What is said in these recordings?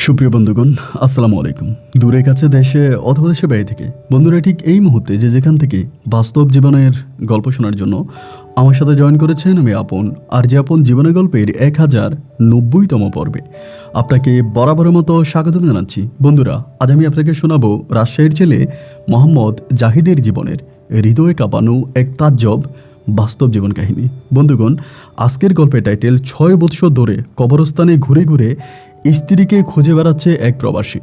সুপ্রিয় বন্ধুগণ, আসসালামু আলাইকুম। দূরে কাছে দেশে অথবা দেশে বাইরে থেকে বন্ধুরা ঠিক এই মুহূর্তে যে যেখান থেকে বাস্তব জীবনের গল্প শোনার জন্য আমার সাথে জয়েন করেছেন, আমি আপন। আর যে আপন জীবনের গল্পের 1090তম পর্বে আপনাকে বরাবরের মতো স্বাগত জানাচ্ছি। বন্ধুরা, আজ আমি আপনাকে শোনাবো রাজশাহীর ছেলে মোহাম্মদ জাহিদের জীবনের হৃদয়ে কাঁপানো এক তাজ্জব বাস্তব জীবন কাহিনী। বন্ধুগণ, আজকের গল্পের টাইটেল 6 বৎসর ধরে কবরস্থানে ঘুরে ঘুরে স্ত্রীকে খুঁজে বেড়াচ্ছে এক প্রবাসী।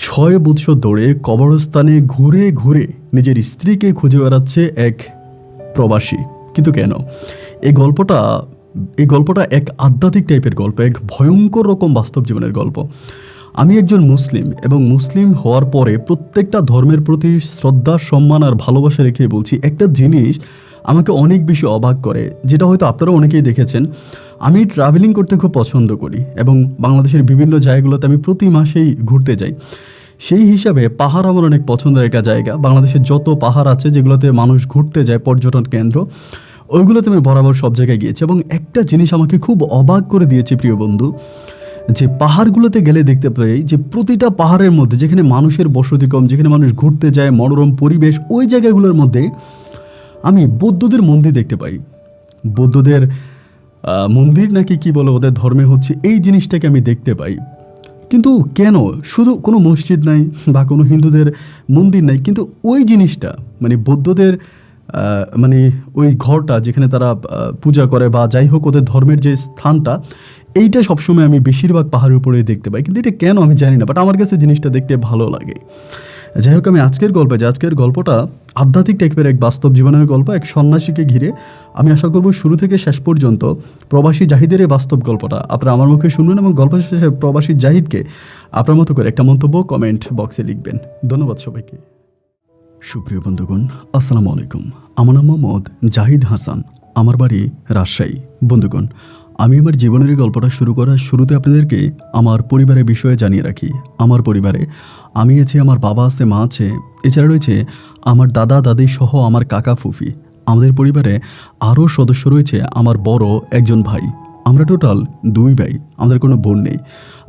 6 বৎসর ধরে কবরস্থানে ঘুরে ঘুরে নিজের স্ত্রীকে খুঁজে বেড়াচ্ছে এক প্রবাসী। কিন্তু কেন? এই গল্পটা এক আধ্যাত্মিক টাইপের গল্প, এক ভয়ঙ্কর রকম বাস্তব জীবনের গল্প। আমি একজন মুসলিম এবং মুসলিম হওয়ার পরে প্রত্যেকটা ধর্মের প্রতি শ্রদ্ধা, সম্মান আর ভালোবাসা রেখে বলছি, একটা জিনিস আমাকে অনেক বেশি অবাক করে, যেটা হয়তো আপনারা অনেকেই দেখেছেন। আমি ট্রাভেলিং করতে খুব পছন্দ করি এবং বাংলাদেশের বিভিন্ন জায়গাগুলোতে আমি প্রতি মাসেই ঘুরতে যাই। সেই হিসাবে পাহাড় আমার অনেক পছন্দের একটা জায়গা। বাংলাদেশের যত পাহাড় আছে যেগুলোতে মানুষ ঘুরতে যায়, পর্যটন কেন্দ্র, ওইগুলোতে আমি বরাবর সব জায়গায় গিয়েছি। এবং একটা জিনিস আমাকে খুব অবাক করে দিয়েছে প্রিয় বন্ধু, যে পাহাড়গুলোতে গেলে দেখতে পাই যে প্রতিটা পাহাড়ের মধ্যে যেখানে মানুষের বসতি কম, যেখানে মানুষ ঘুরতে যায়, মনোরম পরিবেশ, ওই জায়গাগুলোর মধ্যে আমি বৌদ্ধদের মন্দির দেখতে পাই। বৌদ্ধদের মন্দির নাকি কি বলে ওদের ধর্মে হচ্ছে, এই জিনিসটাকে আমি দেখতে পাই। কিন্তু কেন? শুধু কোনো মসজিদ নাই বা কোনো হিন্দুদের মন্দির নাই, কিন্তু ওই জিনিসটা মানে বৌদ্ধদের মানে ওই ঘরটা যেখানে তারা পূজা করে বা যাই হোক ওদের ধর্মের যে স্থানটা, এইটা সবসময় আমি বেশিরভাগ পাহাড়ের উপরে দেখতে পাই। কিন্তু এটা কেন আমি জানি না, বাট আমার কাছে জিনিসটা দেখতে ভালো লাগে। যাই হোক, আমি আজকের গল্পটা আধ্যাত্মিক টাইপের এক বাস্তব জীবনের গল্প, এক সন্ন্যাসীকে ঘিরে। আমি আশা করব শুরু থেকে শেষ পর্যন্ত প্রবাসী জাহিদের এই বাস্তব গল্পটা আপনারা আমার মুখে শুনবেন এবং গল্প শেষে প্রবাসী জাহিদকে আপনার মতো করে একটা মন্তব্য কমেন্ট বক্সে লিখবেন। ধন্যবাদ সবাইকে। সুপ্রিয় বন্ধুগণ, আসসালামু আলাইকুম। আমার নাম মোহাম্মদ জাহিদ হাসান, আমার বাড়ি রাজশাহী। বন্ধুগণ, আমি আমার জীবনের এই গল্পটা শুরু করার শুরুতে আপনাদেরকে আমার পরিবারের বিষয়ে জানিয়ে রাখি। আমার পরিবারে আমি আছি, আমার বাবা আছে, মা আছে, এছাড়া রয়েছে আমার দাদা দাদি সহ আমার কাকা ফুফি। আমাদের পরিবারে আরও সদস্য রয়েছে, আমার বড় একজন ভাই। আমরা টোটাল 2 ভাই, আমাদের কোনো বোন নেই।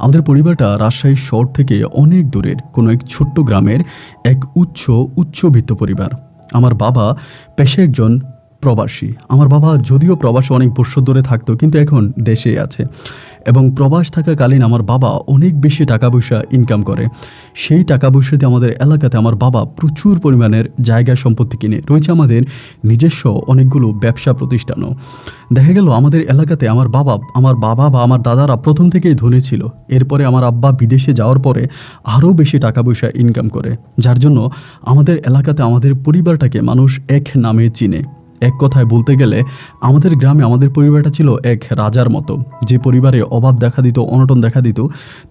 আমাদের পরিবারটা রাজশাহী শহর থেকে অনেক দূরের কোনো এক ছোট্ট গ্রামের এক উচ্চবিত্ত পরিবার। আমার বাবা পেশায় একজন প্রবাসী। আমার বাবা যদিও প্রবাসে অনেক বছর ধরে থাকতো, কিন্তু এখন দেশে আছে এবং প্রবাস থাকাকালীন আমার বাবা অনেক বেশি টাকা পয়সা ইনকাম করে। সেই টাকা পয়সা দিয়ে আমাদের এলাকাতে আমার বাবা প্রচুর পরিমাণের জায়গা সম্পত্তি কিনে। রয়েছে আমাদের নিজস্ব অনেকগুলো ব্যবসা প্রতিষ্ঠানও। দেখা গেল আমাদের এলাকাতে আমার বাবা বা আমার দাদারা প্রথম থেকেই ধনী ছিল। এরপরে আমার আব্বা বিদেশে যাওয়ার পরে আরও বেশি টাকা পয়সা ইনকাম করে, যার জন্য আমাদের এলাকাতে আমাদের পরিবারটাকে মানুষ এক নামে চিনে। এক কথায় বলতে গেলে আমাদের গ্রামে আমাদের পরিবারটা ছিল এক রাজার মতো। যে পরিবারে অভাব দেখা দিত, অনটন দেখা দিত,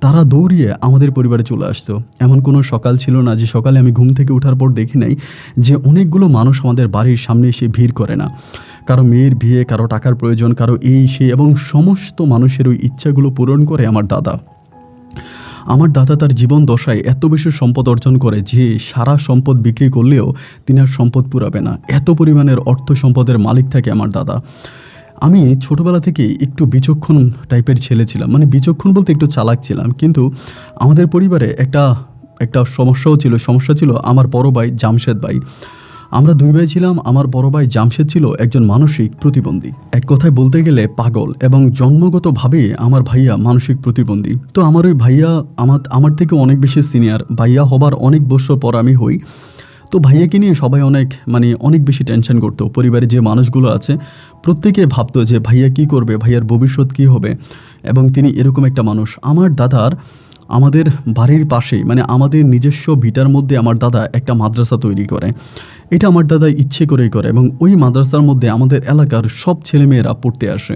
তারা দৌড়িয়ে আমাদের পরিবারে চলে আসতো। এমন কোনো সকাল ছিল না যে সকালে আমি ঘুম থেকে ওঠার পর দেখি নাই যে অনেকগুলো মানুষ আমাদের বাড়ির সামনে এসে ভিড় করে না। কারো মেয়ের বিয়ে, কারো টাকার প্রয়োজন, কারো এই সেই, এবং সমস্ত মানুষের ওই ইচ্ছাগুলো পূরণ করে আমার দাদা। আমার দাদা তার জীবন দশায় এত বেশি সম্পদ অর্জন করে যে সারা সম্পদ বিক্রি করলেও তিনি আর সম্পদ পুরাবে না, এত পরিমাণের অর্থ সম্পদের মালিক থাকে আমার দাদা। আমি ছোটোবেলা থেকে একটু বিচক্ষণ টাইপের ছেলে ছিলাম, মানে বিচক্ষণ বলতে একটু চালাক ছিলাম। কিন্তু আমাদের পরিবারে একটা সমস্যা ছিল আমার বড় ভাই জামশেদ ভাই। আমরা 2 ভাই ছিলাম। আমার বড় ভাই জামশেদ ছিল একজন মানসিক প্রতিবন্ধী, এক কথায় বলতে গেলে পাগল, এবং জন্মগতভাবে আমার ভাইয়া মানসিক প্রতিবন্ধী। তো আমার ওই ভাইয়া আমার থেকে অনেক বেশি সিনিয়র। ভাইয়া হবার অনেক বছর পর আমি হই। তো ভাইয়াকে নিয়ে সবাই অনেক বেশি টেনশন করতো। পরিবারে যে মানুষগুলো আছে প্রত্যেকে ভাবতো যে ভাইয়া কী করবে, ভাইয়ার ভবিষ্যৎ কী হবে, এবং তিনি এরকম একটা মানুষ। আমার দাদার আমাদের বাড়ির পাশে, মানে আমাদের নিজস্ব ভিটার মধ্যে আমার দাদা একটা মাদ্রাসা তৈরি করে। এটা আমার দাদা ইচ্ছে করেই করে, এবং ওই মাদ্রাসার মধ্যে আমাদের এলাকার সব ছেলেমেয়েরা পড়তে আসে।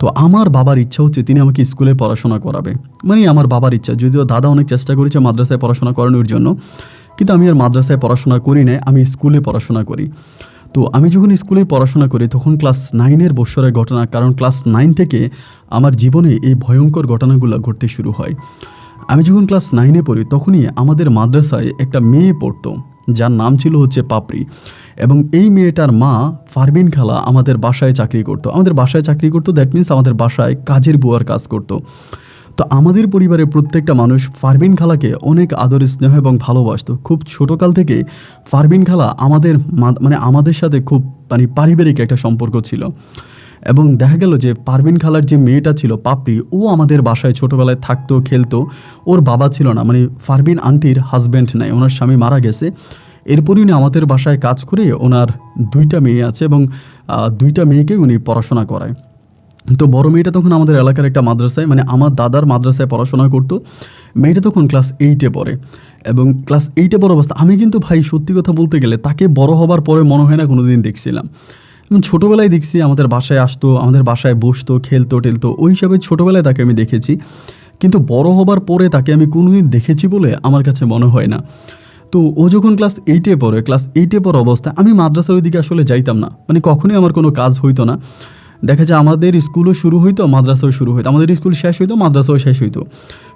তো আমার বাবার ইচ্ছা হচ্ছে তিনি আমাকে স্কুলে পড়াশোনা করাবে, মানে আমার বাবার ইচ্ছা। যদিও দাদা অনেক চেষ্টা করেছে মাদ্রাসায় পড়াশোনা করানোর জন্য, কিন্তু আমি আর মাদ্রাসায় পড়াশোনা করি না, আমি স্কুলে পড়াশোনা করি। তো আমি যখন স্কুলে পড়াশোনা করি তখন ক্লাস 9-এর বৎসরের ঘটনা, কারণ ক্লাস 9 থেকে আমার জীবনে এই ভয়ঙ্কর ঘটনাগুলো ঘটতে শুরু হয়। আমি যখন ক্লাস 9-এ পড়ি তখনই আমাদের মাদ্রাসায় একটা মেয়ে পড়তো, যার নাম ছিল হচ্ছে পাপড়ি, এবং এই মেয়েটার মা ফারবিন খালা আমাদের বাসায় চাকরি করতো। দ্যাট মিনস আমাদের বাসায় কাজের বুয়ার কাজ করতো। তো আমাদের পরিবারের প্রত্যেকটা মানুষ ফারবিন খালাকে অনেক আদর স্নেহ এবং ভালোবাসতো। খুব ছোটোকাল থেকে ফারবিন খালা আমাদের মানে আমাদের সাথে খুব মানে পারিবারিক একটা সম্পর্ক ছিল। এবং দেখা গেল যে পারভিন খালার যে মেয়েটা ছিল পাপড়ি, ও আমাদের বাসায় ছোটোবেলায় থাকতো, খেলতো। ওর বাবা ছিল না, মানে ফারবিন আন্টির হাজব্যান্ড নাই, ওনার স্বামী মারা গেছে। এরপরই উনি আমাদের বাসায় কাজ করে ওনার 2টা মেয়ে আছে এবং 2টা মেয়েকে উনি পড়াশোনা করায়। তো বড় মেয়েটা তখন আমাদের এলাকার একটা মাদ্রাসায়, মানে আমার দাদার মাদ্রাসায় পড়াশোনা করতো। মেয়েটা তখন ক্লাস 8-এ পড়ে এবং ক্লাস 8-এ পড়া অবস্থা আমি কিন্তু ভাই সত্যি কথা বলতে গেলে তাকে বড় হবার পরে মনে হয় না কোনো দিন দেখছিলাম। এবং ছোটোবেলায় দেখছি আমাদের বাসায় আসতো, আমাদের বাসায় বসতো, খেলতো টেলতো, ওই হিসাবে ছোটোবেলায় তাকে আমি দেখেছি। কিন্তু বড় হবার পরে তাকে আমি কোনোদিন দেখেছি বলে আমার কাছে মনে হয় না। তো ও যখন ক্লাস 8-এ পড়ে, ক্লাস 8-এ পড়া অবস্থায় আমি মাদ্রাসার ওইদিকে আসলে যাইতাম না, মানে কখনোই আমার কোনো কাজ হইতো না। দেখা যায় আমাদের স্কুলও শুরু হইতো, মাদ্রাসাও শুরু হইতো, আমাদের স্কুল শেষ হইতো, মাদ্রাসাও শেষ হইতো।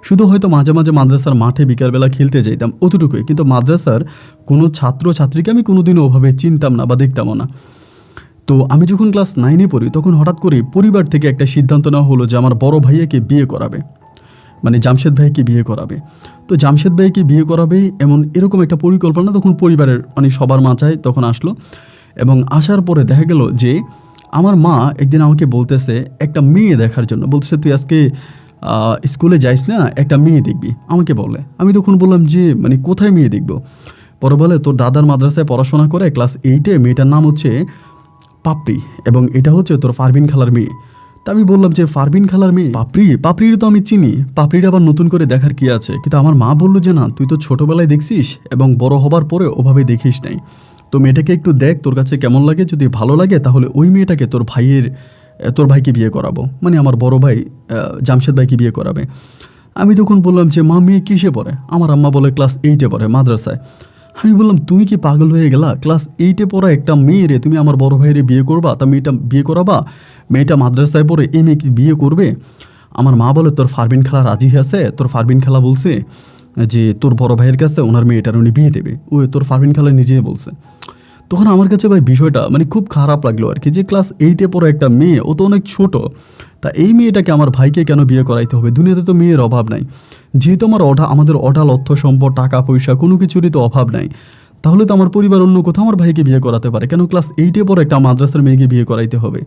শুধু হয়তো মাঝে মাঝে মাদ্রাসার মাঠে বিকালবেলা খেলতে যাইতাম, অতটুকুই। কিন্তু মাদ্রাসার কোনো ছাত্র ছাত্রীকে আমি কোনোদিনও ওভাবে চিনতাম না বা দেখতামও না। তো আমি যখন ক্লাস 9-এ পড়ি তখন হঠাৎ করে পরিবার থেকে একটা সিদ্ধান্ত নেওয়া হলো যে আমার বড় ভাইয়াকে বিয়ে করাবে, মানে জামশেদ ভাইকে বিয়ে করাবে। তো জামশেদ ভাইকে বিয়ে করাবে এরকম একটা পরিকল্পনা তখন পরিবারের মানে সবার মাঝায় তখন আসলো। এবং আসার পরে দেখা গেল যে আমার মা একদিন আমাকে বলতেছে একটা মেয়ে দেখার জন্য, বলতেছে তুই আজকে স্কুলে যাইস না, একটা মেয়ে দেখবি, আমাকে বলে। আমি তখন বললাম যে মানে কোথায় মেয়ে দেখব? পরে বলে তোর দাদার মাদ্রাসায় পড়াশোনা করে ক্লাস 8-এ, মেয়েটার নাম হচ্ছে পাপড়ি এবং এটা হচ্ছে তোর ফারবিন খালার মেয়ে। তা আমি বললাম যে ফারবিন খালার মেয়ে পাপড়ির তো আমি চিনি, পাপড়ির আবার নতুন করে দেখার কি আছে? কিন্তু আমার মা বললো যে না, তুই তো ছোটোবেলায় দেখছিস এবং বড় হবার পরে ওভাবে দেখিস নাই, তো মেয়েটাকে একটু দেখ, তোর কাছে কেমন লাগে, যদি ভালো লাগে তাহলে ওই মেয়েটাকে তোর ভাইকে বিয়ে করাবো, মানে আমার বড় ভাই জামশেদ ভাইকে বিয়ে করাবে। আমি তখন বললাম যে মা মেয়ে কিসে পড়ে? আমার আম্মা বলে ক্লাস 8-এ পড়ে মাদ্রাসায়। আমি বললাম তুমি কি পাগল হয়ে গেলা? ক্লাস 8-এ পড়া একটা মেয়েরে তুমি আমার বড় ভাইয়ের বিয়ে করবা? তা মেয়েটা বিয়ে করাবা? মেয়েটা মাদ্রাসায় পড়ে, এই মেয়ে কি বিয়ে করবে? আমার মা বলে তোর ফারবিন খালা রাজি আছে, তোর ফারবিন খালা বলছে যে তোর বড় ভাইয়ের কাছে ওনার মেয়েটার উনি বিয়ে দেবে, তোর ফারবিন খালা নিজেই বলছে। তখন আমার কাছে ভাই বিষয়টা মানে খুব খারাপ লাগলো আর কি, যে ক্লাস 8-এ পড়ে একটা মেয়ে, ও তো অনেক ছোট, তা এই মেয়েটাকে আমার ভাইকে কেন বিয়ে করাইতে হবে? দুনিয়াতে তো মেয়ের অভাব নাই, যেহেতু আমাদের অঢাল অর্থ সম্পদ, টাকা পয়সা কোনো কিছুরই তো অভাব নাই, তাহলে তো আমার পরিবার অন্য কোথাও আমার ভাইকে বিয়ে করাতে পারে, কেন ক্লাস 8-এ পড়ে একটা মাদ্রাসার মেয়েকে বিয়ে করাইতে হবে?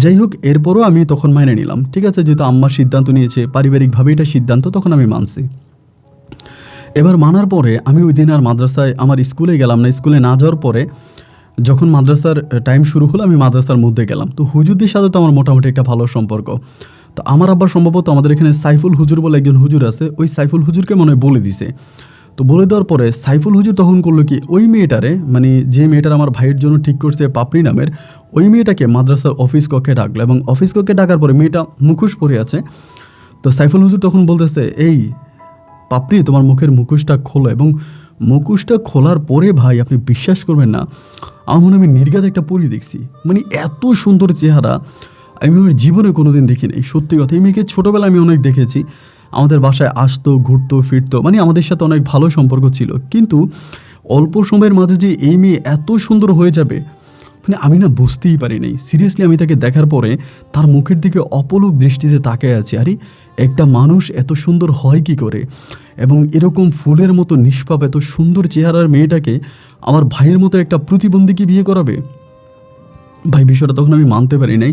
যাই হোক, এরপরও আমি তখন মাইনে নিলাম, ঠিক আছে, যেহেতু আম্মা সিদ্ধান্ত নিয়েছে, পারিবারিকভাবে এটা সিদ্ধান্ত, তখন আমি মানছি। এবার মানার পরে আমি ওই দিন আর মাদ্রাসায় আমার স্কুলে গেলাম না। স্কুলে না যাওয়ার পরে যখন মাদ্রাসার টাইম শুরু হলো, আমি মাদ্রাসার মধ্যে গেলাম। তো হুজুরদের সাথে তো আমার মোটামুটি একটা ভালো সম্পর্ক। তো আমার আব্বা সম্ভবত আমাদের এখানে সাইফুল হুজুর বলে একজন হুজুর আছে, ওই সাইফুল হুজুরকে মনে হয় বলে দিছে। তো বলে দেওয়ার পরে সাইফুল হুজুর তখন করলো কি, ওই মেয়েটারে, মানে যে মেয়েটার আমার ভাইয়ের জন্য ঠিক করছে পাপড়ি নামের, ওই মেয়েটাকে মাদ্রাসার অফিস কক্ষে ডাকলো এবং অফিস কক্ষে ডাকার পরে মেয়েটা মুখোশ পরে আছে। তো সাইফুল হুজুর তখন বলতেছে, এই পাপড়ি তোমার মুখের মুখোশটা খোলো। এবং মুখোশটা খোলার পরে ভাই আপনি বিশ্বাস করবেন না, আমার মনে আমি নির্ঘাত একটা পরি দেখছি, মানে এত সুন্দর চেহারা আমি আমার জীবনে কোনো দিন দেখি নাই। সত্যি কথা, এই মেয়েকে ছোটোবেলায় আমি অনেক দেখেছি, আমাদের বাসায় আসতো, ঘুরতো, ফিরতো, মানে আমাদের সাথে অনেক ভালো সম্পর্ক ছিল। কিন্তু অল্প সময়ের মাঝে যে এই মেয়ে এত সুন্দর হয়ে যাবে, মানে আমি না বুঝতেই পারি নাই। সিরিয়াসলি আমি তাকে দেখার পরে তার মুখের দিকে অপলক দৃষ্টিতে তাকায় আছি, আরে একটা মানুষ এত সুন্দর হয় কি করে? এবং এরকম ফুলের মতো নিষ্পাপ এত সুন্দর চেহারার মেয়েটাকে আমার ভাইয়ের মতো একটা প্রতিবন্ধীকে বিয়ে করাবে? ভাই বিষয়টা তখন আমি মানতে পারি নাই।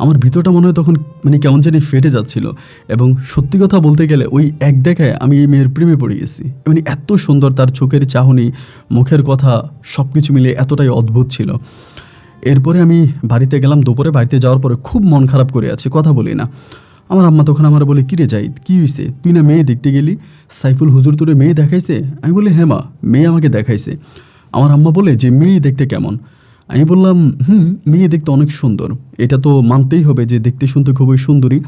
আমার ভিতরটা মনে হয় তখন মানে কেমন জানি ফেটে যাচ্ছিল। এবং সত্যি কথা বলতে গেলে ওই এক দেখায় আমি এই মেয়ের প্রেমে পড়ে গেছি। মানে এত সুন্দর, তার চোখের চাহনি, মুখের কথা সব কিছু মিলে এতটাই অদ্ভুত ছিল। এরপরে আমি বাড়িতে গেলাম দুপুরে। বাড়িতে যাওয়ার পরে খুব মন খারাপ করে আছে, কথা বলি না। আমার আম্মা তখন আমার বলে, কিরে জাহিদ, কী হয়েছে? তুই না মেয়ে দেখতে গেলি, সাইফুল হুজুর তোরে মেয়ে দেখাইছে? আমি বলি হ্যাঁ মা, মেয়ে আমাকে দেখাইছে। আমার আম্মা বলে যে মেয়ে দেখতে কেমন? আমি বললাম মেয়ে দেখতে অনেক সুন্দর, এটা তো মানতেই হবে যে দেখতে শুনতে খুবই সুন্দরী,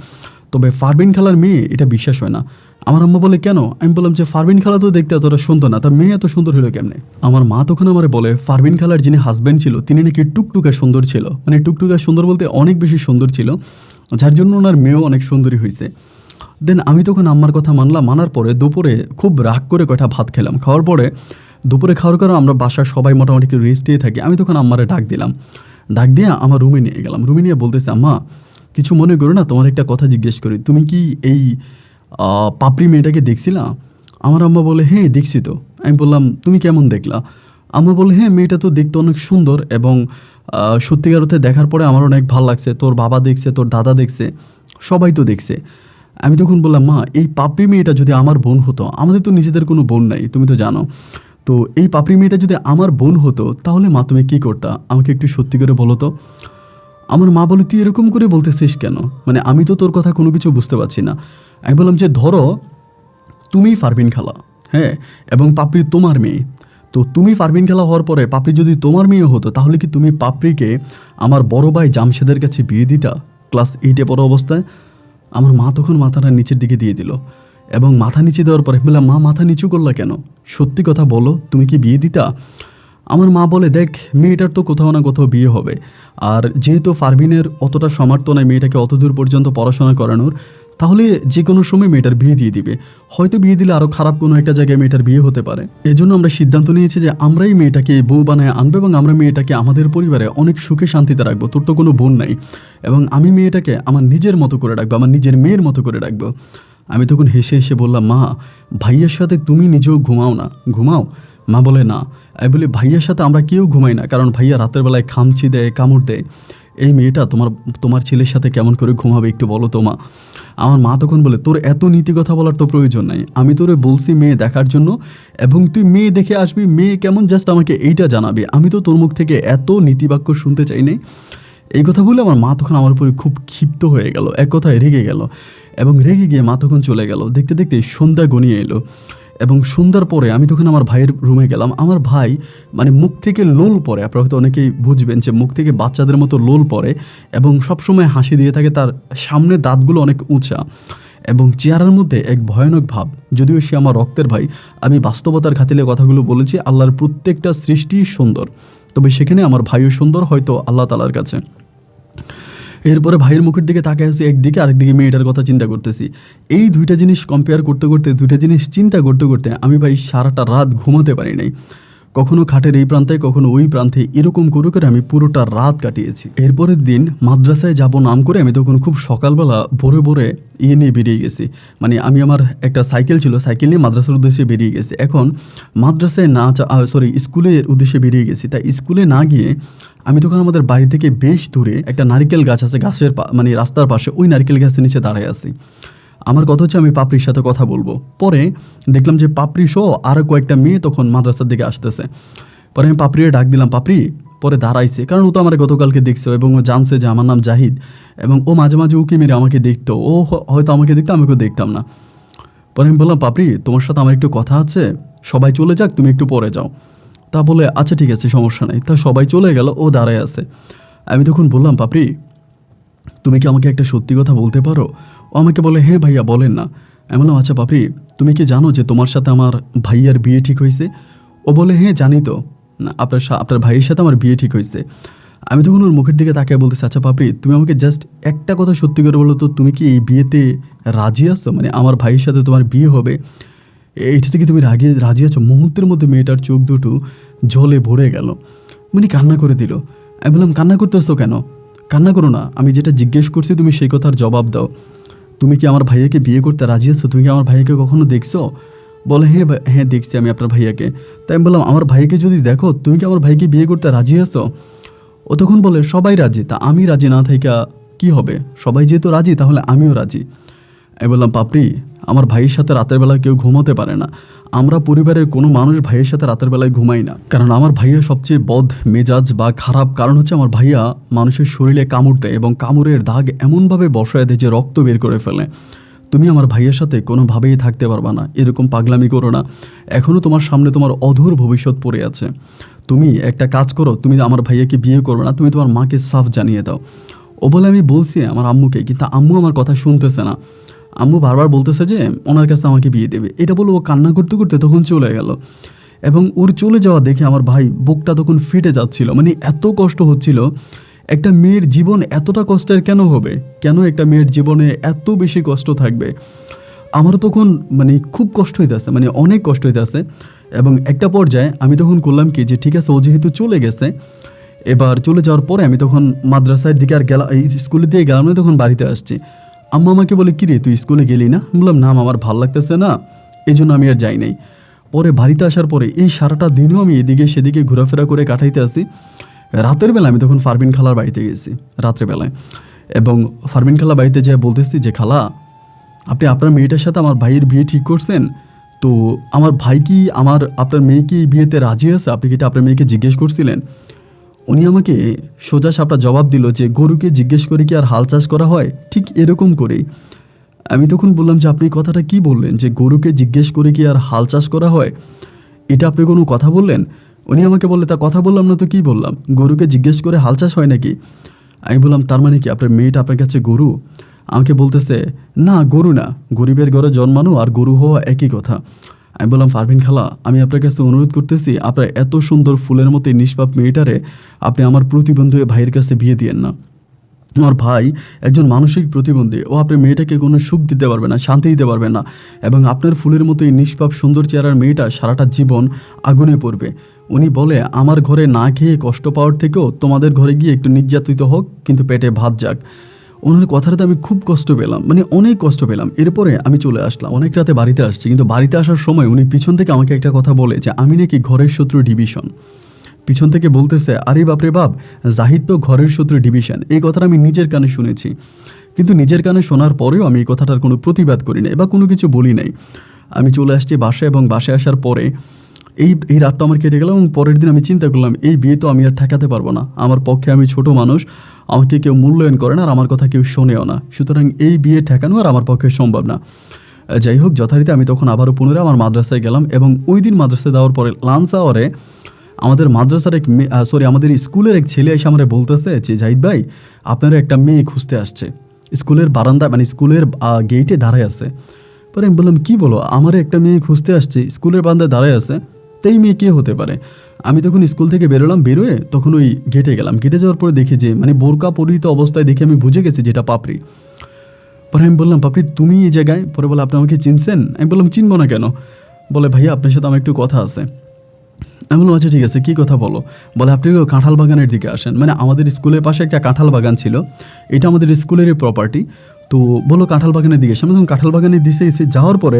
তবে ফারবিন খালার মেয়ে এটা বিশ্বাস হয় না। আমার আম্মা বলে কেন? আমি বললাম যে ফারবিন খালা তো দেখতে এতটা সুন্দর না, তার মেয়ে এত সুন্দর হলো কেমনে? আমার মা তখন আমার বলে ফারবিন খালার যিনি হাজব্যান্ড ছিল তিনি নাকি টুকটুকা সুন্দর ছিল, মানে টুকটুকা সুন্দর বলতে অনেক বেশি সুন্দর ছিল, যার জন্য ওনার মেয়েও অনেক সুন্দরী হয়েছে। দেন আমি তখন আম্মার কথা মানলাম। মানার পরে দুপুরে খুব রাগ করে কয়টা ভাত খেলাম। খাওয়ার পরে দুপুরে খাওয়ার কারণে আমরা বাসার সবাই মোটামুটি একটু রেস্টেই থাকি। আমি তখন আম্মারে ডাক দিলাম, ডাক দিয়ে আমার রুমে নিয়ে গেলাম। রুমে নিয়ে বলতেছে, আম্মা কিছু মনে করো না, তোমার একটা কথা জিজ্ঞেস করি, তুমি কি এই পাপড়ি মেয়েটাকে দেখছিলা? আমার আম্মা বলে, হ্যাঁ দেখছি তো। আমি বললাম, তুমি কেমন দেখলা? আম্মা বলে, হ্যাঁ মেয়েটা তো দেখতে অনেক সুন্দর, এবং সত্যিকার অর্থে দেখার পরে আমার অনেক ভালো লাগছে। তোর বাবা দেখছে, তোর দাদা দেখছে, সবাই তো দেখছে। আমি তখন বললাম, মা এই পাপড়ি মেয়েটা যদি আমার বোন হতো, আমাদের তো নিজেদের কোনো বোন নাই, তুমি তো জানো, তো এই পাপড়ি মেয়েটা যদি আমার বোন হতো, তাহলে মা তুমি কী করতা? আমাকে একটু সত্যি করে বলো তো। আমার মা বলে, তুই এরকম করে বলতেছিস কেন? মানে আমি তো তোর কথা কোনো কিছু বুঝতে পারছি না। আমি বললাম যে, ধরো তুমিই ফারবিন খালা, হ্যাঁ, এবং পাপড়ি তোমার মেয়ে। তো তুমি ফারবিন খেলা হওয়ার পরে পাপড়ি যদি তোমার মেয়ে হতো, তাহলে কি তুমি পাপড়িকে আমার বড় ভাই জামশেদের কাছে বিয়ে দিতা ক্লাস 8-এ পড়া অবস্থায়? আমার মা তখন মাথাটা নিচের দিকে দিয়ে দিল, এবং মাথা নিচে দেওয়ার পরে বললাম, মা মাথা নিচু করলা কেন? সত্যি কথা বলো, তুমি কি বিয়ে দিতা? আমার মা বলে, দেখ মেয়েটার তো কোথাও না কোথাও বিয়ে হবে, আর যেহেতু ফারবিনের অতটা সামর্থ্য নয় মেয়েটাকে অত দূর পর্যন্ত পড়াশোনা করানোর, তাহলে যে কোনো সময় মেয়েটার বিয়ে দিয়ে দিবে। হয়তো বিয়ে দিলে আরও খারাপ কোনো একটা জায়গায় মেয়েটার বিয়ে হতে পারে। এজন্য আমরা সিদ্ধান্ত নিয়েছি যে আমরাই মেয়েটাকে বউ বানায় আনবো, এবং আমরা মেয়েটাকে আমাদের পরিবারে অনেক সুখে শান্তিতে রাখবো। তোর তো কোনো বোন নাই, এবং আমি মেয়েটাকে আমার নিজের মতো করে রাখবো, আমার নিজের মেয়ের মতো করে রাখবো। আমি তখন হেসে হেসে বললাম, মা ভাইয়ের সাথে তুমি নিজেও ঘুমাও না? ঘুমাও? মা বলে, না। আমি বলি, ভাইয়ের সাথে আমরা কেউ ঘুমাই না, কারণ ভাইয়া রাতের বেলায় খামচি দেয়, কামড় দেয়। এই মেয়েটা তোমার ছেলের সাথে কেমন করে ঘুমাবে একটু বলো তো মা। আমার মা তখন বলে, তোর এত নীতি কথা বলার তো প্রয়োজন নাই, আমি তোরে বলছি মেয়ে দেখার জন্য, এবং তুই মেয়ে দেখে আসবি, মেয়ে কেমন জাস্ট আমাকে এইটা জানাবি, আমি তো তোর মুখ থেকে এত নীতিবাক্য শুনতে চাই নাই। এই কথা বলে আমার মা তখন আমার উপরে খুব ক্ষিপ্ত হয়ে গেল, এক কথায় রেগে গেল, এবং রেগে গিয়ে মা তখন চলে গেল। দেখতে দেখতে সন্ধ্যা গনিয়ে এলো, এবং সন্ধ্যার পরে আমি তখন আমার ভাইয়ের রুমে গেলাম। আমার ভাই মানে মুখ থেকে লোল পড়ে, আপনারা হয়তো অনেকেই বুঝবেন যে মুখ থেকে বাচ্চাদের মতো লোল পড়ে, এবং সবসময় হাসি দিয়ে থাকে, তার সামনের দাঁতগুলো অনেক উঁচা, এবং চেহারার মধ্যে এক ভয়ানক ভাব। যদিও সে আমার রক্তের ভাই, আমি বাস্তবতার খাতিরে কথাগুলো বলেছি। আল্লাহর প্রত্যেকটা সৃষ্টিই সুন্দর, তবে সেখানে আমার ভাইও সুন্দর, হয়তো আল্লাহ তাআলার কাছে। এরপরে ভাইয়ের মুখের দিকে তাকিয়ে আছি একদিকে, আরেকদিকে মেয়েটার কথা চিন্তা করতেছি। এই দুইটা জিনিস কম্পেয়ার করতে করতে, দুইটা জিনিস চিন্তা করতে করতে আমি ভাই সারাটা রাত ঘুমাতে পারি নাই। কখনো খাটের এই প্রান্তে, কখনো ওই প্রান্তে, এরকম করে করে আমি পুরোটা রাত কাটিয়েছি। এরপরের দিন মাদ্রাসায় যাব নাম করে আমি তখন খুব সকালবেলা ভোরে ভোরে নিয়ে বেরিয়ে গেছি। মানে আমি আমার একটা সাইকেল ছিল, সাইকেল নিয়ে মাদ্রাসার উদ্দেশ্যে বেরিয়ে গেছি। এখন মাদ্রাসায় না স্কুলের উদ্দেশ্যে বেরিয়ে গেছি। তাই স্কুলে না গিয়ে আমি তখন আমাদের বাড়ি থেকে বেশ দূরে একটা নারকেল গাছ আছে, গাছের মানে রাস্তার পাশে, ওই নারকেল গাছের নিচে দাঁড়ায় আছি। আমার কথা হচ্ছে আমি পাপড়ির সাথে কথা বলবো। পরে দেখলাম যে পাপড়ি সহ আরও কয়েকটা মেয়ে তখন মাদ্রাসার দিকে আসতেছে। পরে আমি পাপড়িরে ডাক দিলাম, পাপড়ি। পরে দাঁড়াইছে, কারণ ও তো আমার গতকালকে দেখছে, এবং ও জানছে যে আমার নাম জাহিদ, এবং ও মাঝে মাঝে উকি মেরে আমাকে দেখতো। ও হয়তো আমাকে দেখতো, আমি ওকে দেখতাম না। পরে আমি বললাম, পাপড়ি তোমার সাথে আমার একটু কথা আছে, সবাই চলে যাক, তুমি একটু পরে যাও। তা বলে, আচ্ছা ঠিক আছে, সমস্যা নেই। তা সবাই চলে গেল, ও দাঁড়ায় আছে। আমি তখন বললাম, পাপড়ি তুমি কি আমাকে একটা সত্যি কথা বলতে পারো? ও আমাকে বলে, হ্যাঁ ভাইয়া বলেন না। আমি বললাম, আচ্ছা পাপড়ি তুমি কি জানো যে তোমার সাথে আমার ভাইয়ার বিয়ে ঠিক হয়েছে? ও বলে, হ্যাঁ জানি তো, না আপনার ভাইয়ের সাথে আমার বিয়ে ঠিক হয়েছে। আমি তখন ওর মুখের দিকে তাকিয়ে বলতেছি, আচ্ছা পাপড়ি তুমি আমাকে জাস্ট একটা কথা সত্যি করে বলো তো, তুমি কি এই বিয়েতে রাজি আছো? মানে আমার ভাইয়ের সাথে তোমার বিয়ে হবে, এইটা থেকে তুমি রাজি আছো? মুহূর্তের মধ্যে মেয়েটার চোখ দুটো জলে ভরে গেল, মানে কান্না করে দিল। আমি বললাম, কান্না করতেছো কেন? কান্না করো না, আমি যেটা জিজ্ঞেস করছি তুমি সেই কথার জবাব দাও। তুমি কি আমার ভাইয়াকে বিয়ে করতে রাজি আছো? তুমি কি আমার ভাইয়াকে কখনো দেখছো? বলে, হ্যাঁ হ্যাঁ দেখছি আমি আপনার ভাইয়াকে। তাই আমি বললাম, আমার ভাইকে যদি দেখো, তুমি কি আমার ভাইকে বিয়ে করতে রাজি আছো? ও তখন বলে, সবাই রাজি, তা আমি রাজি না থাইকা কি হবে? সবাই যেহেতু রাজি, তাহলে আমিও রাজি। আমি বললাম, পাপড়ি আমার ভাইয়ের সাথে রাতের বেলায় কেউ ঘুমোতে পারে না। আমরা পরিবারের কোনো মানুষ ভাইয়ের সাথে রাতের বেলায় ঘুমাই না, কারণ আমার ভাইয়া সবচেয়ে বদ মেজাজ বা খারাপ কারণ হচ্ছে আমার ভাইয়া মানুষের শরীরে কামড় দেয়, এবং কামড়ের দাগ এমনভাবে বসায় দেয় যে রক্ত বের করে ফেলে। তুমি আমার ভাইয়ের সাথে কোনোভাবেই থাকতে পারবা না, এরকম পাগলামি করো না। এখনও তোমার সামনে তোমার অধুর ভবিষ্যৎ পড়ে আছে। তুমি একটা কাজ করো, তুমি আমার ভাইয়াকে বিয়ে করবে না, তুমি তোমার মাকে সাফ জানিয়ে দাও। ও বলে, আমি বলছি আমার আম্মুকে, কিন্তু আম্মু আমার কথা শুনতেছে না। আম্মু বারবার বলতেছে যে ওনার কাছে আমাকে বিয়ে দেবে। এটা বলে ও কান্না করতে করতে তখন চলে গেল, এবং ওর চলে যাওয়া দেখে আমার ভাই বুকটা তখন ফেটে যাচ্ছিল। মানে এত কষ্ট হচ্ছিল। একটা মেয়ের জীবন এতটা কষ্টের কেন হবে? কেন একটা মেয়ের জীবনে এত বেশি কষ্ট থাকবে? আমারও তখন মানে খুব কষ্ট হইতেছে, মানে অনেক কষ্ট হইতেছে। এবং একটা পর্যায়ে আমি তখন করলাম কি, যে ঠিক আছে ও যেহেতু চলে গেছে, এবার চলে যাওয়ার পরে আমি তখন মাদ্রাসার দিকে আর গেলাম, এই স্কুলে দিয়ে গেলাম না, তখন বাড়িতে আসছি। আম্মা আমাকে বলে, কিরে তুই স্কুলে গেলি না? আমি বললাম, না আমার ভাল লাগতেছে না, এই জন্য আমি আর যাই নাই। পরে বাড়িতে আসার পরে এই সারাটা দিনও আমি এদিকে সেদিকে ঘোরাফেরা করে কাটাইতে আসি। রাতের বেলা আমি তখন ফারবিন খালার বাড়িতে গেছি, রাত্রেবেলায়। এবং ফারবিন খালা বাড়িতে যেয়ে বলতেছি যে, খালা আপনি আপনার মেয়েটার সাথে আমার ভাইয়ের বিয়ে ঠিক করছেন, তো আমার ভাই কি আপনার মেয়ে কি বিয়েতে রাজি আছে? আপনি কি এটা আপনার মেয়েকে জিজ্ঞেস করছিলেন? উনি আমাকে সোজা সাপটা জবাব দিল যে, গরুকে জিজ্ঞেস করে কি আর হাল চাষ করা হয়? ঠিক এরকম করেই। আমি তখন বললাম যে, আপনি কথাটা কি বললেন যে গরুকে জিজ্ঞেস করে কি আর হাল চাষ করা হয়? এটা আপনি কোনো কথা বললেন? উনি আমাকে বললে, তা কথা বললাম না তো কি বললাম? গরুকে জিজ্ঞেস করে হাল চাষ হয় নাকি? আমি বললাম, তার মানে কি আপনার মেয়েটা আপনার কাছে গরু? আমাকে বলতেছে, না গরু না, গরিবের ঘরে জন্মানো আর গরু হওয়া একই কথা। আমি বললাম, ফারবিন খালা আমি আপনার কাছে অনুরোধ করতেছি, আপনার এত সুন্দর ফুলের মতো নিষ্পাপ মেয়েটারে আপনি আমার প্রতিবন্ধী ভাইয়ের কাছে বিয়ে দিয়েন না। আমার ভাই একজন মানসিক প্রতিবন্ধী, ও আপনার মেয়েটাকে কোনো সুখ দিতে পারবে না, শান্তি দিতে পারবে না, এবং আপনার ফুলের মতো এই নিষ্পাপ সুন্দর চেহারার মেয়েটা সারাটা জীবন আগুনে পড়বে। উনি বলে, আমার ঘরে না খেয়ে কষ্ট পাওয়ার থেকেও তোমাদের ঘরে গিয়ে একটু নির্যাতিত হোক, কিন্তু পেটে ভাত যাক। ওনার কথাটাতে আমি খুব কষ্ট পেলাম, মানে অনেক কষ্ট পেলাম। এরপরে আমি চলে আসলাম, অনেক রাতে বাড়িতে আসছি, কিন্তু বাড়িতে আসার সময় উনি পিছন থেকে আমাকে একটা কথা বলে যে, আমি নাকি ঘরের শত্রু ডিভিশন। পিছন থেকে বলতেছে, আরে বাপরে বাপ, জাহিদ তো ঘরের শত্রু ডিভিশন। এই কথাটা আমি নিজের কানে শুনেছি, কিন্তু নিজের কানে শোনার পরেও আমি এই কথাটার কোনো প্রতিবাদ করি নাই বা কোনো কিছু বলি নাই। আমি চলে আসছি বাসায়, এবং বাসায় আসার পরে এই রাতটা আমার কেটে গেল, এবং পরের দিন আমি চিন্তা করলাম, এই বিয়ে তো আমি আর ঠেকাতে পারবো না। আমার পক্ষে, আমি ছোট মানুষ, আমাকে কেউ মূল্যায়ন করে না, আর আমার কথা কেউ শোনেও না, সুতরাং এই বিয়ে ঠেকানো আর আমার পক্ষে সম্ভব না। যাই হোক, যথারীতি আমি তখন আবারও পুনরায় আমার মাদ্রাসায় গেলাম, এবং ওই দিন মাদ্রাসায় যাওয়ার পরে লাঞ্চ আওয়ারে আমাদের মাদ্রাসার আমাদের স্কুলের এক ছেলে এসে আমার বলতেছে যে, জাহিদ ভাই আপনারা একটা মেয়ে খুঁজতে আসছে, স্কুলের বারান্দা মানে স্কুলের গেটে দাঁড়ায় আছে। পরে আমি বললাম, কি বলো, আমার একটা মেয়ে খুঁজতে আসছে, স্কুলের বারান্দায় দাঁড়ায় আছে, তো এই মেয়ে কে হতে পারে? আমি তখন স্কুল থেকে বেরোলাম, বেরোয় তখন ওই গেটে গেলাম। গেটে যাওয়ার পরে দেখি যে, মানে বোরকা পরিহিত অবস্থায় দেখে আমি বুঝে গেছি যেটা পাপড়ি। পরে আমি বললাম, পাপড়ি তুমি এই জায়গায়? পরে বলে, আপনি আমাকে চিনছেন? আমি বললাম, চিনবো না কেন? বলে, ভাইয়া আপনার সাথে আমার একটু কথা আছে। আমি বললাম, আচ্ছা ঠিক আছে, কী কথা বলো? বলে, আপনি কাঁঠাল বাগানের দিকে আসেন। মানে আমাদের স্কুলের পাশে একটা কাঁঠাল বাগান ছিল, এটা আমাদের স্কুলেরই প্রপার্টি। তো বলো কাঁঠাল বাগানের দিকে এসে। আমি তখন কাঁঠাল বাগানের দিকে এসে যাওয়ার পরে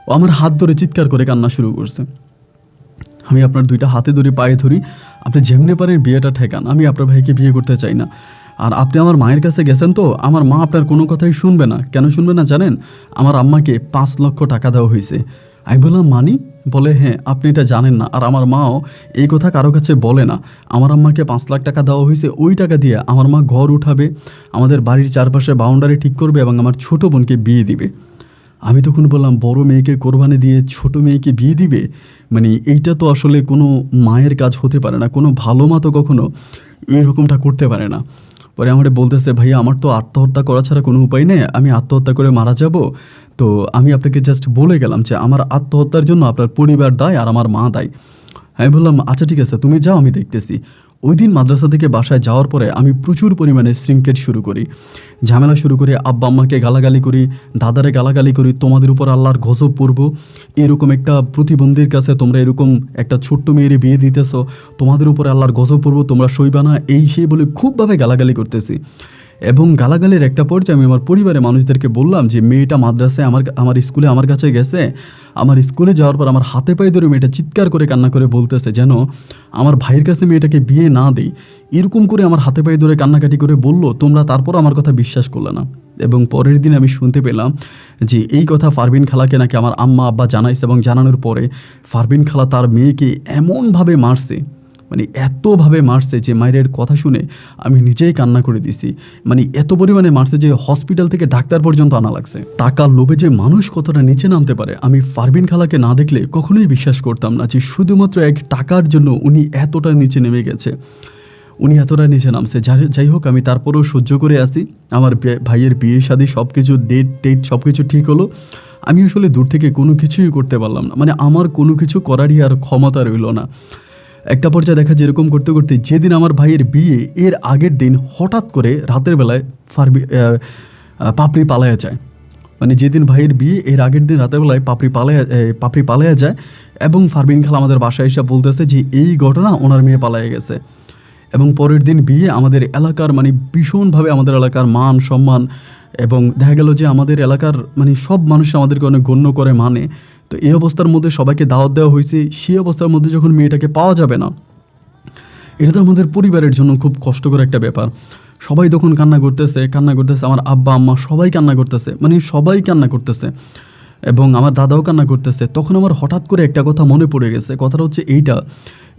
ও আমার হাত ধরে চিৎকার করে কান্না শুরু করছে। আমি আপনার দুইটা হাতে ধরি, পায়ে ধরি, আপনি যেমনি পারেন বিয়েটা ঠেকান, আমি আপনার ভাইকে বিয়ে করতে চাই না। আর আপনি আমার মায়ের কাছে গেছেন, তো আমার মা আপনার কোনো কথাই শুনবে না। কেন শুনবে না জানেন? আমার আম্মাকে 5 লক্ষ টাকা দেওয়া হয়েছে। আমি বললাম, মানি? বলে, হ্যাঁ আপনি এটা জানেন না, আর আমার মাও এই কথা কারো কাছে বলে না। আমার আম্মাকে 5 লাখ টাকা দেওয়া হয়েছে, ওই টাকা দিয়ে আমার মা ঘর উঠাবে, আমাদের বাড়ির চারপাশে বাউন্ডারি ঠিক করবে, এবং আমার ছোট বোনকে বিয়ে দিবে। আমি তখন বললাম, বড় মেয়েকে কোরবানি দিয়ে ছোট মেয়েকে বিয়ে দিবে? মানে এইটা তো আসলে কোনো মায়ের কাজ হতে পারে না, কোনো ভালো মা তো কখনো এরকমটা করতে পারে না। পরে আমার বলতেছে, ভাইয়া আমার তো আত্মহত্যা করা ছাড়া কোনো উপায় নেই, আমি আত্মহত্যা করে মারা যাব। তো আমি আপনাকে জাস্ট বলে গেলাম যে আমার আত্মহত্যার জন্য আপনার পরিবার দায় আর আমার মা দায়। আমি বললাম, আচ্ছা ঠিক আছে, তুমি যাও, আমি দেখতেছি। ওই দিন মাদ্রাসা থেকে বাসায় যাওয়ার পরে আমি প্রচুর পরিমাণে শৃঙ্খেট শুরু করি, ঝামেলা শুরু করি, আব্বা আম্মাকে গালাগালি করি, দাদারে গালাগালি করি, তোমাদের উপর আল্লাহর গজব পড়ব, এরকম একটা প্রতিবন্ধীর কাছে তোমরা এরকম একটা ছোট্ট মেয়ের বিয়ে দিতেছ, তোমাদের উপর আল্লাহর গজব পড়ব, তোমরা সইবা না, এই সেই বলে খুবভাবে গালাগালি করতেছি। এবং গালাগালির একটা পর্যায়ে আমি আমার পরিবারের মানুষদেরকে বললাম যে, মেয়েটা মাদ্রাসায় আমার স্কুলে আমার কাছে গেছে, আমার স্কুলে যাওয়ার পর আমার হাতে পায়ে ধরে মেয়েটা চিৎকার করে কান্না করে বলতেছে যেন আমার ভাইয়ের কাছে মেয়েটাকে বিয়ে না দেই। এরকম করে আমার হাতে পায়ে ধরে কান্নাকাটি করে বললো, তোমরা তারপর আমার কথা বিশ্বাস করলে না। এবং পরের দিন আমি শুনতে পেলাম যে এই কথা ফারবিন খালাকে নাকি আমার আম্মা আব্বা জানাইছে, এবং জানানোর পরে ফারবিন খালা তার মেয়েকে এমনভাবে মারছে, মানে এতভাবে মারছে যে মায়ের কথা শুনে আমি নিজেই কান্না করে দিছি। মানে এত পরিমাণে মারছে যে হসপিটাল থেকে ডাক্তার পর্যন্ত আনা লাগছে। টাকার লোভে যে মানুষ কতটা নিচে নামতে পারে আমি ফারবিন খালাকে না দেখলে কখনোই বিশ্বাস করতাম না, যে শুধুমাত্র এক টাকার জন্য উনি এতটা নিচে নেমে গেছে, উনি এতটা নিচে নামছে। যাই হোক, আমি তারপরেও সহ্য করে আসি। আমার ভাইয়ের বিয়ে শাদী সব কিছু ডেট সব কিছু ঠিক হলো। আমি আসলে দূর থেকে কোনো কিছুই করতে পারলাম না, মানে আমার কোনো কিছু করারই আর ক্ষমতা রইল না। একটা পর্যায়ে দেখা যায় এরকম করতে করতে যেদিন আমার ভাইয়ের বিয়ে, এর আগের দিন হঠাৎ করে রাতের বেলায় পাপড়ি পালায়া যায়। মানে যেদিন ভাইয়ের বিয়ে, এর আগের দিন রাতের বেলায় পাপড়ি পালায়া যায়, এবং ফারবিন খালা আমাদের বাসায় এসে বলতেছে যে এই ঘটনা, ওনার মেয়ে পালায়া গেছে। এবং পরের দিন বিয়ে। আমাদের এলাকার মানে ভীষণভাবে আমাদের এলাকার মান সম্মান, এবং দেখা গেল যে আমাদের এলাকার মানে সব মানুষ আমাদেরকে অনেক গণ্য করে মানে। তো এই অবস্থার মধ্যে সবাইকে দাওয়াত দেওয়া হয়েছে। সেই অবস্থার মধ্যে যখন মেয়েটাকে পাওয়া যাবে না, এটা তো আমাদের পরিবারের জন্য খুব কষ্টকর একটা ব্যাপার। সবাই তখন কান্না করতেছে। আমার আব্বা আম্মা সবাই কান্না করতেছে, মানে সবাই কান্না করতেছে, এবং আমার দাদাও কান্না করতেছে। তখন আমার হঠাৎ করে একটা কথা মনে পড়ে গেছে। কথাটা হচ্ছে এইটা,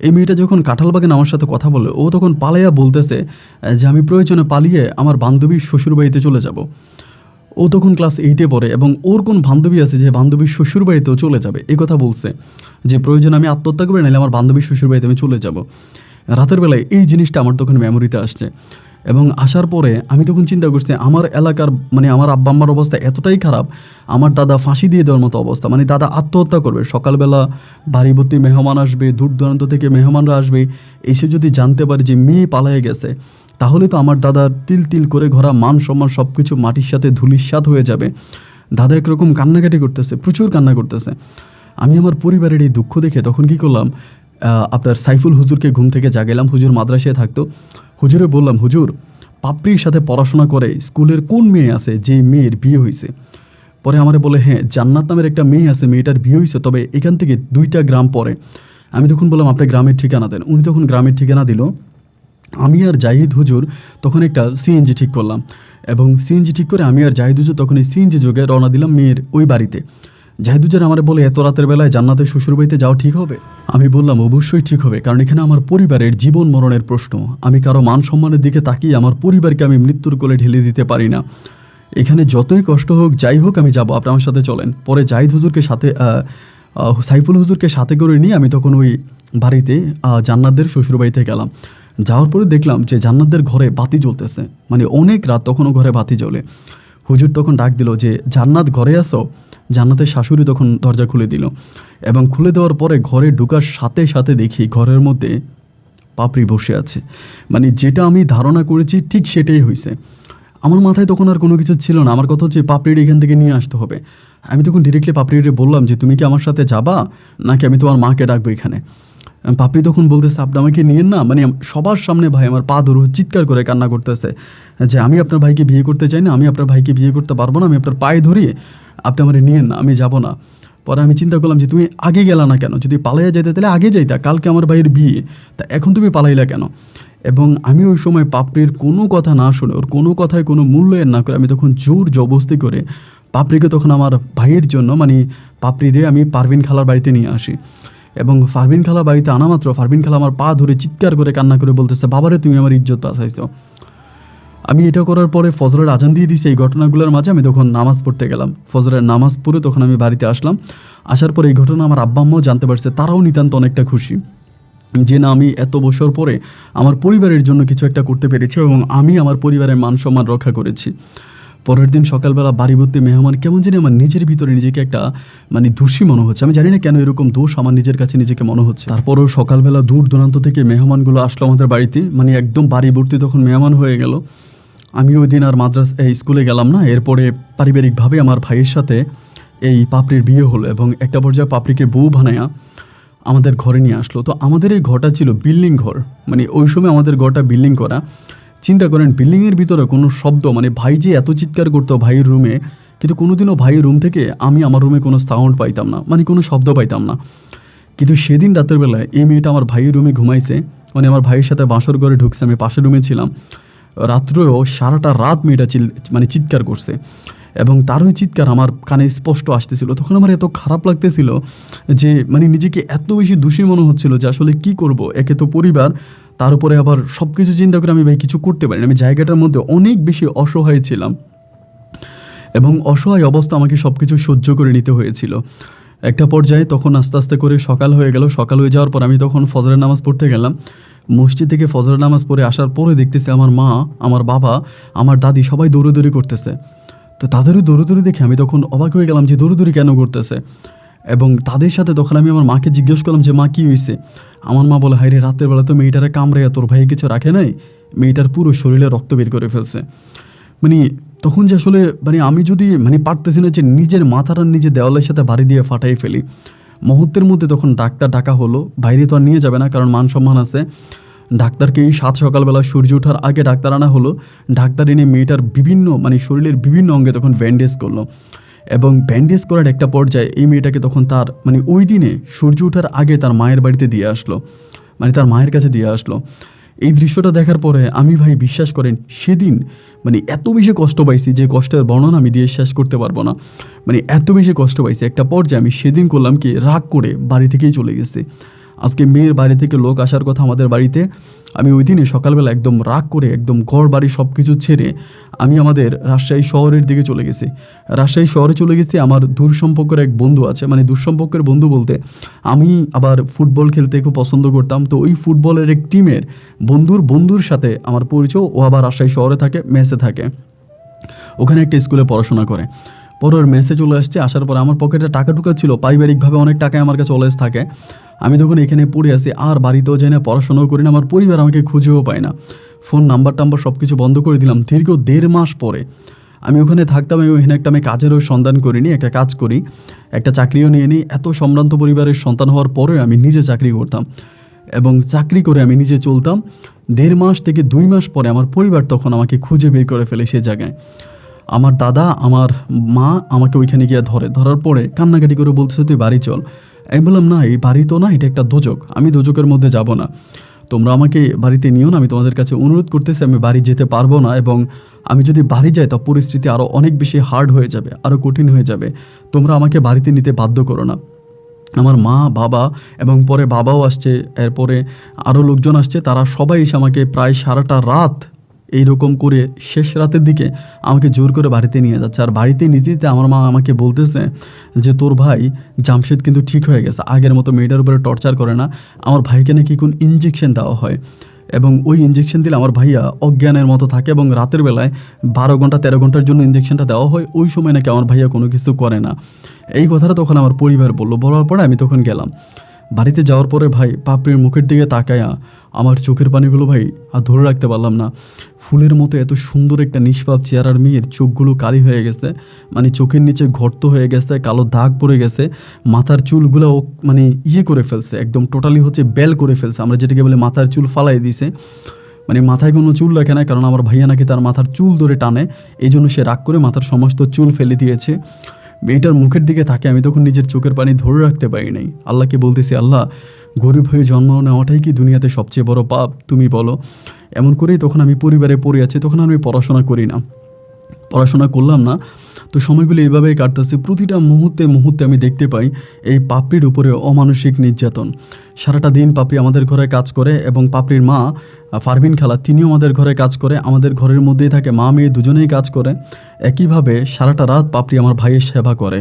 এই মেয়েটা যখন কাঁঠালবাগানে আমার সাথে কথা বলে, ও তখন পালাইয়া বলতেছে যে আমি প্রয়োজনে পালিয়ে আমার বান্ধবীর শ্বশুরবাড়িতে চলে যাব। ও তখন ক্লাস 8-এ পড়ে, এবং ওর কোন বান্ধবী আছে যে বান্ধবীর শ্বশুরবাড়িতেও চলে যাবে, এই কথা বলছে যে প্রয়োজনে আমি আত্মহত্যা করে নাহলে আমার বান্ধবীর শ্বশুরবাড়িতে আমি চলে যাব। রাতের বেলায় এই জিনিসটা আমার তখন মেমোরিতে আসছে, এবং আসার পরে আমি তখন চিন্তা করছি আমার এলাকার মানে আমার আব্বা আম্মার অবস্থা এতটাই খারাপ, আমার দাদা ফাঁসি দিয়ে দেওয়ার মতো অবস্থা, মানে দাদা আত্মহত্যা করবে। সকালবেলা বাড়ি ভর্তি মেহমান আসবে, দূর দূরান্ত থেকে মেহমানরা আসবে, এসে যদি জানতে পারে যে মেয়ে পালায়ে গেছে, তাহলে তো আমার দাদার তিল তিল করে ঘোরা মান সম্মান সব কিছু মাটির সাথে ধুলিস্যাৎ হয়ে যাবে। দাদা একরকম কান্নাকাটি করতেছে, প্রচুর কান্না করতেছে। আমি আমার পরিবারের এই দুঃখ দেখে তখন কী করলাম, আপনার সাইফুল হুজুরকে ঘুম থেকে জাগাইলাম। হুজুর মাদ্রাসায় থাকতো। হুজুরে বললাম, হুজুর পাপড়ির সাথে পড়াশোনা করে স্কুলের কোন মেয়ে আছে যে মেয়ের বিয়ে হয়েছে? পরে আমারে বলে, হ্যাঁ জান্নাত নামের একটা মেয়ে আছে, মেয়েটার বিয়ে হয়েছে, তবে এখান থেকে 2টা গ্রাম পরে। আমি তখন বললাম আপনি গ্রামের ঠিকানা দেন। উনি তখন গ্রামের ঠিকানা দিল। আমি আর জাহিদ হুজুর তখন একটা সিএনজি ঠিক করলাম, এবং সিএনজি ঠিক করে আমি আর জাহিদ হুজুর তখন এই সিএনজি যোগে রওনা দিলাম মেয়ের ওই বাড়িতে। জাহিদ হুজুর আমার বলে, এত রাতের বেলায় জান্নাতের শ্বশুরবাড়িতে যাওয়া ঠিক হবে? আমি বললাম অবশ্যই ঠিক হবে, কারণ এখানে আমার পরিবারের জীবন মরণের প্রশ্ন। আমি কারো মান সম্মানের দিকে তাকিয়ে আমার পরিবারকে আমি মৃত্যুর কোলে ঢেলে দিতে পারি না। এখানে যতই কষ্ট হোক যাই হোক আমি যাব, আপনি আমার সাথে চলেন। পরে জাহিদ হুজুরকে সাথে সাইফুল হুজুরকে সাথে করে নিয়ে আমি তখন ওই বাড়িতে জান্নাতদের শ্বশুরবাড়িতে গেলাম। যাওয়ার পরে দেখলাম যে জান্নাতদের ঘরে বাতি জ্বলতেছে, মানে অনেক রাত তখনও ঘরে বাতি জ্বলে। হুজুর তখন ডাক দিল যে জান্নাত ঘরে আসো। জান্নাতের শাশুড়ি তখন দরজা খুলে দিল, এবং খুলে দেওয়ার পরে ঘরে ঢোকার সাথে সাথে দেখি ঘরের মধ্যে পাপড়ি বসে আছে। মানে যেটা আমি ধারণা করেছি ঠিক সেটাই হয়েছে। আমার মাথায় তখন আর কোনো কিছু ছিল না। আমার কথা হচ্ছে পাপড়ির এখান থেকে নিয়ে আসতে হবে। আমি তখন ডিরেক্টলি পাপড়িরে বললাম যে তুমি কি আমার সাথে যাবা, নাকি আমি তোমার মাকে ডাকবো এখানে? পাপড়ি তখন বলতেছে আপনি আমাকে নিয়েন না, মানে সবার সামনে ভাই আমার পা ধরে চিৎকার করে কান্না করতেছে যে আমি আপনার ভাইকে বিয়ে করতে চাই না, আমি আপনার ভাইকে বিয়ে করতে পারবো না, আমি আপনার পায়ে ধরি, আপনি আমার নিয়েন না, আমি যাব না। পরে আমি চিন্তা করলাম যে তুমি আগে গেলা না কেন? যদি পালাইয়া যাইতে তাহলে আগে যাইতা, কালকে আমার ভাইয়ের বিয়ে, তা এখন তুমি পালাইলা কেন? এবং আমি ওই সময় পাপড়ির কোনো কথা না শুনে, ওর কোনো কথায় কোনো মূল্যায়ন না করে আমি তখন জোর জবরদস্তি করে পাপড়িকে তখন আমার ভাইয়ের জন্য মানে পাপড়ি দিয়ে আমি পারভিন খালার বাড়িতে নিয়ে আসি। এবং পারভিন খালা বাড়িতে আনা মাত্র পারভিন খালা আমার পা ধরে চিৎকার করে কান্না করে বলতেছে, বাবারে তুমি আমার ইজ্জত বাঁচাইছো। আমি এটা করার পরে ফজরের আজান দিয়ে দিয়েছি। এই ঘটনাগুলোর মাঝে আমি তখন নামাজ পড়তে গেলাম। ফজরের নামাজ পড়ে তখন আমি বাড়িতে আসলাম। আসার পরে এই ঘটনা আমার আব্বা আম্মাও জানতে পারছে। তারাও নিতান্ত অনেকটা খুশি যে না, আমি এত বছর পরে আমার পরিবারের জন্য কিছু একটা করতে পেরেছি, এবং আমি আমার পরিবারের মান সম্মান রক্ষা করেছি। পরের দিন সকালবেলা বাড়ি ভর্তি মেহমান, কেমন জানি আমার নিজের ভিতরে নিজেকে একটা মানে দোষী মনে হচ্ছে। আমি জানি না কেন এরকম দোষ আমার নিজের কাছে নিজেকে মনে হচ্ছে। তারপরেও সকালবেলা দূর দূরান্ত থেকে মেহমানগুলো আসলো আমাদের বাড়িতে, মানে একদম বাড়ি ভর্তি তখন মেহমান হয়ে গেল। আমি ওই দিন আর স্কুলে গেলাম না। এরপরে পারিবারিকভাবে আমার ভাইয়ের সাথে এই পাপড়ির বিয়ে হলো, এবং একটা পর্যায়ে পাপড়িকে বউ বানায়া আমাদের ঘরে নিয়ে আসলো। তো আমাদের এই ঘরটা ছিল বিল্ডিং ঘর, মানে ওই সময় আমাদের ঘরটা বিল্ডিং করা। চিন্তা করেন বিল্ডিংয়ের ভিতরে কোনো শব্দ, মানে ভাই যে এত চিৎকার করতো ভাইয়ের রুমে, কিন্তু কোনোদিনও ভাইয়ের রুম থেকে আমি আমার রুমে কোনো সাউন্ড পাইতাম না, মানে কোনো শব্দ পাইতাম না। কিন্তু সেদিন রাতের বেলায় এই মেয়েটা আমার ভাইয়ের রুমে ঘুমাইছে, মানে আমার ভাইয়ের সাথে বাসর ঘরে ঢুকছে, আমি পাশের রুমে ছিলাম। রাত্রেও সারাটা রাত মেয়েটা মানে চিৎকার করছে, এবং তার ওই চিৎকার আমার কানে স্পষ্ট আসতেছিল। তখন আমার এত খারাপ লাগতেছিল যে মানে নিজেকে এত বেশি দোষী মনে হচ্ছিল যে আসলে কি করব। একে তো পরিবার, তার উপরে আবার সব কিছু চিন্তা করে আমি ভাই কিছু করতে পারি না। আমি জায়গাটার মধ্যে অনেক বেশি অসহায় ছিলাম, এবং অসহায় অবস্থা আমাকে সব কিছু সহ্য করে নিতে হয়েছিল। একটা পর্যায়ে তখন আস্তে আস্তে করে সকাল হয়ে গেল। সকাল হয়ে যাওয়ার পর আমি তখন ফজরের নামাজ পড়তে গেলাম। মসজিদ থেকে ফজরের নামাজ পড়ে আসার পরে দেখতেছি আমার মা, আমার বাবা, আমার দাদি সবাই দৌড়াদৌড়ি করতেছে। তো তাদেরও দৌড়াদৌড়ি দেখে আমি তখন অবাক হয়ে গেলাম যে দৌড়াদৌড়ি কেন করতেছে। এবং তাদের সাথে তখন আমি আমার মাকে জিজ্ঞেস করলাম যে মা কী হয়েছে। আমার মা বলে, হায় রে, রাতের বেলা তো মেয়েটারে কামড়াইয়া তোর ভাই কিছু রাখে নাই, মেয়েটার পুরো শরীরে রক্ত বের করে ফেলছে। মানে তখন যে আসলে মানে আমি যদি মানে পারতেছি না যে নিজের মাথাটা নিজে দেওয়ালের সাথে বাড়ি দিয়ে ফাটাই ফেলি। মুহূর্তের মধ্যে তখন ডাক্তার ডাকা হলো। বাইরে তো আর নিয়ে যাবে না, কারণ মান সম্মান আছে। ডাক্তারকে এই সাত সকালবেলা সূর্য ওঠার আগে ডাক্তার আনা হলো। ডাক্তার এনে মেয়েটার বিভিন্ন মানে শরীরের বিভিন্ন অঙ্গে তখন ব্যান্ডেজ করলো, এবং ব্যান্ডেজ করার একটা পর্যায়ে এই মেয়েটাকে তখন তার মানে ওই দিনে সূর্য ওঠার আগে তার মায়ের বাড়িতে দিয়ে আসলো, মানে তার মায়ের কাছে দিয়ে আসলো। এই দৃশ্যটা দেখার পরে আমি ভাই বিশ্বাস করেন সেদিন মানে এত বেশি কষ্ট পাইছি যে কষ্টের বর্ণনা আমি দিয়ে শেষ করতে পারবো না। মানে এত বেশি কষ্ট পাইছি, একটা পর্যায়ে আমি সেদিন করলাম কি, রাগ করে বাড়ি থেকেই চলে গেছি। আজকে মেয়ের বাড়ি থেকে লোক আসার কথা আমাদের বাড়িতে, আমি ওই দিনে সকালবেলা একদম রাগ করে একদম ঘর বাড়ি সব কিছু ছেড়ে আমি আমাদের রাজশাহী শহরের দিকে চলে গেছি। রাজশাহী শহরে চলে গেছি, আমার দূর সম্পর্কের এক বন্ধু আছে, মানে দূর সম্পর্কের বন্ধু বলতে আমি আবার ফুটবল খেলতে খুব পছন্দ করতাম। তো ওই ফুটবলের এক টিমের বন্ধুর সাথে আমার পরিচয়। ও আবার রাজশাহী শহরে থাকে, মেসে থাকে, ওখানে একটা স্কুলে পড়াশোনা করে। পরে ওর মেসে চলে আসছে, আসার পর আমার পকেটে টাকা ঢুকা ছিল, পারিবারিকভাবে অনেক টাকা আমার কাছে অলওয়েজ থাকে। আমি তখন এখানে পড়ে আছি, আর বাড়িতেও যাই না, পড়াশোনাও করি না, আমার পরিবার আমাকে খুঁজেও পায় না, ফোন নাম্বার টাম্বার সব কিছু বন্ধ করে দিলাম। দীর্ঘ 1.5 মাস পরে আমি ওখানে থাকতাম, এবং ওখানে একটা আমি কাজেরও সন্ধান করিনি, একটা কাজ করি, একটা চাকরিও নিয়ে নিই। এত সম্ভ্রান্ত পরিবারের সন্তান হওয়ার পরেও আমি নিজে চাকরি করতাম, এবং চাকরি করে আমি নিজে চলতাম। 1.5 মাস থেকে 2 মাস পরে আমার পরিবার তখন আমাকে খুঁজে বের করে ফেলে সে জায়গায়। আমার দাদা, আমার মা আমাকে ওইখানে গিয়ে ধরার পরে কান্নাকাটি করে বলতেছে তুই বাড়ি চল। আমি বললাম না, এই বাড়ি তো না, এটা একটা দোজক, আমি দোজকের মধ্যে যাব না, তোমরা আমাকে বাড়িতে নিও না, আমি তোমাদের কাছে অনুরোধ করতেছি, আমি বাড়ি যেতে পারবো না, এবং আমি যদি বাড়ি যাই তা পরিস্থিতি আরও অনেক বেশি হার্ড হয়ে যাবে, আরও কঠিন হয়ে যাবে, তোমরা আমাকে বাড়িতে নিতে বাধ্য করো না। আমার মা, বাবা এবং পরে বাবাও আসছে, এরপরে আরও লোকজন আসছে, তারা সবাই এসে আমাকে প্রায় সারাটা রাত এইরকম করে শেষ রাতের দিকে আমাকে জোর করে বাড়িতে নিয়ে যাচ্ছে। আর বাড়িতে নিতে দিতে আমার মা আমাকে বলতেছে যে তোর ভাই জামশেদ কিন্তু ঠিক হয়ে গেছে, আগের মতো মেয়েটার উপরে টর্চার করে না। আমার ভাইকে নাকি কোন ইঞ্জেকশন দেওয়া হয়, এবং ওই ইঞ্জেকশন দিলে আমার ভাইয়া অজ্ঞানের মতো থাকে, এবং রাতের বেলায় 12 ঘন্টা 13 ঘন্টার জন্য ইঞ্জেকশনটা দেওয়া হয়, ওই সময় নাকি আমার ভাইয়া কোনো কিছু করে না। এই কথাটা তখন আমার পরিবার বলার পরে আমি তখন গেলাম। বাড়িতে যাওয়ার পরে ভাই পাপড়ির মুখের দিকে তাকায়া আমার চোখের পানিগুলো ভাই আর ধরে রাখতে পারলাম না। ফুলের মতো এত সুন্দর একটা নিষ্পাপ চেহারার মেয়ের চোখগুলো কালি হয়ে গেছে, মানে চোখের নিচে গর্ত হয়ে গেছে, কালো দাগ পড়ে গেছে, মাথার চুলগুলো মানে করে ফেলছে, একদম টোটালি হচ্ছে বেল করে ফেলছে, আমরা যেটাকে বলে মাথার চুল ফালাই দিছে। মানে মাথায় কোনো চুল রাখে না, কারণ আমার ভাইয়া নাকি তার মাথার চুল ধরে টানে, এই জন্য সে রাগ করে মাথার সমস্ত চুল ফেলে দিয়েছে। মেয়েটার মুখের দিকে তাকে আমি তখন নিজের চোখের পানি ধরে রাখতে পারি নাই। আল্লাহকে বলতেছি, আল্লাহ, গরিব হয়ে জন্ম নেওয়াটাই কি দুনিয়াতে সবচেয়ে বড় পাপ, তুমি বলো। এমন করেই তখন আমি পরিবারে পড়ে আছি, তখন আমি পড়াশোনা করি না, পড়াশোনা করলাম না। তো সময়গুলো এইভাবেই কাটতেছে। প্রতিটা মুহূর্তে আমি দেখতে পাই এই পাপড়ির উপরে অমানসিক নির্যাতন। সারাটা দিন পাপড়ি আমাদের ঘরে কাজ করে, এবং পাপড়ির মা ফারবিন খালা, তিনিও আমাদের ঘরে কাজ করে, আমাদের ঘরের মধ্যেই থাকে, মা মেয়ে দুজনেই কাজ করে। একইভাবে সারাটা রাত পাপড়ি আমার ভাইয়ের সেবা করে,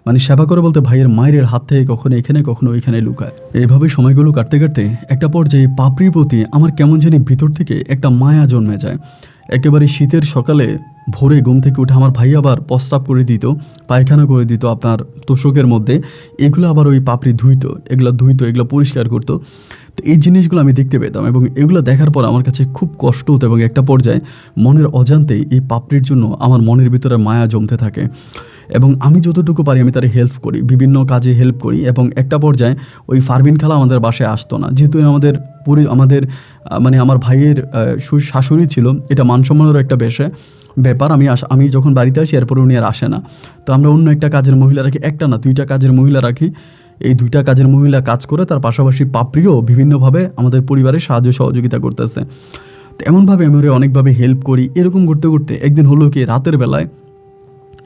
মানে সেবা করে বলতে ভাইয়ের মায়ের হাত থেকে কখনো এখানে কখনো ওইখানে লুকায়। এইভাবে সময়গুলো কাটতে কাটতে একটা পর্যায়ে পাপড়ির প্রতি আমার কেমন জানি ভিতর থেকে একটা মায়া জন্মে যায়। একেবারে শীতের সকালে ভোরে ঘুম থেকে উঠে আমার ভাই আবার প্রস্রাব করে দিত, পায়খানা করে দিত আপনার তোষকের মধ্যে, এগুলো আবার ওই পাপড়ি ধুইতো, এগুলো পরিষ্কার করতো। তো এই জিনিসগুলো আমি দেখতে পেতাম, এবং এগুলো দেখার পর আমার কাছে খুব কষ্ট হতো, এবং একটা পর্যায়ে মনের অজান্তেই এই পাপড়ির জন্য আমার মনের ভিতরে মায়া জমতে থাকে, এবং আমি যতটুকু পারি আমি তার হেল্প করি, বিভিন্ন কাজে হেল্প করি। এবং একটা পর্যায়ে ওই ফারবিন খালা আমাদের বাসায় আসতো না, যেহেতু আমাদের মানে আমার ভাইয়ের শাশুড়ি ছিল, এটা মানসম্মানের একটা ব্যাপার। আমি যখন বাড়িতে আসি এরপরে উনি আর আসে না, তো আমরা অন্য একটা কাজের মহিলা রাখি, একটা না 2টা কাজের মহিলা রাখি। এই 2টা কাজের মহিলা কাজ করে, তার পাশাপাশি পাপড়িও বিভিন্নভাবে আমাদের পরিবারের সাহায্য সহযোগিতা করতেছে। তো এমনভাবে আমি ওরে অনেকভাবে হেল্প করি। এরকম করতে করতে একদিন হলো কি, রাতের বেলায়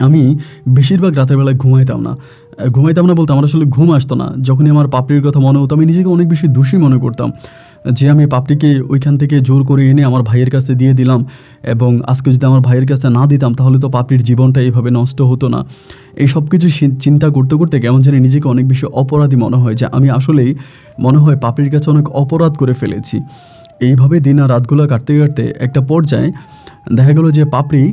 আমি বেশিরভাগ রাতের বেলায় ঘুমাইতাম না বলতে আমার আসলে ঘুম আসতো না। যখনই আমার পাপড়ির কথা মনে হতো আমি নিজেকে অনেক বেশি দোষী মনে করতাম, যে আমি পাপড়িকে ওইখান থেকে জোর করে এনে আমার ভাইয়ের কাছে দিয়ে দিলাম, এবং আজকে যদি আমার ভাইয়ের কাছে না দিতাম তাহলে তো পাপড়ির জীবনটা এইভাবে নষ্ট হতো না। এই সব কিছু চিন্তা করতে করতে কেমন জানি নিজেকে অনেক বেশি অপরাধী মনে হয়, যে আমি আসলেই মনে হয় পাপড়ির কাছে অনেক অপরাধ করে ফেলেছি। এইভাবে দিন আর রাতগুলো কাটতে কাটতে একটা পর্যায়ে দেখা গেল যে পাপড়ি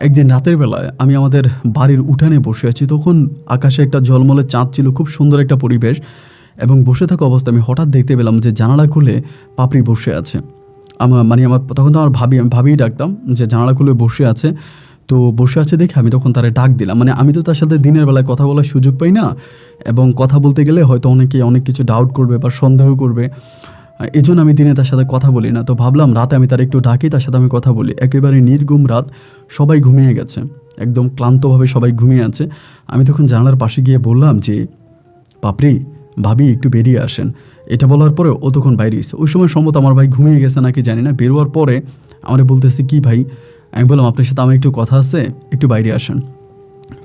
একদিন রাতের বেলায়, আমি আমাদের বাড়ির উঠানে বসে আছি, তখন আকাশে একটা ঝলমলে চাঁদ ছিল, খুব সুন্দর একটা পরিবেশ, এবং বসে থাকা অবস্থায় আমি হঠাৎ দেখতে পেলাম যে জানালা খুলে পাপড়ি বসে আছে। আমার তখন তো আমার ভাবিই ডাকতাম, যে জানালা খুলে বসে আছে। তো বসে আছে দেখে আমি তখন তারে ডাক দিলাম, মানে আমি তো তার সাথে দিনের বেলায় কথা বলার সুযোগ পাই না, এবং কথা বলতে গেলে হয়তো অনেকে অনেক কিছু ডাউট করবে বা সন্দেহ করবে। এজন্য আমি দিনে তার সাথে কথা বলি না। তো ভাবলাম রাতে আমি তার একটু ডাকি, তার সাথে আমি কথা বলি। একেবারে নির্ঘুম রাত, সবাই ঘুমিয়ে গেছে, একদম ক্লান্তভাবে সবাই ঘুমিয়ে আছে। আমি তখন জানালার পাশে গিয়ে বললাম যে, পাপড়ি, ভাবি একটু বেরিয়ে আসেন। এটা বলার পরে ও তখন বাইরে এসে, ওই সময় সম্ভবত আমার ভাই ঘুমিয়ে গেছে নাকি জানি না। বেরোয়ার পরে আমার বলতেছে, কি ভাই? আমি বললাম, আপনার সাথে আমার একটু কথা আছে, একটু বাইরে আসেন।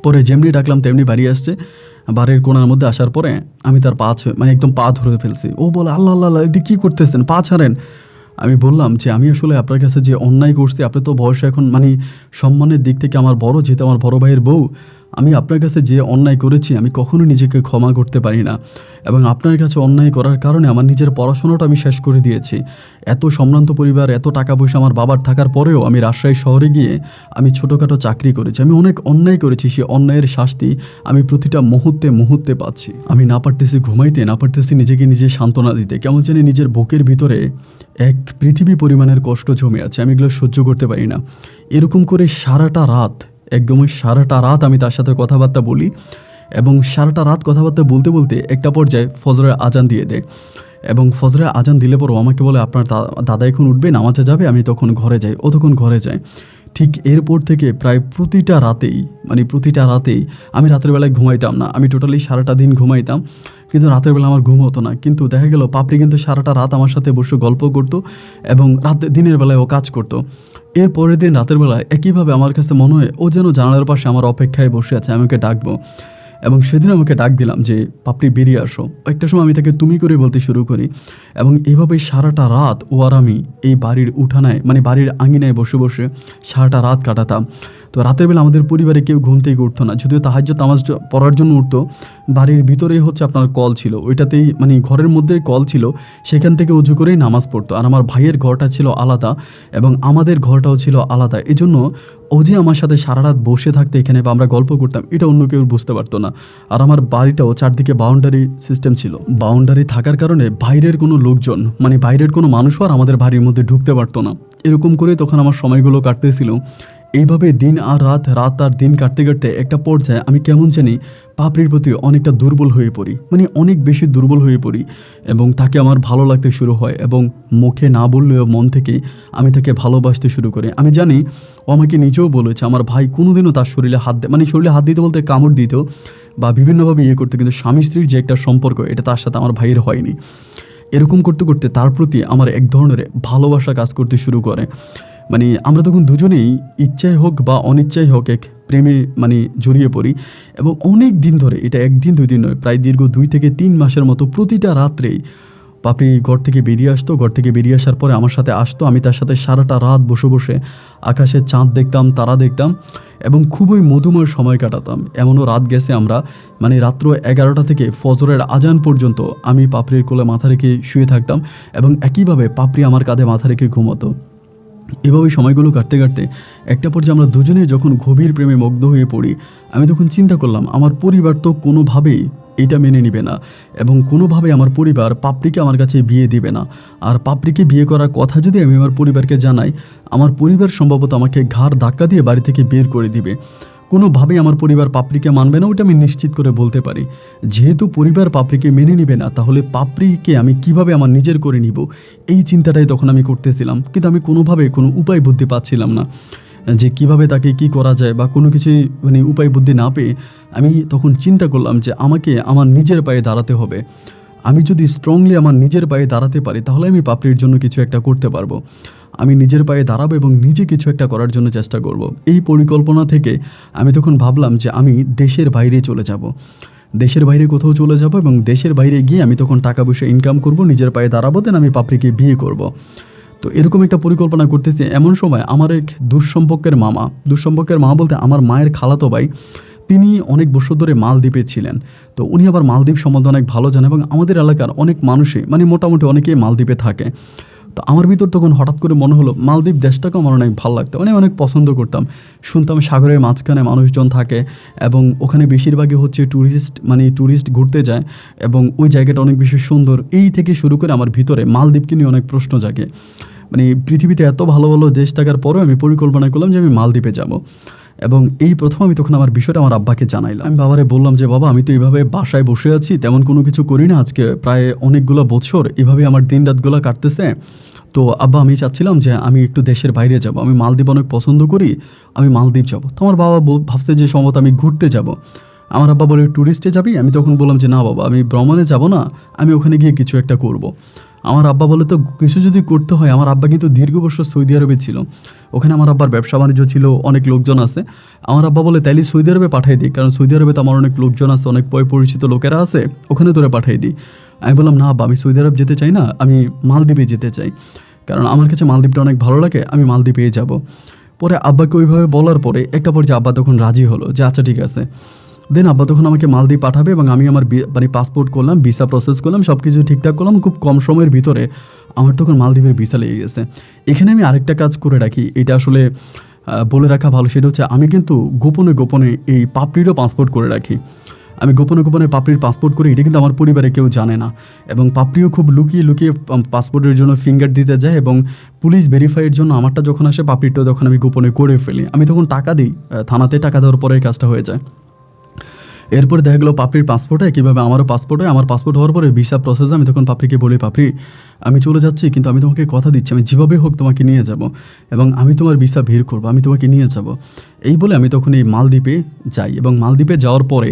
পরে যেমনি ডাকলাম তেমনি বাড়ি আসছে। বাড়ির কোণার মধ্যে আসার পরে আমি তার মানে একদম পা ধরে ফেলছি। ও বলে, আল্লাহ আল্লাহ আল্লাহ, এটি কী করতেছেন, পা ছাড়েন। আমি বললাম যে, আমি আসলে আপনার কাছে যে অন্যায় করছি, আপনি তো বয়স এখন মানে সম্মানের দিক থেকে আমার বড়, যেহেতু আমার বড় ভাইয়ের বউ, আমি আপনার কাছে যে অন্যায় করেছি আমি কখনো নিজেকে ক্ষমা করতে পারি না। এবং আপনার কাছে অন্যায় করার কারণে আমার নিজের পড়াশোনাটা আমি শেষ করে দিয়েছি। এত সম্ভ্রান্ত পরিবার, এত টাকা পয়সা আমার বাবার থাকার পরেও আমি রাজশাহী শহরে গিয়ে আমি ছোটোখাটো চাকরি করেছি। আমি অনেক অন্যায় করেছি, সে অন্যায়ের শাস্তি আমি প্রতিটা মুহূর্তে মুহূর্তে পাচ্ছি। আমি না পারতেছি ঘুমাইতে, না পারতেছি নিজেকে নিজে সান্ত্বনা দিতে। কেমন জানি নিজের বুকের ভিতরে এক পৃথিবী পরিমাণের কষ্ট জমে আছে, আমি এগুলো সহ্য করতে পারি না। এরকম করে সারাটা রাত, একদমই সারাটা রাত আমি তার সাথে কথাবার্তা বলি। এবং সারাটা রাত কথাবার্তা বলতে বলতে একটা পর্যায়ে ফজরের আজান দিয়ে দেয়। এবং ফজরের আজান দিলে পরও আমাকে বলে, আপনার দাদা এখন উঠবে, নামাজে যাবে। আমি তখন ঘরে যাই, ও তখন ঘরে যায়। ঠিক এরপর থেকে প্রায় প্রতিটা রাতেই আমি রাতের বেলায় ঘুমাইতাম না। আমি টোটালি সারাটা দিন ঘুমাইতাম, কিন্তু রাতের বেলা আমার ঘুম হতো না। কিন্তু দেখা গেল পাপড়ি কিন্তু সারাটা রাত আমার সাথে বসে গল্প করতো এবং দিনের বেলায় ও কাজ করতো। এর পরের দিন রাতের বেলায় একইভাবে আমার কাছে মনে হয় ও যেন জানালার পাশে আমার অপেক্ষায় বসে আছে, আমাকে ডাকবো। এবং সেদিন আমাকে ডাক দিলাম যে, পাপড়ি বেরিয়ে আসো। একটা সময় আমি তাকে তুমি করে বলতে শুরু করি। এবং এভাবেই সারাটা রাত ও আর আমি এই বাড়ির উঠানায়, মানে বাড়ির আঙিনায় বসে বসে সারাটা রাত কাটাতাম। তো রাতের বেলা আমাদের পরিবারে কেউ ঘুম থেকে উঠতো না, যদিও তাহাজ্জুদ নামাজ পড়ার জন্য উঠতো। বাড়ির ভিতরেই হচ্ছে আপনার কল ছিল, ওইটাতেই মানে ঘরের মধ্যে কল ছিল, সেখান থেকে উজু করেই নামাজ পড়তো। আর আমার ভাইয়ের ঘরটা ছিল আলাদা এবং আমাদের ঘরটাও ছিল আলাদা। এজন্য ও যে আমার সাথে সারা রাত বসে থাকতো এখানে বা আমরা গল্প করতাম, এটা অন্য কেউ বুঝতে পারতো না। আর আমার বাড়িটাও চারদিকে বাউন্ডারি সিস্টেম ছিল। বাউন্ডারি থাকার কারণে বাইরের কোনো লোকজন, মানে বাইরের কোনো মানুষও আর আমাদের বাড়ির মধ্যে ঢুকতে পারতো না। এরকম করে তখন আমার সময়গুলো কাটতেছিল। এইভাবে দিন আর রাত, রাত আর দিন কাটতে কাটতে একটা পর্যায়ে আমি কেমন জানি পাপড়ির প্রতি অনেকটা দুর্বল হয়ে পড়ি, মানে অনেক বেশি দুর্বল হয়ে পড়ি। এবং তাকে আমার ভালো লাগতে শুরু হয় এবং মুখে না বললেও মন থেকে আমি তাকে ভালোবাসতে শুরু করি। আমি জানি ও আমাকে নিজেও বলেছে, আমার ভাই কোনোদিনও তার শরীরে হাত মানে শরীরে হাত দিতে বলতে কামড় দিত বা বিভিন্নভাবে করতো, কিন্তু স্বামী স্ত্রীর যে একটা সম্পর্ক, এটা তার সাথে আমার ভাইয়ের হয়নি। এরকম করতে করতে তার প্রতি আমার এক ধরনের ভালোবাসা কাজ করতে শুরু করে। মানে আমরা তখন দুজনেই ইচ্ছাই হোক বা অনিচ্ছাই হোক এক প্রেমে মানে জড়িয়ে পড়ি। এবং অনেক দিন ধরে, এটা একদিন দুই দিন নয়, প্রায় দীর্ঘ 2 থেকে 3 মাসের মতো প্রতিটা রাত্রেই পাপড়ি ঘর থেকে বেরিয়ে আসতো। ঘর থেকে বেরিয়ে আসার পরে আমার সাথে আসতো, আমি তার সাথে সারাটা রাত বসে বসে আকাশে চাঁদ দেখতাম, তারা দেখতাম এবং খুবই মধুময় সময় কাটাতাম। এমনও রাত গেছে আমরা মানে রাত্র 11টা থেকে ফজরের আজান পর্যন্ত আমি পাপড়ির কোলে মাথা রেখে শুয়ে থাকতাম এবং একইভাবে পাপড়ি আমার কাঁধে মাথা রেখে ঘুমতো। এভাবেই সময়গুলো কাটতে কাটতে একটা পর্যায়ে আমরা দুজনেই যখন গভীর প্রেমে মুগ্ধ হয়ে পড়ি, আমি তখন চিন্তা করলাম আমার পরিবার তো কোনোভাবেই এটা মেনে নিবে না এবং কোনোভাবে আমার পরিবার পাপড়িকে আমার কাছে বিয়ে দিবে না। আর পাপড়িকে বিয়ে করার কথা যদি আমি আমার পরিবারকে জানাই, আমার পরিবার সম্ভবত আমাকে ঘাড় ধাক্কা দিয়ে বাড়ি থেকে বের করে দিবে। কোনোভাবেই আমার পরিবার পাপড়িকে মানবে না, ওটা আমি নিশ্চিত করে বলতে পারি। যেহেতু পরিবার পাপড়িকে মেনে নেবে না, তাহলে পাপড়িকে আমি কিভাবে আমার নিজের করে নিব, এই চিন্তাটাই তখন আমি করতেছিলাম। কিন্তু আমি কোনোভাবে কোনো উপায় বুদ্ধি পাচ্ছিলাম না যে কিভাবে তাকে কি করা যায় বা কোনো কিছুই মানে উপায় বুদ্ধি না পেয়ে আমি তখন চিন্তা করলাম যে আমাকে আমার নিজের পায়ে দাঁড়াতে হবে। আমি যদি স্ট্রংলি আমার নিজের পায়ে দাঁড়াতে পারি, তাহলে আমি পাপড়ির জন্য কিছু একটা করতে পারবো। আমি নিজের পায়ে দাঁড়াবো এবং নিজে কিছু একটা করার জন্য চেষ্টা করব। এই পরিকল্পনা থেকে আমি তখন ভাবলাম যে আমি দেশের বাইরে চলে যাব, দেশের বাইরে কোথাও চলে যাব এবং দেশের বাইরে গিয়ে আমি তখন টাকা পয়সা ইনকাম করব, নিজের পায়ে দাঁড়াবো, দেন আমি পাপড়িকে বিয়ে করব। তো এরকম একটা পরিকল্পনা করতেছি। এমন সময় আমার এক দুঃসম্পর্কের মামা বলতে আমার মায়ের খালাতো ভাই, তিনি অনেক বছর ধরে মালদ্বীপে ছিলেন। তো উনি আবার মালদ্বীপ সম্বন্ধে অনেক ভালো জানেন এবং আমাদের এলাকার অনেক মানুষই মানে মোটামুটি অনেকেই মালদ্বীপে থাকে। তো আমার ভিতর তখন হঠাৎ করে মনে হলো মালদ্বীপ দেশটাকেও আমার অনেক ভালো লাগতো, মানে অনেক পছন্দ করতাম। শুনতাম সাগরের মাঝখানে মানুষজন থাকে এবং ওখানে বেশিরভাগই হচ্ছে ট্যুরিস্ট ঘুরতে যায় এবং ওই জায়গাটা অনেক বেশি সুন্দর। এই থেকে শুরু করে আমার ভিতরে মালদ্বীপকে নিয়ে অনেক প্রশ্ন জাগে। মানে পৃথিবীতে এত ভালো ভালো দেশ থাকার পরেও আমি পরিকল্পনা করলাম যে আমি মালদ্বীপে যাব। এবং এই প্রথম আমি তখন আমার বিষয়টা আমার আব্বাকে জানাইলাম। আমি বাবারে বললাম যে বাবা, আমি তো এইভাবে বাসায় বসে আছি, তেমন কোনো কিছু করি না, আজকে প্রায় অনেকগুলো বছর এভাবে আমার দিন রাতগুলো কাটতেছে। তো আব্বা, আমি চাচ্ছিলাম যে আমি একটু দেশের বাইরে যাব, আমি মালদ্বীপ অনেক পছন্দ করি, আমি মালদ্বীপ যাব। তো আমার বাবা ভাবছে যে সম্ভবত আমি ঘুরতে যাব। আমার আব্বা বলে, ট্যুরিস্টে যাবি? আমি তখন বললাম যে না বাবা, আমি ভ্রমণে যাব না, আমি ওখানে গিয়ে কিছু একটা করব। আমার আব্বা বলে, তো কিছু যদি করতে হয়, আমার আব্বা কিন্তু দীর্ঘ বছর সৌদি আরবে ছিল, ওখানে আমার আব্বার ব্যবসা বাণিজ্য ছিল, অনেক লোকজন আছে। আমার আব্বা বলে, তাইলে সৌদি আরবে পাঠাই দিই, কারণ সৌদি আরবে তো আমার অনেক লোকজন আছে, অনেক পরিচিত লোকেরা আছে, ওখানে তোরে পাঠাই দিই। আমি বললাম না আব্বা, আমি সৌদি আরব যেতে চাই না, আমি মালদ্বীপে যেতে চাই, কারণ আমার কাছে মালদ্বীপটা অনেক ভালো লাগে, আমি মালদ্বীপেই যাব। পরে আব্বাকে ওইভাবে বলার পরে একটা পর্যায়ে আব্বা তখন রাজি হলো যে আচ্ছা ঠিক আছে। দেন আব্বা তখন আমাকে মালদ্বীপ পাঠাবে এবং আমি আমার মানে পাসপোর্ট করলাম, ভিসা প্রসেস করলাম, সব কিছু ঠিকঠাক করলাম। খুব কম সময়ের ভিতরে আমার তখন মালদ্বীপের ভিসা লেগে গেছে। এখানে আমি আরেকটা কাজ করে রাখি, এটা আসলে বলে রাখা ভালো, সেটা হচ্ছে আমি কিন্তু গোপনে গোপনে এই পাপড়িরও পাসপোর্ট করে রাখি। আমি গোপনে গোপনে পাপড়ির পাসপোর্ট করি, এটা কিন্তু আমার পরিবারে কেউ জানে না। এবং পাপড়িও খুব লুকিয়ে লুকিয়ে পাসপোর্টের জন্য ফিঙ্গার দিতে যায়, এবং পুলিশ ভেরিফাইয়ের জন্য আমারটা যখন আসে, পাপড়িটাও তখন আমি গোপনে করে ফেলি। আমি তখন টাকা দিই, থানাতে টাকা দেওয়ার পরে এই কাজটা হয়ে যায়। এরপরে দেখা গেলো পাপড়ির পাসপোর্ট হয়, কীভাবে আমারও পাসপোর্ট হয়। আমার পাসপোর্ট হওয়ার পরে ভিসা প্রসেসে আমি তখন পাপড়িকে বলি, পাপড়ি আমি চলে যাচ্ছি, কিন্তু আমি তোমাকে কথা দিচ্ছি আমি যেভাবে হোক তোমাকে নিয়ে যাব, এবং আমি তোমার ভিসা বের করবো, আমি তোমাকে নিয়ে যাব। এই বলে আমি তখন এই মালদ্বীপে যাই। এবং মালদ্বীপে যাওয়ার পরে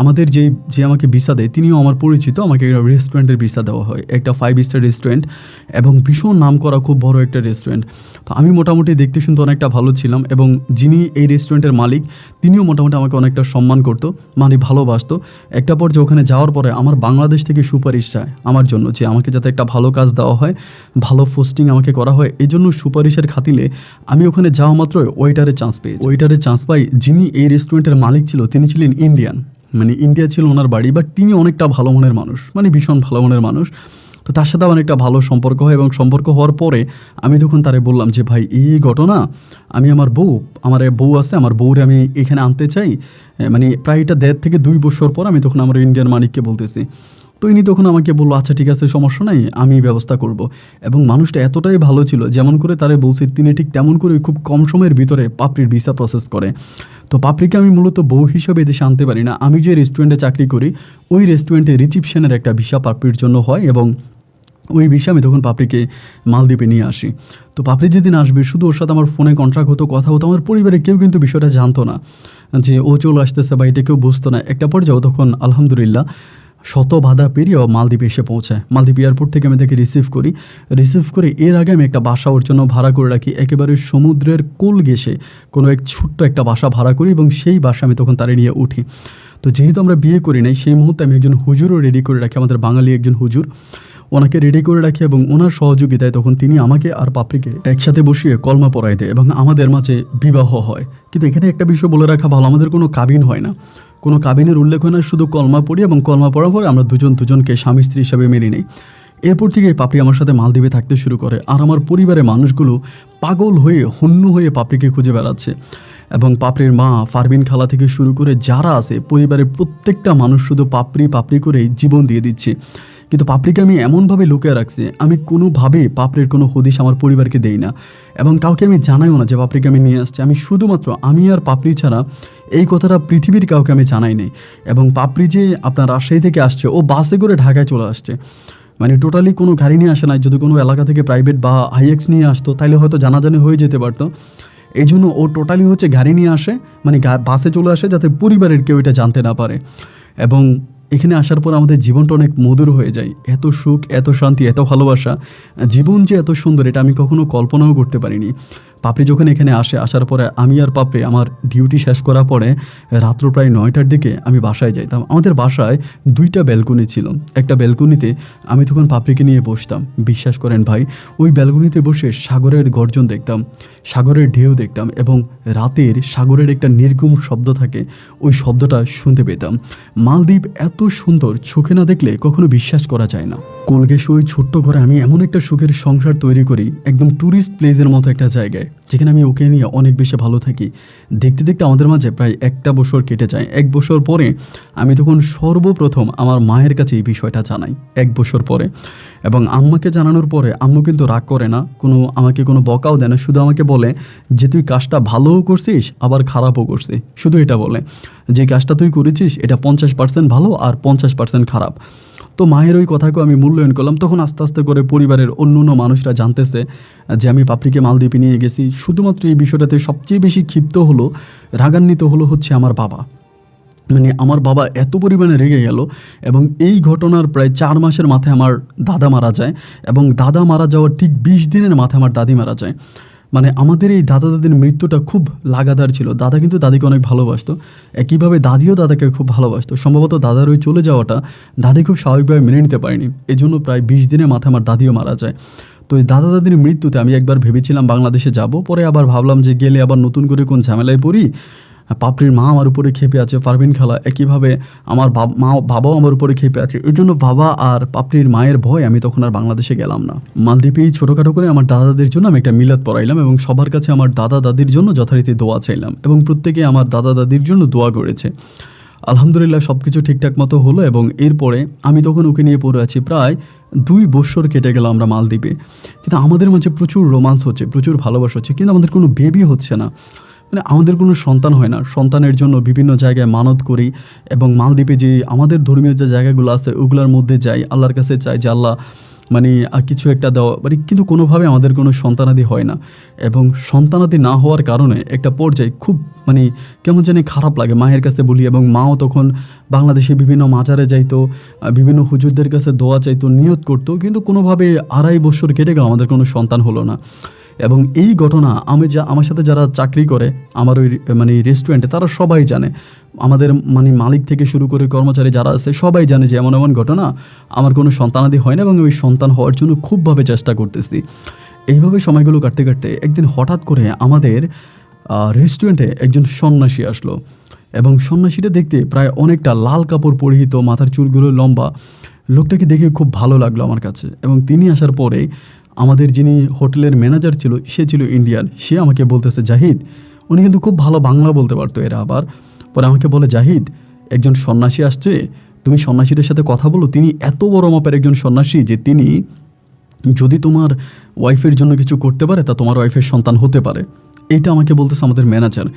আমাদের যে আমাকে ভিসা দেয়, তিনিও আমার পরিচিত, আমাকে একটা রেস্টুরেন্টের ভিসা দেওয়া হয়, একটা 5 স্টার রেস্টুরেন্ট, এবং ভীষণ নাম করা খুব বড় একটা রেস্টুরেন্ট। তো আমি মোটামুটি দেখতে শুনতে অনেকটা ভালো ছিলাম, এবং যিনি এই রেস্টুরেন্টের মালিক তিনিও মোটামুটি আমাকে অনেকটা সম্মান করতো, মানে ভালোবাসতো। একটা পর্যায়ে ওখানে যাওয়ার পরে আমার বাংলাদেশ থেকে সুপারিশ চায় আমার জন্য, যে আমাকে যাতে একটা ভালো কাজ দেওয়া হয়, ভালো পোস্টিং আমাকে করা হয়। এই জন্য সুপারিশের খাতিলে আমি ওখানে যাওয়া মাত্র ওয়েটারের চান্স পাই। যিনি এই রেস্টুরেন্টের মালিক ছিল তিনি ছিলেন ইন্ডিয়ান, মানে ইন্ডিয়া ছিল ওনার বাড়ি, বাট তিনি অনেকটা ভালো মনের মানুষ, মানে ভীষণ ভালো মনের মানুষ। তো তার সাথে আমার একটা ভালো সম্পর্ক হয়, এবং সম্পর্ক হওয়ার পরে আমি তখন তারে বললাম যে ভাই, এই ঘটনা, আমি আমার বউ আছে, আমার বউরে আমি এখানে আনতে চাই, মানে প্রায় এটা 1.5 থেকে 2 বছর পর আমি তখন আমার ইন্ডিয়ান মালিককে বলতেছি। তো ইনি তখন আমাকে বললো আচ্ছা ঠিক আছে, সমস্যা নাই, আমি ব্যবস্থা করব। এবং মানুষটা এতটাই ভালো ছিল, যেমন করে তারে বলছি তিনি ঠিক তেমন করে খুব কম সময়ের ভিতরে পাপড়ির ভিসা প্রসেস করে। তো পাপড়িকে আমি মূলত বউ হিসেবে দেশে আনতে পারি না, আমি যে রেস্টুরেন্টে চাকরি করি ওই রেস্টুরেন্টে রিসিপশনের একটা ভিসা পাপড়ির জন্য হয়, এবং ওই বিষয়ে আমি তখন পাপড়িকে মালদ্বীপে নিয়ে আসি। তো পাপড়ি যেদিন আসবে, শুধু ওর সাথে আমার ফোনে কন্ট্রাক্ট হতো, কথা হতো, আমার পরিবারে কেউ কিন্তু বিষয়টা জানতো না যে ও চলে আসতেছে, বা এটা কেউ বুঝতো না। একটা পর্যায়ে তখন আলহামদুলিল্লাহ শত বাধা পেরিয়ে মালদ্বীপে এসে পৌঁছায়। মালদ্বীপ এয়ারপোর্ট থেকে আমি তাকে রিসিভ করে এর আগে আমি একটা বাসা ওর জন্য ভাড়া করে রাখি, একেবারে সমুদ্রের কোল ঘেঁষে কোনো এক ছোট্ট একটা বাসা ভাড়া করি, এবং সেই বাসা আমি তখন তারে নিয়ে উঠি। তো যেহেতু আমরা বিয়ে করি নাই, সেই মুহূর্তে আমি একজন হুজুরও রেডি করে রাখি, আমাদের বাঙালি একজন হুজুর, ওনাকে রেডি করে রাখি, এবং ওনার সহযোগিতায় তখন তিনি আমাকে আর পাপড়িকে একসাথে বসিয়ে কলমা পড়াই দেয়, এবং আমাদের মাঝে বিবাহ হয়। কিন্তু এখানে একটা বিষয় বলে রাখা ভালো, আমাদের কোনো কাবিন হয় না, কোনো কাবিনের উল্লেখ হয় না, শুধু কলমা পড়ি, এবং কলমা পড়ার পরে আমরা দুজনকে স্বামী স্ত্রী হিসাবে মেনে নিই। এরপর থেকে পাপড়ি আমার সাথে মালদ্বীপে থাকতে শুরু করে, আর আমার পরিবারের মানুষগুলো পাগল হয়ে হন্য হয়ে পাপড়িকে খুঁজে বেড়াচ্ছে। এবং পাপড়ির মা, ফারবিন খালা থেকে শুরু করে যারা আছে পরিবারের প্রত্যেকটা মানুষ শুধু পাপড়ি করেই জীবন দিয়ে দিচ্ছে। কিন্তু পাপড়িকে আমি এমনভাবে লুকিয়ে রাখছি, আমি কোনোভাবে পাপড়ির কোনো হদিশ আমার পরিবারকে দেই না, এবং কাউকে আমি জানাইও না যে পাপড়িকে আমি নিয়ে আসছি। আমি শুধুমাত্র আমি আর পাপড়ি ছাড়া এই কথাটা পৃথিবীর কাউকে আমি জানাই নাই। এবং পাপড়ি যে আপনার রাজশাহী থেকে আসছে, ও বাসে করে ঢাকায় চলে আসছে, মানে টোটালি কোনো গাড়ি নিয়ে আসে না। যদি কোনো এলাকা থেকে প্রাইভেট বা হাইএক্স নিয়ে আসতো তাহলে হয়তো জানাজানি হয়ে যেতে পারতো। এই জন্য ও টোটালি হচ্ছে গাড়ি নিয়ে আসে, মানে বাসে চলে আসে, যাতে পরিবারের কেউ এটা জানতে না পারে। এবং এখানে আসার পর আমাদের জীবনটা অনেক মধুর হয়ে যায়, এত সুখ, এত শান্তি, এত ভালোবাসা। জীবন যে এত সুন্দর এটা আমি কখনো কল্পনাও করতে পারিনি। পাপড়ি যখন এখানে আসার পরে আমি আর পাপড়ি আমার ডিউটি শেষ করার পরে রাত্র প্রায় 9টার দিকে আমি বাসায় যাইতাম। আমাদের বাসায় 2টা ব্যালকনি ছিল, একটা ব্যালকনিতে আমি তখন পাপড়িকে নিয়ে বসতাম। বিশ্বাস করেন ভাই, ওই ব্যালকনিতে বসে সাগরের গর্জন দেখতাম, সাগরের ঢেউ দেখতাম, এবং রাতের সাগরের একটা নির্গুম শব্দ থাকে, ওই শব্দটা শুনতে পেতাম। মালদ্বীপ এত সুন্দর, চোখে না দেখলে কখনো বিশ্বাস করা যায় না। কোলঘেঁষে ওই ছোট্ট ঘরে আমি এমন একটা সুখের সংসার তৈরি করি, একদম ট্যুরিস্ট প্লেসের মতো একটা জায়গায়। যেখানে আমি ওকে নিয়ে অনেক বেশি ভালো থাকি। দেখতে দেখতে আমাদের মাঝে প্রায় 1টা বছর কেটে যায়। 1 বছর পরে আমি তখন সর্বপ্রথম আমার মায়ের কাছে এই বিষয়টা জানাই 1 বছর পরে। এবং আম্মাকে জানানোর পরে আম্মু কিন্তু রাগ করে না, আমাকে কোনো বকাও দেয় না। শুধু আমাকে বলে যে, "তুই কাজটা ভালোও করছিস আবার খারাপও করছিস।" শুধু এটা বলে যে, "কাজটা তুই করেছিস এটা 50% ভালো আর 50% খারাপ।" তো মায়ের ওই কথাকে আমি মূল্যায়ন করলাম। তখন আস্তে আস্তে করে পরিবারের অন্য মানুষরা জানতেছে যে আমি পাপড়িকে মালদ্বীপে নিয়ে গেছি। শুধুমাত্র এই বিষয়টাতে সবচেয়ে বেশি ক্ষিপ্ত হলো, রাগান্বিত হলো হচ্ছে আমার বাবা। মানে আমার বাবা এত পরিমাণে রেগে গেল এবং এই ঘটনার প্রায় 4 মাসের মাথায় আমার দাদা মারা যায় এবং দাদা মারা যাওয়ার ঠিক 20 দিনের মাথায় আমার দাদি মারা যায়। মানে আমাদের এই দাদা দাদির মৃত্যুটা খুব লাগাতার ছিল। দাদা কিন্তু দাদিকে অনেক ভালোবাসতো। একইভাবে দাদিও দাদাকে খুব ভালোবাসতো। সম্ভবত দাদার ওই চলে যাওয়াটা দাদি খুব স্বাভাবিকভাবে মেনে নিতে পারেনি। এজন্য প্রায় 20 দিনের মাথায় আমার দাদিও মারা যায়। তো এই দাদা দাদির মৃত্যুতে আমি একবার ভেবেছিলাম বাংলাদেশে যাব। পরে আবার ভাবলাম যে গেলে আবার নতুন করে কোন ঝামেলায় পড়ি। পাপড়ির মা আমার উপরে ক্ষেপে আছে, পারভিন খালা, একইভাবে আমার বাবাও আমার উপরে ক্ষেপে আছে। এজন্য বাবা আর পাপড়ির মায়ের ভয় আমি তখন আর বাংলাদেশে গেলাম না। মালদ্বীপেই ছোটোখাটো করে আমার দাদা দাদির জন্য আমি একটা মিলাদ পড়াইলাম এবং সবার কাছে আমার দাদা দাদির জন্য যথারীতি দোয়া চাইলাম এবং প্রত্যেকে আমার দাদা দাদির জন্য দোয়া করেছে। আলহামদুলিল্লাহ সব কিছু ঠিকঠাক মতো হলো এবং এরপরে আমি তখন ওকে নিয়ে পড়ে আছি। প্রায় 2 বৎসর কেটে গেল আমরা মালদ্বীপে। কিন্তু আমাদের মাঝে প্রচুর রোমান্স হচ্ছে, প্রচুর ভালোবাসা হচ্ছে, কিন্তু আমাদের কোনো বেবি হচ্ছে না। মানে আমাদের কোনো সন্তান হয় না। সন্তানের জন্য বিভিন্ন জায়গায় মানত করি এবং মালদ্বীপে যে আমাদের ধর্মীয় যে জায়গাগুলো আছে ওগুলোর মধ্যে যাই, আল্লাহর কাছে চাই যে আল্লাহ মানে কিছু একটা দেওয়া, মানে কিন্তু কোনোভাবে আমাদের কোনো সন্তানাদি হয় না এবং সন্তানাদি না হওয়ার কারণে একটা পর্যায়ে খুব মানে কেমন জানি খারাপ লাগে। মায়ের কাছে বলি এবং মাও তখন বাংলাদেশে বিভিন্ন মাজারে যাইতো, বিভিন্ন হুজুরদের কাছে দোয়া চাইতো, নিয়ত করতো, কিন্তু কোনোভাবে 2.5 বছর কেটে গেল, আমাদের কোনো সন্তান হলো না। এবং এই ঘটনা আমার সাথে যারা চাকরি করে আমার ওই মানে রেস্টুরেন্টে তারা সবাই জানে। আমাদের মানে মালিক থেকে শুরু করে কর্মচারী যারা আছে সবাই জানে যে এমন এমন ঘটনা, আমার কোনো সন্তানাদি হয় না এবং ওই সন্তান হওয়ার জন্য খুবভাবে চেষ্টা করতেছি। এইভাবে সময়গুলো কাটতে কাটতে একদিন হঠাৎ করে আমাদের রেস্টুরেন্টে একজন সন্ন্যাসী আসলো এবং সন্ন্যাসীটা দেখতে প্রায় অনেকটা লাল কাপড় পরিহিত, মাথার চুলগুলো লম্বা। লোকটাকে দেখে খুব ভালো লাগলো আমার কাছে এবং তিনি আসার পরে আমাদের যিনি হোটেলের ম্যানেজার ছিল সে ছিল ইন্ডিয়ান। সে আমাকে বলতেছে, "জাহিদ", উনি কিন্তু খুব ভালো বাংলা বলতে পারতো এরা আবার। পরে আমাকে বলে, "জাহিদ, একজন সন্ন্যাসী আসছে, তুমি সন্ন্যাসীদের সাথে কথা বলো। তিনি এত বড় মাপের একজন সন্ন্যাসী যে তিনি যদি তোমার ওয়াইফের জন্য কিছু করতে পারে তা তোমার ওয়াইফের সন্তান হতে পারে।" এইটা আমাকে বলতেছে আমাদের ম্যানেজার।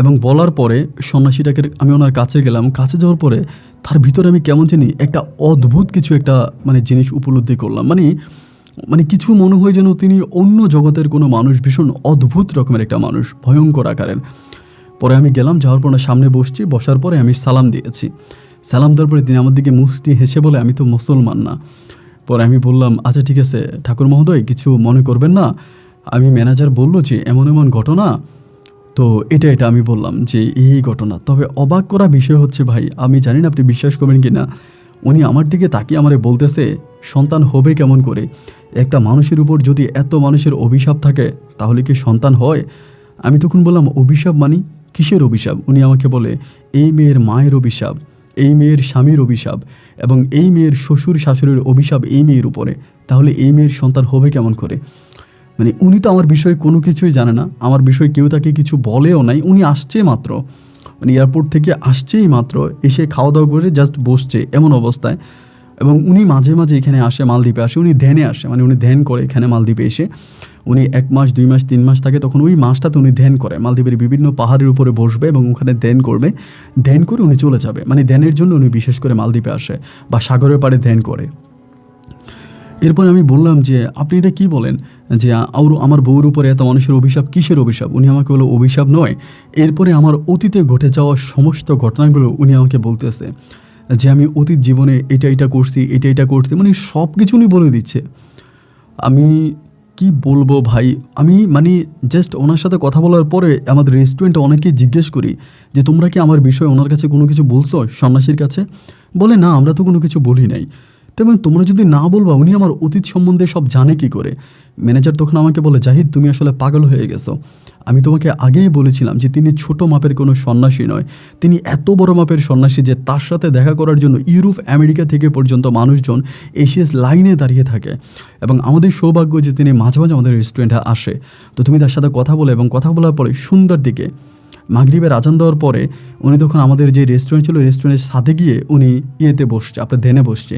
এবং বলার পরে সন্ন্যাসীটাকে আমি ওনার কাছে গেলাম। কাছে যাওয়ার পরে তার ভিতরে আমি কেমন জানি একটা অদ্ভুত কিছু একটা মানে জিনিস উপলব্ধি করলাম। মানে কিছু মনে হয় যেন তিনি অন্য জগতের কোনো মানুষ, ভীষণ অদ্ভুত রকমের একটা মানুষ, ভয়ঙ্কর আকারের। পরে আমি গেলাম, যাওয়ার পর সামনে বসছি, বসার পরে আমি সালাম দিয়েছি। সালাম দেওয়ার পরে তিনি আমার দিকে মুষ্টি হেসে বলে, "আমি তো মুসলমান না।" পরে আমি বললাম, "আচ্ছা ঠিক আছে ঠাকুর মহোদয়, কিছু মনে করবেন না। আমি ম্যানেজার বললো যে এমন এমন ঘটনা, তো এটা আমি বললাম যে এই ঘটনা।" তবে অবাক করা বিষয় হচ্ছে ভাই, আমি জানি না আপনি বিশ্বাস করবেন কি না, উনি আমার দিকে তাকিয়ে আমারে বলতেছে, "সন্তান হবে কেমন করে? একটা মানুষের উপর যদি এত মানুষের অভিশাপ থাকে তাহলে কি সন্তান হয়?" আমি তখন বললাম, "অভিশাপ মানি? কিসের অভিশাপ?" উনি আমাকে বলে, "এই মেয়ের মায়ের অভিশাপ, এই মেয়ের স্বামীর অভিশাপ এবং এই মেয়ের শ্বশুর শাশুড়ির অভিশাপ এই মেয়ের উপরে। তাহলে এই মেয়ের সন্তান হবে কেমন করে?" মানে উনি তো আমার বিষয়ে কোনো কিছুই জানে না, আমার বিষয়ে কেউ তাকে কিছু বলেও নাই। উনি আসছে মাত্র, মানে এয়ারপোর্ট থেকে আসছেই মাত্র, এসে খাওয়া দাওয়া করে জাস্ট বসছে এমন অবস্থায়। এবং উনি মাঝে মাঝে এখানে আসে, মালদ্বীপে আসে, উনি ধ্যানে আসে, মানে উনি ধ্যান করে এখানে মালদ্বীপে এসে। উনি 1 মাস 2 মাস 3 মাস থাকে, তখন ওই মাসটাতে উনি ধ্যান করে মালদ্বীপের বিভিন্ন পাহাড়ের উপরে বসবে এবং ওখানে ধ্যান করবে। ধ্যান করে উনি চলে যাবে, মানে ধ্যানের জন্য উনি বিশেষ করে মালদ্বীপে আসে বা সাগরের পাড়ে ধ্যান করে। এরপর আমি বললাম যে, "আপনি এটা কী বলেন যে আমার বউর উপরে এত মানুষের অভিশাপ, কিসের অভিশাপ?" উনি আমাকে বলল, "অভিশাপ নয়।" এরপরে আমার অতীতে ঘটে যাওয়া সমস্ত ঘটনাগুলো উনি আমাকে বলতেছে যে আমি অতীত জীবনে এটা করছি, এটা করছি, মানে সব কিছু উনি বলে দিচ্ছে। আমি কি বলবো ভাই, আমি মানে জাস্ট ওনার সাথে কথা বলার পরে আমাদের রেস্টুরেন্টে অনেকেই জিজ্ঞেস করি যে, "তোমরা কি আমার বিষয়ে ওনার কাছে কোনো কিছু বলছো সন্ন্যাসীর কাছে?" বলে, "না, আমরা তো কোনো কিছু বলি নাই।" তেমন তোমরা যদি না বলবা উনি আমার অতীত সম্বন্ধে সব জানে কি করে? ম্যানেজার তখন আমাকে বলে, জাহিদ তুমি আসলে পাগল হয়ে গেছো। আমি তোমাকে আগেই বলেছিলাম যে তিনি ছোট মাপের কোনো সন্ন্যাসী নয়, তিনি এত বড় মাপের সন্ন্যাসী যে তার সাথে দেখা করার জন্য ইউরোপ আমেরিকা থেকে পর্যন্ত মানুষজন এসে লাইনে দাঁড়িয়ে থাকে। এবং আমাদের সৌভাগ্য যে তিনি মাঝে মাঝে আমাদের রেস্টুরেন্টে আসে। তো তুমি তার সাথে কথা বলে এবং কথা বলার পরে সুন্দর দিকে মাগরিবের আজান দেওয়ার পরে উনি তখন আমাদের যে রেস্টুরেন্ট ছিল রেস্টুরেন্টের সাথে গিয়ে উনি ইয়েতে বসছে, আপনার ধ্যানে বসছে।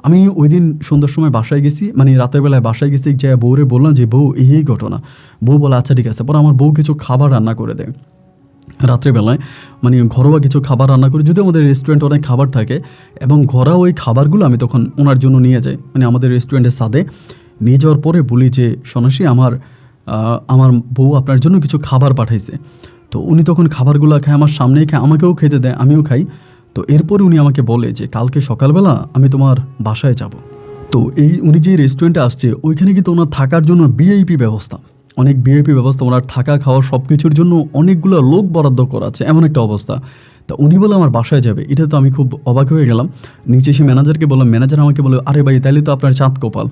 আমি ওই দিন সন্ধ্যার সময় বাসায় গেছি, মানে রাতের বেলায় বাসায় গেছি, যে বউরে বললাম যে বউ এই ঘটনা। বউ বলে আচ্ছা ঠিক আছে। পরে আমার বউ কিছু খাবার রান্না করে দেয় রাত্রেবেলায়, মানে ঘরোয়া কিছু খাবার রান্না করে, যদি আমাদের রেস্টুরেন্টে অনেক খাবার থাকে এবং ঘরোয়া ওই খাবারগুলো আমি তখন ওনার জন্য নিয়ে যাই, মানে আমাদের রেস্টুরেন্টের সাথে নিয়ে যাওয়ার পরে বলি যে সন্ন্যাসী আমার বউ আপনার জন্য কিছু খাবার পাঠাইছে। তো উনি তখন খাবারগুলো খায়, আমার সামনেই খায়, আমাকেও খেতে দেয়, আমিও খাই। তো এরপরে উনি আমাকে বলে যে কালকে সকালবেলা আমি তোমার বাসায় যাব। তো উনি যে রেস্টুরেন্টে আসছে ওইখানে কিন্তু ওনার থাকার জন্য ভিআইপি ব্যবস্থা, অনেক ভিআইপি ব্যবস্থা, ওনার থাকা খাওয়া সব কিছুর জন্য অনেকগুলো লোক বরাদ্দ করা আছে, এমন একটা অবস্থা। তা উনি বলে আমার বাসায় যাবে, এটা তো আমি খুব অবাক হয়ে গেলাম। নিচে এসে ম্যানেজারকে বললাম, ম্যানেজার আমাকে বলে আরে ভাই তাইলে তো আপনার চাঁদ কপাল,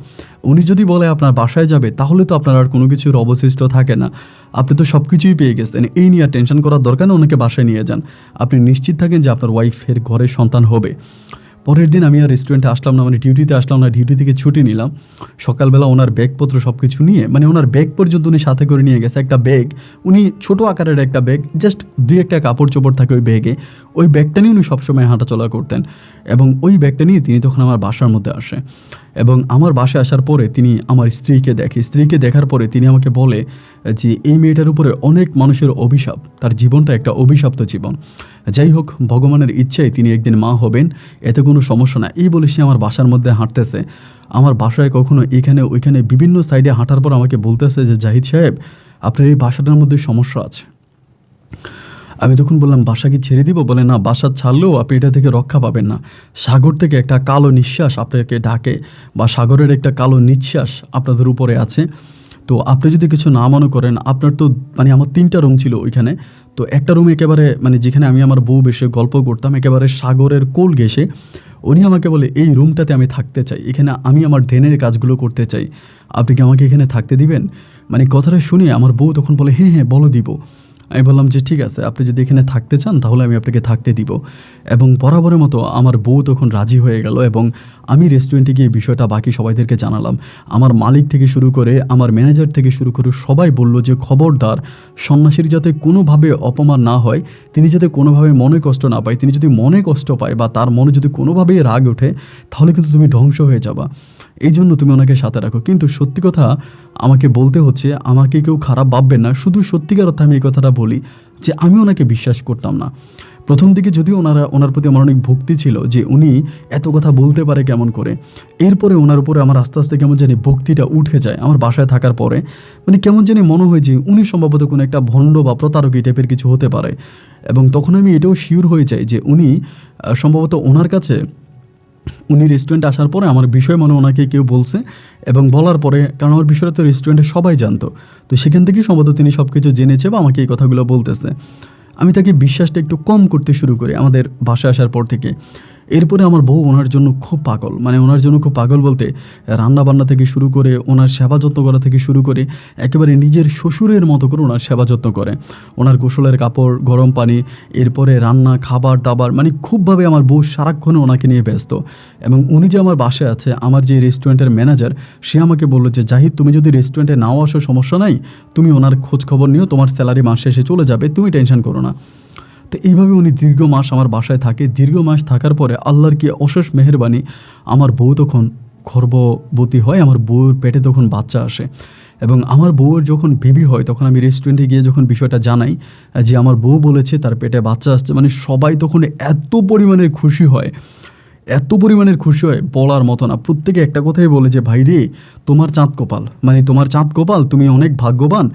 উনি যদি বলে আপনার বাসায় যাবে তাহলে তো আপনার আর কোনো কিছুর অবশিষ্ট থাকে না, আপনি তো সব কিছুই পেয়ে গেছেন, এই নিয়ে আর টেনশন করার দরকার না, ওনাকে বাসায় নিয়ে যান, আপনি নিশ্চিত থাকেন যে আপনার ওয়াইফের ঘরে সন্তান হবে। পরের দিন আমি আর রেস্টুরেন্টে আসলাম না, মানে ডিউটিতে আসলাম না, ডিউটি থেকে ছুটি নিলাম। সকালবেলা ওনার ব্যাগপত্র সব কিছু নিয়ে, মানে ওনার ব্যাগ পর্যন্ত উনি সাথে করে নিয়ে গেছে, একটা ব্যাগ, উনি ছোটো আকারের একটা ব্যাগ, জাস্ট দুই একটা কাপড় চোপড় থাকে ওই ব্যাগে, ওই ব্যাগটা নিয়ে উনি সবসময় হাঁটাচলা করতেন। এবং ওই ব্যাগটা নিয়ে তিনি তখন আমার বাসার মধ্যে আসে এবং আমার বাসায় আসার পরে তিনি আমার স্ত্রীকে দেখে, স্ত্রীকে দেখার পরে তিনি আমাকে বলে যে এই মেয়েটার উপরে অনেক মানুষের অভিশাপ, তার জীবনটা একটা অভিশপ্ত জীবন, যাই হোক ভগবানের ইচ্ছায় তিনি একদিন মা হবেন, এতে কোনো সমস্যা না। এই বলে সে আমার বাসার মধ্যে হাঁটতেছে, আমার বাসায় কখনো এখানে ওইখানে বিভিন্ন সাইডে হাঁটার পর আমাকে বলতেছে যে জাহিদ সাহেব আপনার এই বাসাটার মধ্যে সমস্যা আছে। আমি তখন বললাম বাসা কি ছেড়ে দিব? বলে না, বাসা ছাড়লেও আপনি এটা থেকে রক্ষা পাবেন না, সাগর থেকে একটা কালো নিঃশ্বাস আপনাকে ডাকে, বা সাগরের একটা কালো নিঃশ্বাস আপনাদের উপরে আছে। তো আপনি যদি কিছু না মনে করেন, আপনার তো মানে আমার 3টা রুম ছিল ওইখানে, তো একটা রুম একেবারে মানে যেখানে আমি আমার বউ বেশি গল্প করতাম, একেবারে সাগরের কোল ঘেঁষে। উনি আমাকে বলে এই রুমটাতে আমি থাকতে চাই, এখানে আমি আমার ধ্যানের কাজগুলো করতে চাই, আপনি কি আমাকে এখানে থাকতে দিবেন? মানে কথাটা শুনে আমার বউ তখন বলে হ্যাঁ হ্যাঁ বলো দিব। আমি বললাম যে ঠিক আছে, আপনি যদি এখানে থাকতে চান তাহলে আমি আপনাকে থাকতে দিব। এবং বরাবরের মতো আমার বউ তখন রাজি হয়ে গেল এবং আমি রেস্টুরেন্টে গিয়ে বিষয়টা বাকি সবাইদেরকে জানালাম। আমার মালিক থেকে শুরু করে আমার ম্যানেজার থেকে শুরু করে সবাই বলল যে খবরদার, সন্ন্যাসীর যাতে কোনোভাবে অপমান না হয়, তিনি যাতে কোনোভাবে মনে কষ্ট না পায়, তিনি যদি মনে কষ্ট পায় বা তার মনে যদি কোনোভাবেই রাগ ওঠে তাহলে কিন্তু তুমি ধ্বংস হয়ে যাবা, এই জন্য তুমি ওনাকে সাথে রাখো। কিন্তু সত্যি কথা আমাকে বলতে হচ্ছে, আমাকে কেউ খারাপ ভাববেন না, শুধু সত্যিকার অর্থে আমি এই কথাটা বলি যে আমি ওনাকে বিশ্বাস করতাম না। প্রথম দিকে যদিও ওনার প্রতি আমার অনেক ভক্তি ছিল যে উনি এত কথা বলতে পারে কেমন করে, এরপরে ওনার উপরে আমার আস্তে আস্তে কেমন জানি ভক্তিটা উঠে যায় আমার বাসায় থাকার পরে, মানে কেমন জানি মনে হয় যে উনি সম্ভবত কোনো একটা ভণ্ড বা প্রতারকী টাইপের কিছু হতে পারে। এবং তখন আমি এটাও শিওর হয়ে যাই যে উনি সম্ভবত ওনার কাছে, উনি রেস্টুরেন্টে আসার পরে আমার বিষয় মনে ওনাকে কেউ বলছে এবং বলার পরে, কারণ আমার বিষয়টা তো রেস্টুরেন্টে সবাই জানতো, তো সেখান থেকেই সম্ভবত তিনি সব কিছু জেনেছে বা আমাকে এই কথাগুলো বলতেছে। আমি তাকে বিশ্বাসটা একটু কম করতে শুরু করি আমাদের বাসায় আসার পর থেকে। এরপরে আমার বউ ওনার জন্য খুব পাগল, মানে ওনার জন্য খুব পাগল বলতে রান্নাবান্না থেকে শুরু করে ওনার সেবা যত্ন করা থেকে শুরু করে একেবারে নিজের শ্বশুরের মতো করে ওনার সেবা যত্ন করে, ওনার গোসলের কাপড়, গরম পানি, এরপরে রান্না, খাবার দাবার, মানে খুবভাবে আমার বউ সারাক্ষণ ওনাকে নিয়ে ব্যস্ত। এবং উনি যে আমার বাসায় আছে, আমার যে রেস্টুরেন্টের ম্যানেজার, সে আমাকে বললো যে জাহিদ তুমি যদি রেস্টুরেন্টে নাও আসো সমস্যা নাই, তুমি ওনার খোঁজ খবর নিও, তোমার স্যালারি মাস শেষে চলে যাবে, তুমি টেনশন করো না। তো এইভাবে উনি দীর্ঘ মাস আমার বাসায় থাকে। দীর্ঘ মাস থাকার পরে আল্লাহর কি অশেষ মেহেরবানি, আমার বউ তখন গর্ভবতী হয়, আমার বউর পেটে তখন বাচ্চা আসে। এবং আমার বউয়ের যখন বেবি হয় তখন আমি রেস্টুরেন্টে গিয়ে যখন বিষয়টা জানাই যে আমার বউ বলেছে তার পেটে বাচ্চা আসছে, মানে সবাই তখন এত পরিমাণের খুশি হয়, এত পরিমাণের খুশি হয় বলার মতো না। প্রত্যেকে একটা কথাই বলে যে ভাই রে, তোমার চাঁদ কপাল, মানে তোমার চাঁদ কপাল, তুমি অনেক ভাগ্যবান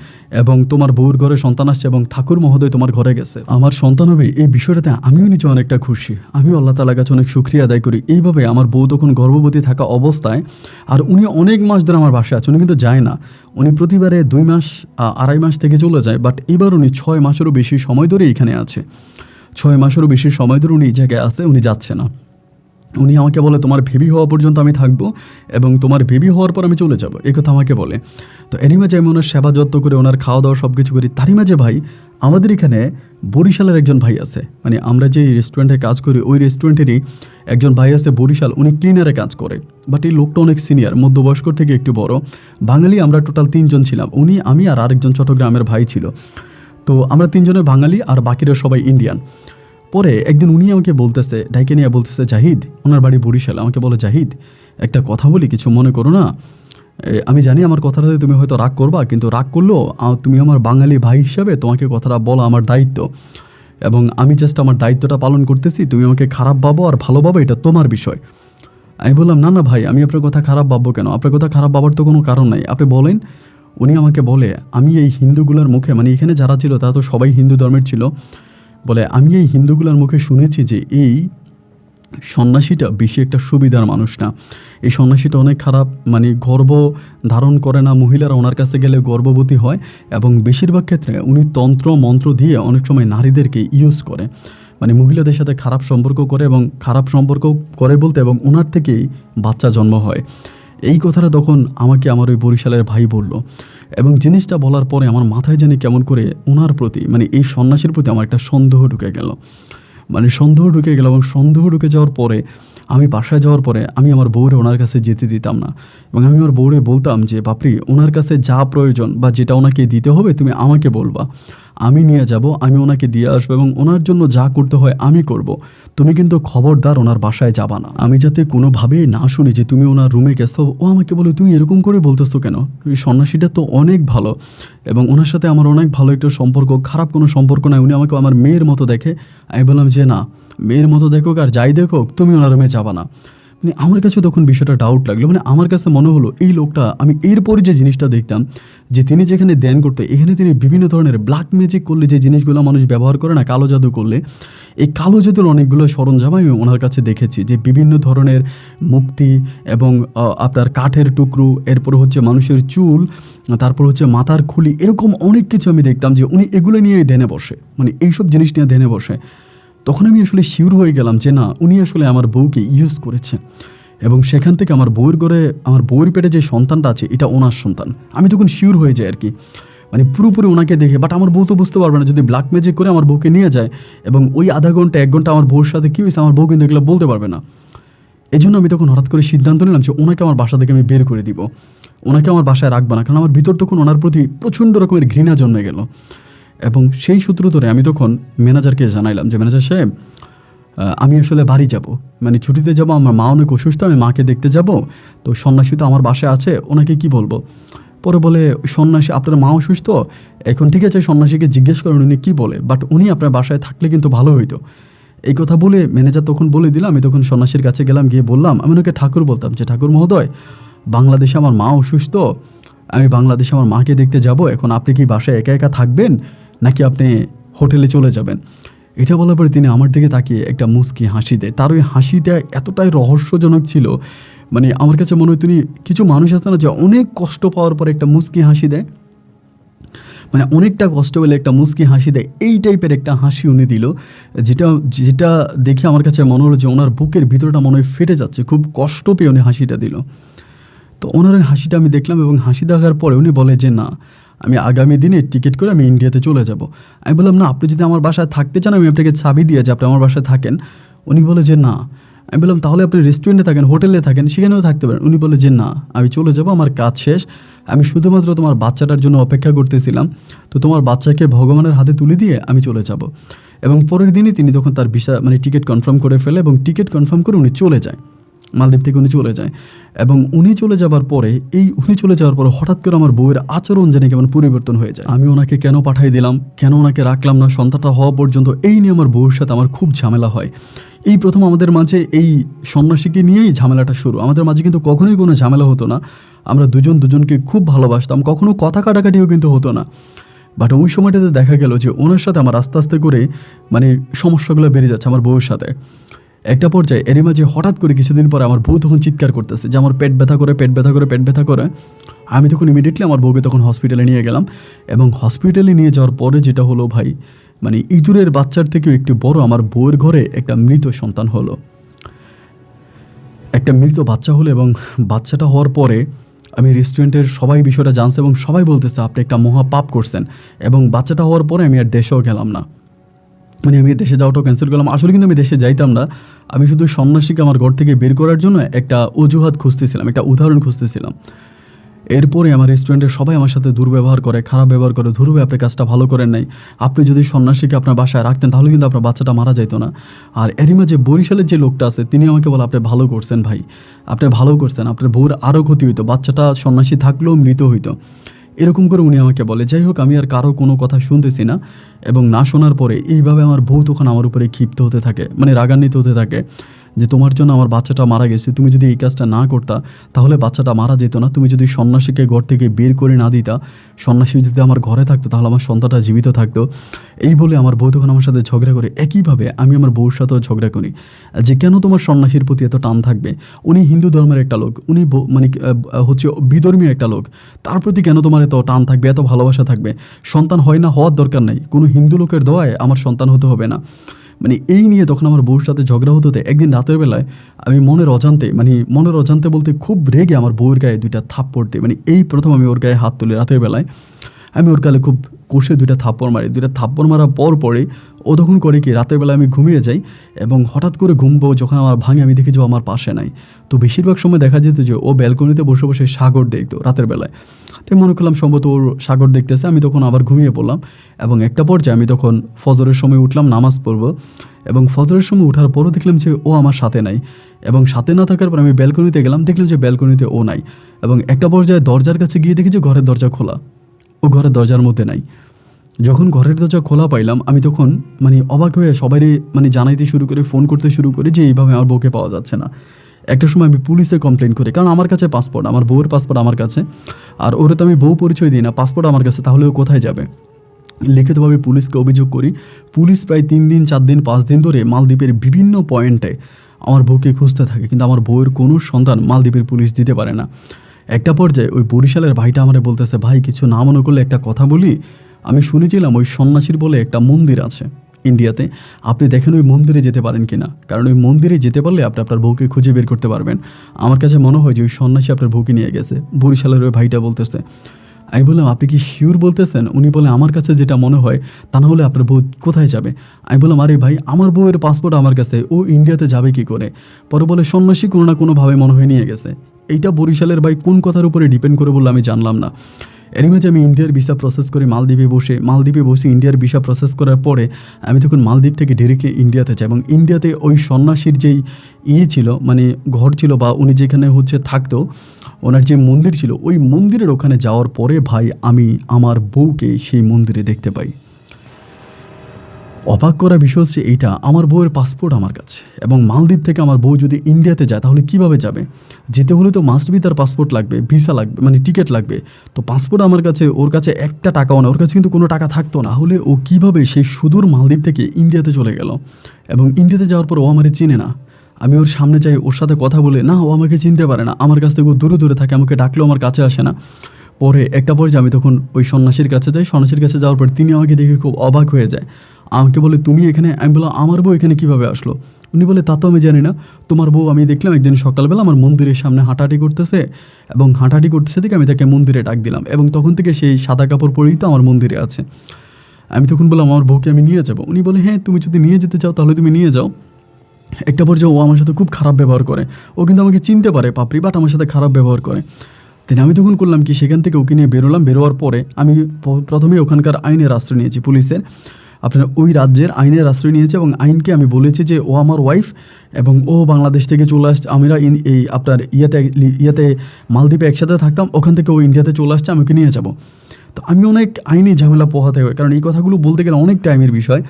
এবং তোমার বউর ঘরে সন্তান আসছে এবং ঠাকুর মহোদয় তোমার ঘরে গেছে, আমার সন্তান হবে। এই বিষয়টাতে আমিও নিজে অনেকটা খুশি, আমিও আল্লাহ তাআলার কাছে অনেক শুকরিয়া আদায় করি। এইভাবে আমার বউ তখন গর্ভবতী থাকা অবস্থায়, আর উনি অনেক মাস ধরে আমার বাসায় আছে, উনি কিন্তু যায় না, উনি প্রতিবারে 2 মাস 2.5 মাস থেকে চলে যায়, বাট এবার উনি 6 মাসেরও বেশি সময় ধরে এখানে আছে, 6 মাসেরও বেশি সময় ধরে উনি এই জায়গায় আছে, উনি যাচ্ছে না। উনি আমাকে বলে তোমার বেবি হওয়া পর্যন্ত আমি থাকবো এবং তোমার বেবি হওয়ার পর আমি চলে যাব, এই কথা আমাকে বলে। তো এরই মাঝে আমি ওনার সেবা যত্ন করে ওনার খাওয়া দাওয়া সব কিছু করি। তারই মাঝে ভাই আমাদের এখানে বরিশালের একজন ভাই আছে, মানে আমরা যে রেস্টুরেন্টে কাজ করি ওই রেস্টুরেন্টেরই একজন ভাই আছে বরিশাল, উনি ক্লিনারে কাজ করে। বাট এই লোকটা অনেক সিনিয়র, মধ্যবয়স্ক থেকে একটু বড়, বাঙালি। আমরা টোটাল 3 জন ছিলাম, উনি, আমি আর আরেকজন চট্টগ্রামের ভাই ছিল। তো আমরা 3 জনে বাঙালি আর বাকিরা সবাই ইন্ডিয়ান। পরে একদিন উনি আমাকে বলতেছে, ডাইকে নিয়ে বলতেছে, জাহিদ, ওনার বাড়ি বরিশাল, আমাকে বলে, জাহিদ একটা কথা বলি, কিছু মনে করো না। আমি জানি আমার কথাটাতে তুমি হয়তো রাগ করবা, কিন্তু রাগ করলেও তুমি আমার বাঙালি ভাই হিসাবে তোমাকে কথাটা বলা আমার দায়িত্ব, এবং আমি জাস্ট আমার দায়িত্বটা পালন করতেছি। তুমি আমাকে খারাপ ভাবো আর ভালো ভাবো, এটা তোমার বিষয়। আমি বললাম, না না ভাই, আমি আপনার কথা খারাপ ভাববো কেন? আপনার কথা খারাপ ভাবার তো কোনো কারণ নাই, আপনি বলেন। উনি আমাকে বলে, আমি এই হিন্দুগুলোর মুখে, মানে এখানে যারা ছিল তারা তো সবাই হিন্দু ধর্মের ছিল, বলে আমি এই হিন্দুগুলোর মুখে শুনেছি যে এই সন্ন্যাসীটা বেশি একটা সুবিধার মানুষ না, এই সন্ন্যাসীটা অনেক খারাপ, মানে গর্ভ ধারণ করে না, মহিলারা ওনার কাছে গেলে গর্ভবতী হয়, এবং বেশিরভাগ ক্ষেত্রে উনি তন্ত্র মন্ত্র দিয়ে অনেক সময় নারীদেরকে ইউজ করে, মানে মহিলাদের সাথে খারাপ সম্পর্ক করে, এবং খারাপ সম্পর্ক করে বলতে এবং ওনার থেকেই বাচ্চা জন্ম হয়। এই কথাটা তখন আমাকে আমার ওই বরিশালের ভাই বলল, এবং জিনিসটা বলার পরে আমার মাথায় জানি কেমন করে ওনার প্রতি, মানে এই সন্ন্যাসীর প্রতি আমার একটা সন্দেহ ঢুকে গেল, মানে সন্দেহ ঢুকে গেল। এবং সন্দেহ ঢুকে যাওয়ার পরে আমি বাসায় যাওয়ার পরে আমি আমার বউরে ওনার কাছে যেতে দিতাম না, এবং আমি আমার বউরে বলতাম যে, বাপরি, ওনার কাছে যা প্রয়োজন বা যেটা ওনাকে দিতে হবে তুমি আমাকে বলবা, আমি নিয়ে যাব, আমি ওনাকে দিয়ে আসবো, এবং ওনার জন্য যা করতে হয় আমি করব। তুমি কিন্তু খবরদার ওনার বাসায় যাবা না। আমি যাতে কোনোভাবেই না শুনি যে তুমি ওনার রুমে গেছো। ও আমাকে বলে, তুমি এরকম করে বলতেছো কেন? ওই সন্ন্যাসীটা তো অনেক ভালো, এবং ওনার সাথে আমার অনেক ভালো একটা সম্পর্ক, খারাপ কোনো সম্পর্ক নয়, উনি আমাকে আমার মেয়ের মতো দেখে। আমি বললাম যে, না, মেয়ের মতো দেখুক আর যাই দেখুক, তুমি ওনার রুমে যাবা না। মানে আমার কাছে তখন বিষয়টা ডাউট লাগলো, মানে আমার কাছে মনে হলো এই লোকটা, আমি এরপরে যে জিনিসটা দেখতাম যে তিনি যেখানে ধ্যান করতে, এখানে তিনি বিভিন্ন ধরনের ব্ল্যাক ম্যাজিক করলে যে জিনিসগুলো মানুষ ব্যবহার করে না, কালো জাদু করলে, এই কালো জাদুর অনেকগুলো সরঞ্জাম আমি ওনার কাছে দেখেছি, যে বিভিন্ন ধরনের মুক্তি এবং আপনার কাঠের টুকরো, এরপর হচ্ছে মানুষের চুল, তারপর হচ্ছে মাথার খুলি, এরকম অনেক কিছু আমি দেখতাম যে উনি এগুলো নিয়ে ধ্যানে বসে, মানে এইসব জিনিস নিয়ে ধ্যানে বসে। তখন আমি আসলে শিওর হয়ে গেলাম যে না, উনি আসলে আমার বউকে ইউজ করেছে, এবং সেখান থেকে আমার বউয়ের ঘরে, আমার বউয়ের পেটে যে সন্তানটা আছে এটা ওনার সন্তান। আমি তখন শিওর হয়ে যাই আর কি, মানে পুরোপুরি ওনাকে দেখে। বাট আমার বউ তো বুঝতে পারবে না, যদি ব্ল্যাক ম্যাজিক করে আমার বউকে নিয়ে যায় এবং ওই আধা ঘন্টা 1 ঘন্টা আমার বউর সাথে কী হয়েছে আমার বউ কিন্তু এগুলো বলতে পারবে না। এই জন্য আমি তখন হঠাৎ করে সিদ্ধান্ত নিলাম যে ওনাকে আমার বাসা থেকে আমি বের করে দিব, ওনাকে আমার বাসায় রাখবো না, কারণ আমার ভিতর তখন ওনার প্রতি প্রচণ্ড রকমের ঘৃণা জন্মে গেল। এবং সেই সূত্র ধরে আমি তখন ম্যানেজারকে জানাইলাম যে, ম্যানেজার সাহেব, আমি আসলে বাড়ি যাব, মানে ছুটিতে যাব, আমার মা অনেক অসুস্থ, আমি মাকে দেখতে যাব, তো সন্ন্যাসী তো আমার বাসায় আছে, ওনাকে কি বলবো? পরে বলে, সন্ন্যাসী, আপনার মা অসুস্থ, এখন ঠিক আছে, সন্ন্যাসীকে জিজ্ঞেস করেন উনি কী বলে, বাট উনি আপনার বাসায় থাকলে কিন্তু ভালো হইতো। এই কথা বলে ম্যানেজার তখন বলে দিলাম। আমি তখন সন্ন্যাসীর কাছে গেলাম, গিয়ে বললাম, আমি ওনাকে ঠাকুর বলতাম, যে ঠাকুর মহোদয়, বাংলাদেশে আমার মা অসুস্থ, আমি বাংলাদেশে আমার মাকে দেখতে যাব, এখন আপনি কি বাসায় একা একা থাকবেন নাকি আপনি হোটেলে চলে যাবেন? এটা বলার পরে তিনি আমার দিকে তাকিয়ে একটা মুচকি হাসি দেয়। তার ওই হাসিটা এতটাই রহস্যজনক ছিল, মানে আমার কাছে মনে হয় তিনি, কিছু মানুষ আছে না যে অনেক কষ্ট পাওয়ার পরে একটা মুচকি হাসি দেয়, মানে অনেকটা কষ্ট পেলে একটা মুচকি হাসি দেয়, এই টাইপের একটা হাসি উনি দিল, যেটা যেটা দেখে আমার কাছে মনে হলো যে ওনার বুকের ভিতরটা মনে হয় ফেটে যাচ্ছে, খুব কষ্ট পেয়ে উনি হাসিটা দিল। তো ওনার ওই হাসিটা আমি দেখলাম, এবং হাসি দেখার পরে উনি বলে যে, না, আমি আগামী দিনে টিকিট করে আমি ইন্ডিয়াতে চলে যাব। আমি বললাম, না, আপনি যদি আমার বাসায় থাকতে চান আমি আপনাকে চাবি দিয়ে যে আপনি আমার বাসায় থাকেন। উনি বলে যে, না। আমি বললাম, তাহলে আপনি রেস্টুরেন্টে থাকেন, হোটেলে থাকেন, সেখানেও থাকতে পারেন। উনি বলে যে, না, আমি চলে যাব, আমার কাজ শেষ, আমি শুধুমাত্র তোমার বাচ্চাটার জন্য অপেক্ষা করতেছিলাম, তো তোমার বাচ্চাকে ভগবানের হাতে তুলে দিয়ে আমি চলে যাব। এবং পরের দিনই তিনি তখন তার ভিসা, মানে টিকিট কনফার্ম করে ফেলে, এবং টিকিট কনফার্ম করে উনি চলে যায়, মালদ্বীপ থেকে উনি চলে যায়। এবং উনি চলে যাওয়ার পরে হঠাৎ করে আমার বউয়ের আচরণ জানি কেমন পরিবর্তন হয়ে যায়। আমি ওনাকে কেন পাঠিয়ে দিলাম, কেন ওনাকে রাখলাম না সন্তানটা হওয়া পর্যন্ত, এই নিয়ে আমার বউয়ের সাথে আমার খুব ঝামেলা হয়। এই প্রথম আমাদের মাঝে এই সন্ন্যাসীকে নিয়েই ঝামেলাটা শুরু। আমাদের মাঝে কিন্তু কখনোই কোনো ঝামেলা হতো না, আমরা দুজনকে খুব ভালোবাসতাম, কখনো কথা কাটাকাটিও কিন্তু হতো না। বাট ওই সময়টাতে দেখা গেল যে ওনার সাথে আমার আস্তে আস্তে করে মানে সমস্যাগুলো বেড়ে যাচ্ছে আমার বউয়ের সাথে। একটা পর্যায়ে এরই মাঝে হঠাৎ করে কিছুদিন পরে আমার বউ তখন চিৎকার করতেছে যে আমার পেট ব্যথা করে। আমি তখন ইমিডিয়েটলি আমার বউকে তখন হসপিটালে নিয়ে গেলাম, এবং হসপিটালে নিয়ে যাওয়ার পরে যেটা হলো ভাই, মানে ইঁদুরের বাচ্চার থেকেও একটু বড় আমার বউয়ের ঘরে একটা মৃত সন্তান হলো। একটা মৃত বাচ্চা হলো এবং বাচ্চাটা হওয়ার পরে আমি রেস্টুরেন্টের সবাই বিষয়টা জানছে এবং সবাই বলতেছে আপনি একটা মহা পাপ করছেন। এবং বাচ্চাটা হওয়ার পরে আমি আর দেশেও গেলাম না, মানে আমি দেশে যাওয়াটাও ক্যান্সেল করলাম। আসলে কিন্তু আমি দেশে যাইতাম না, আমি শুধু সন্ন্যাসীকে আমার ঘর থেকে বের করার জন্য একটা অজুহাত খুঁজতেছিলাম, একটা উদাহরণ খুঁজতেছিলাম। এরপরে আমার রেস্টুরেন্টের সবাই আমার সাথে দুর্ব্যবহার করে, খারাপ ব্যবহার করে, ধরবে আপনি কাজটা ভালো করেন নাই, আপনি যদি সন্ন্যাসীকে আপনার বাসায় রাখতেন তাহলে কিন্তু আপনার বাচ্চাটা মারা যেত না। আর এরই মাঝে বরিশালের যে লোকটা আছে তিনি আমাকে বলে আপনি ভালো করছেন ভাই, আপনি ভালো করছেন, আপনার বউর আরও ক্ষতি হইতো, বাচ্চাটা সন্ন্যাসী থাকলেও মৃত হইতো, এরকম করে উনি আমাকে বলে। যাই হোক, আমি আর কারো কোনো কথা শুনতেছি না এবং না শোনার পরে এইভাবে আমার বউ তখন আমার উপরে ক্ষিপ্ত হতে থাকে, মানে রাগান্বিত হতে থাকে যে তোমার জন্য আমার বাচ্চাটা মারা গেছে, তুমি যদি এই কাজটা না করতা তাহলে বাচ্চাটা মারা যেত না, তুমি যদি সন্ন্যাসীকে ঘর থেকে বের করে না দিতা, সন্ন্যাসী যদি আমার ঘরে থাকতো তাহলে আমার সন্তানটা জীবিত থাকতো। এই বলে আমার বউ তখন আমার সাথে ঝগড়া করে। একইভাবে আমি আমার বউর সাথেও ঝগড়া করি যে কেন তোমার সন্ন্যাসীর প্রতি এত টান থাকবে, উনি হিন্দু ধর্মের একটা লোক, উনি মানে হচ্ছে বিধর্মীয় একটা লোক, তার প্রতি কেন তোমার এত টান থাকবে, এত ভালোবাসা থাকবে? সন্তান হয় না, হওয়ার দরকার নাই, কোনো হিন্দু লোকের দোয়ায় আমার সন্তান হতে হবে না। মানে এই নিয়ে তখন আমার বউর সাথে ঝগড়া হতে একদিন রাতের বেলায় আমি মনের অজান্তে বলতে খুব রেগে আমার বউয়ের গায়ে 2টা থাপ্পড় দিই। মানে এই প্রথম আমি ওর গায়ে হাত তুলি রাতের বেলায়, আমি ওর গালে খুব কষে 2টা থাপ্পড় মারি। 2টা থাপ্পড় মারার পরে ও তখন করে কি, রাতের বেলায় আমি ঘুমিয়ে যাই এবং হঠাৎ করে ঘুমবো যখন আমার ভাঙে আমি দেখি যে ও আমার পাশে নাই। তো বেশিরভাগ সময় দেখা যেত যে ও ব্যালকনিতে বসে বসে সাগর দেখতো রাতের বেলায়। তাই মনে করলাম সম্ভবত ওর সাগর দেখতেছে, আমি তখন আবার ঘুমিয়ে পড়লাম। এবং একটা পর্যায়ে আমি তখন ফজরের সময় উঠলাম নামাজ পড়বো, এবং ফজরের সময় ওঠার পরও দেখলাম যে ও আমার সাথে নাই। এবং সাথে না থাকার পর আমি ব্যালকনিতে গেলাম, দেখলাম যে ব্যালকনিতে ও নাই। এবং একটা পর্যায়ে দরজার কাছে গিয়ে দেখি যে ঘরের দরজা খোলা, ও ঘরের দরজার মধ্যে নাই। যখন ঘরের দরজা খোলা পাইলাম আমি তখন মানে অবাক হয়ে সবারই মানে জানাইতে শুরু করে, ফোন করতে শুরু করে যে এইভাবে আমার বউকে পাওয়া যাচ্ছে না। একটা সময় আমি পুলিশে কমপ্লেন করি, কারণ আমার কাছে পাসপোর্ট, আমার বউয়ের পাসপোর্ট আমার কাছে, আর ওরে তো আমি বউ পরিচয় দিই না, পাসপোর্ট আমার কাছে, তাহলে ও কোথায় যাবে? লিখিতভাবে পুলিশকে অভিযোগ করি। পুলিশ প্রায় 3 দিন 4 দিন 5 দিন ধরে মালদ্বীপের বিভিন্ন পয়েন্টে আমার বউকে খুঁজতে থাকে, কিন্তু আমার বউয়ের কোনো সন্ধান মালদ্বীপের পুলিশ দিতে পারে না। একটা পর্যায়ে ওই বরিশালের ভাইটা আমারে বলতেছে, ভাই কিছু না মনে করলে একটা কথা বলি, আমি শুনেছিলাম ওই সন্ন্যাসীর বলে একটা মন্দির আছে ইন্ডিয়াতে, আপনি দেখেন ওই মন্দিরে যেতে পারেন কিনা, কারণ ওই মন্দিরে যেতে পারলে আপনি আপনার বউকে খুঁজে বের করতে পারবেন। আমার কাছে মনে হয় যে ওই সন্ন্যাসী আপনার বউকে নিয়ে গেছে। বরিশালের ওই ভাইটা বলতেছে। আমি বললাম আপনি কি শিওর বলতেছেন? উনি বলে আমার কাছে যেটা মনে হয়, তা না হলে আপনার বউ কোথায় যাবে? আমি বললাম আরে ভাই, আমার বউয়ের পাসপোর্ট আমার কাছে, ও ইন্ডিয়াতে যাবে কি করে? পরে বলে সন্ন্যাসী কোনো না কোনোভাবে মনে হয় নিয়ে গেছে। এইটা বরিশালের ভাই কোন কথার উপরে ডিপেন্ড করে বললে আমি জানলাম না। এর মাঝে আমি ইন্ডিয়ার ভিসা প্রসেস করে মালদ্বীপে বসে ইন্ডিয়ার ভিসা প্রসেস করার পরে আমি তখন মালদ্বীপ থেকে ডিরেক্টলি ইন্ডিয়াতে যাই। এবং ইন্ডিয়াতে ওই সন্ন্যাসীর যেই ছিল, মানে ঘর ছিল বা উনি যেখানে হচ্ছে থাকতো, ওনার যে মন্দির ছিল, ওই মন্দিরের ওখানে যাওয়ার পরে ভাই আমি আমার বউকে সেই মন্দিরে দেখতে পাই। অবাক করা বিষয় হচ্ছে এইটা, আমার বউয়ের পাসপোর্ট আমার কাছে, এবং মালদ্বীপ থেকে আমার বউ যদি ইন্ডিয়াতে যায় তাহলে কিভাবে যাবে? যেতে হলে তো মাস্ট বি তার পাসপোর্ট লাগবে, ভিসা লাগবে, মানে টিকিট লাগবে। তো পাসপোর্ট আমার কাছে, ওর কাছে একটা টাকাও না, ওর কাছে কিন্তু কোনো টাকা থাকতো না, হলে ও কিভাবে সেই সুদূর মালদ্বীপ থেকে ইন্ডিয়াতে চলে গেল? এবং ইন্ডিয়াতে যাওয়ার পর ও আমারে চিনে না। আমি ওর সামনে যাই, ওর সাথে কথা বলে, না ও আমাকে চিনতে পারে না, আমার কাছ থেকে ও দূরে দূরে থাকে, আমাকে ডাকলেও আমার কাছে আসে না। পরে একটা পর্যায়ে আমি তখন ওই সন্ন্যাসীর কাছে যাই, সন্ন্যাসীর কাছে যাওয়ার পর তিনি আমাকে দেখে খুব অবাক হয়ে যায়, আমাকে বলে তুমি এখানে? আমি বললাম আমার বউ এখানে কীভাবে আসলো? উনি বলে তা তো আমি জানি না, তোমার বউ আমি দেখলাম একদিন সকালবেলা আমার মন্দিরের সামনে হাঁটাহাঁটি করতেছে, এবং হাঁটাহাঁটি করতেছে দেখে আমি তাকে মন্দিরে ডাক দিলাম, এবং তখন থেকে সেই সাদা কাপড় পরেই তো আমার মন্দিরে আছে। আমি তখন বললাম আমার বউকে আমি নিয়ে যাবো। উনি বলে হ্যাঁ তুমি যদি নিয়ে যেতে চাও তাহলে তুমি নিয়ে যাও। একটা পর্যায়ে ও আমার সাথে খুব খারাপ ব্যবহার করে, ও কিন্তু আমাকে চিনতে পারে পাপড়ি, বাট আমার সাথে খারাপ ব্যবহার করে। তাই আমি তখন করলাম কি, সেখান থেকে ওকে নিয়ে বেরোলাম। বেরোয়ার পরে আমি প্রথমেই ওখানকার আইনের আশ্রয় নিয়েছি, পুলিশের, আপনার ওই রাজ্যের আইনের আশ্রয় নিয়েছে, এবং আইনকে আমি বলেছি যে ও আমার ওয়াইফ এবং ও বাংলাদেশ থেকে চলে আসছে, আমরা এই আপনার ইয়াতে মালদ্বীপে একসাথে থাকতাম, ওখান থেকে ও ইন্ডিয়াতে চলে আসছে, আমি ওকে নিয়ে যাব। তো আমি অনেক আইনি ঝামেলা পোহাতে হয়, কারণ এই কথাগুলো বলতে গেলে অনেক টাইমের বিষয়।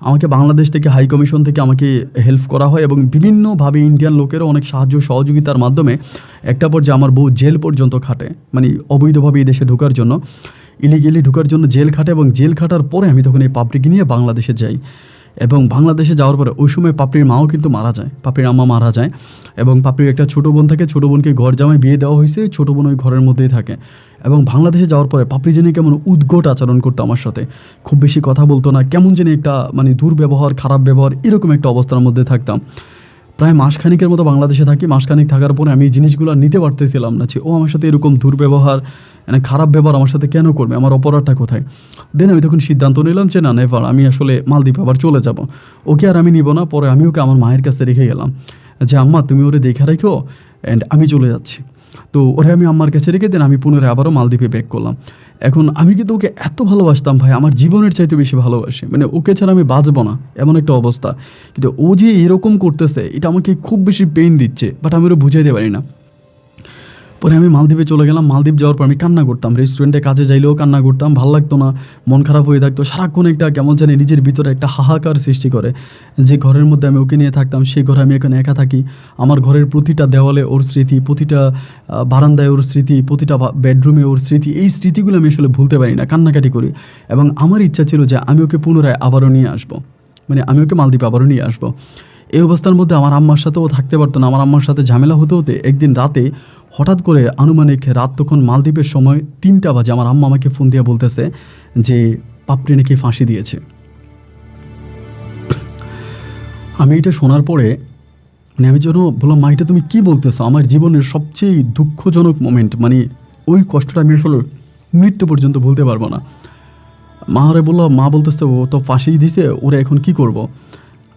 আমাকে বাংলাদেশ থেকে হাই কমিশন থেকে আমাকে হেল্প করা হয়, এবং বিভিন্নভাবে ইন্ডিয়ান লোকেরও অনেক সাহায্য সহযোগিতার মাধ্যমে একটা পর্যায়ে আমার বউ জেল পর্যন্ত খাটে, মানে অবৈধভাবে এই দেশে ঢোকার জন্য, ইলিগেলি ঢোকার জন্য জেল খাটে। এবং জেল খাটার পরে আমি তখন এই পাপড়িকে নিয়ে বাংলাদেশে যাই। এবং বাংলাদেশে যাওয়ার পরে ওই সময় পাপড়ির মাও কিন্তু মারা যায়, পাপড়ির আম্মা মারা যায়, এবং পাপড়ির একটা ছোটো বোন থাকে, ছোটো বোনকে ঘর জামাই বিয়ে দেওয়া হয়েছে, ছোটো বোন ওই ঘরের মধ্যেই থাকে। এবং বাংলাদেশে যাওয়ার পরে পাপড়ি জানি কেমন উদ্ঘট আচরণ করতো আমার সাথে, খুব বেশি কথা বলতো না, কেমন জানি একটা মানে দুর্ব্যবহার, খারাপ ব্যবহার, এরকম একটা অবস্থার মধ্যে থাকতাম। প্রায় মাসখানেকের মতো বাংলাদেশে থাকি। মাসখানেক থাকার পরে আমি এই জিনিসগুলো নিতে পারতেছিলাম না যে ও আমার সাথে এরকম দুর্ব্যবহার, মানে খারাপ ব্যবহার আমার সাথে কেন করবে, আমার অপরাধটা কোথায়। দেন আমি তখন সিদ্ধান্ত নিলাম যে না, নেভার, আমি আসলে মালদ্বীপ আবার চলে যাব। ওকে আর আমি নিব না। পরে আমি ওকে আমার মায়ের কাছে রেখে গেলাম যে আম্মা তুমি ওরে দেখে রাখো, অ্যান্ড আমি চলে যাচ্ছি। তো ওরে আমি আম্মার কাছে রেখে দেন আমি পুনরায় আবারও মালদ্বীপে ব্যাক করলাম। এখন আমি কিন্তু ওকে এত ভালোবাসতাম ভাই, আমার জীবনের চাইতে বেশি ভালোবাসি, মানে ওকে ছাড়া আমি বাঁচবো না এমন একটা অবস্থা। কিন্তু ও যে এরকম করতেছে এটা আমাকে খুব বেশি পেইন দিচ্ছে, বাট আমি ওরা বুঝাইতে পারি না। পরে আমি মালদ্বীপে চলে গেলাম। মালদ্বীপ যাওয়ার পর আমি কান্না করতাম, রেস্টুরেন্টে কাজে যাইলেও কান্না করতাম, ভালো লাগতো না, মন খারাপ হয়ে থাকতো সারাক্ষণ। একটা কেমন জানি নিজের ভিতরে একটা হাহাকার সৃষ্টি করে। যে ঘরের মধ্যে আমি ওকে নিয়ে থাকতাম সেই ঘরে আমি এখন একা থাকি। আমার ঘরের প্রতিটা দেওয়ালে ওর স্মৃতি, প্রতিটা বারান্দায় ওর স্মৃতি, প্রতিটা বেডরুমে ওর স্মৃতি। এই স্মৃতিগুলো আমি আসলে ভুলতে পারি না, কান্নাকাটি করি। এবং আমার ইচ্ছা ছিল যে আমি ওকে পুনরায় আবারও নিয়ে আসবো, মানে আমি ওকে মালদ্বীপে আবারও নিয়ে আসবো। এই অবস্থার মধ্যে আমার আম্মার সাথেও থাকতে পারতো না। আমার আম্মার সাথে ঝামেলা হতে হতে একদিন রাতে হঠাৎ করে, আনুমানিক রাত তখন মালদ্বীপের সময় 3টা বাজে, আমার আম্মা আমাকে ফোন দিয়ে বলতেছে যে পাপড়ি নাকি ফাঁসি দিয়েছে। আমি এটা শোনার পরে মানে আমি যেন বললাম, মা এটা তুমি কী বলতেছো? আমার জীবনের সবচেয়ে দুঃখজনক মোমেন্ট, মানে ওই কষ্টটা আমি আসলে মৃত্যু পর্যন্ত ভুলতে পারবো না। মা আরে বললো, মা বলতেছে ও তো ফাঁসি দিছে, ওরা এখন কি করব।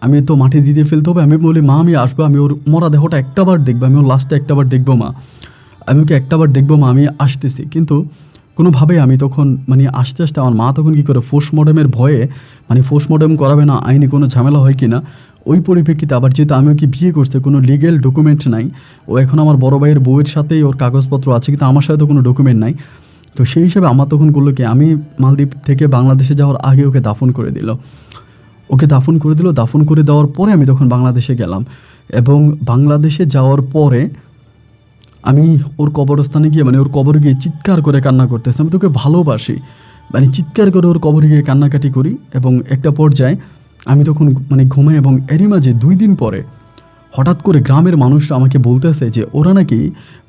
আমি তো মাটি দিয়ে ফেলতে হবে। আমি বলি মা আমি আসবো, আমি ওর মরা দেহটা একটাবার দেখবো, আমি ওর লাস্টটা একটাবার দেখবো মা, আমি ওকে একটাবার দেখবো মা, আমি আসতেছি। কিন্তু কোনোভাবেই আমি তখন মানে আস্তে আস্তে আমার মা তখন কী করে, পোস্টমর্টমের ভয়ে, মানে পোস্টমর্টম করাবে না, আইনি কোনো ঝামেলা হয় কি না, ওই পরিপ্রেক্ষিতে আবার যেহেতু আমি ওকে বিয়ে করছে, কোনো লিগেল ডকুমেন্ট নাই, ও এখন আমার বড় ভাইয়ের বউয়ের সাথেই ওর কাগজপত্র আছে, কিন্তু আমার সাথে তো কোনো ডকুমেন্ট নাই। তো সেই হিসাবে আমার তখন করলো কি, আমি মালদ্বীপ থেকে বাংলাদেশে যাওয়ার আগে ওকে দাফন করে দিল। দাফন করে দেওয়ার পরে আমি তখন বাংলাদেশে গেলাম। এবং বাংলাদেশে যাওয়ার পরে আমি ওর কবরস্থানে গিয়ে, মানে ওর কবরে গিয়ে চিৎকার করে কান্না করতেছি, আমি তোকে ভালোবাসি, মানে চিৎকার করে ওর কবরে গিয়ে কান্নাকাটি করি। এবং একটা পর্যায়ে আমি তখন মানে ঘুমাই। এবং এরই মাঝে 2 দিন পরে হঠাৎ করে গ্রামের মানুষরা আমাকে বলতেছে যে ওরা নাকি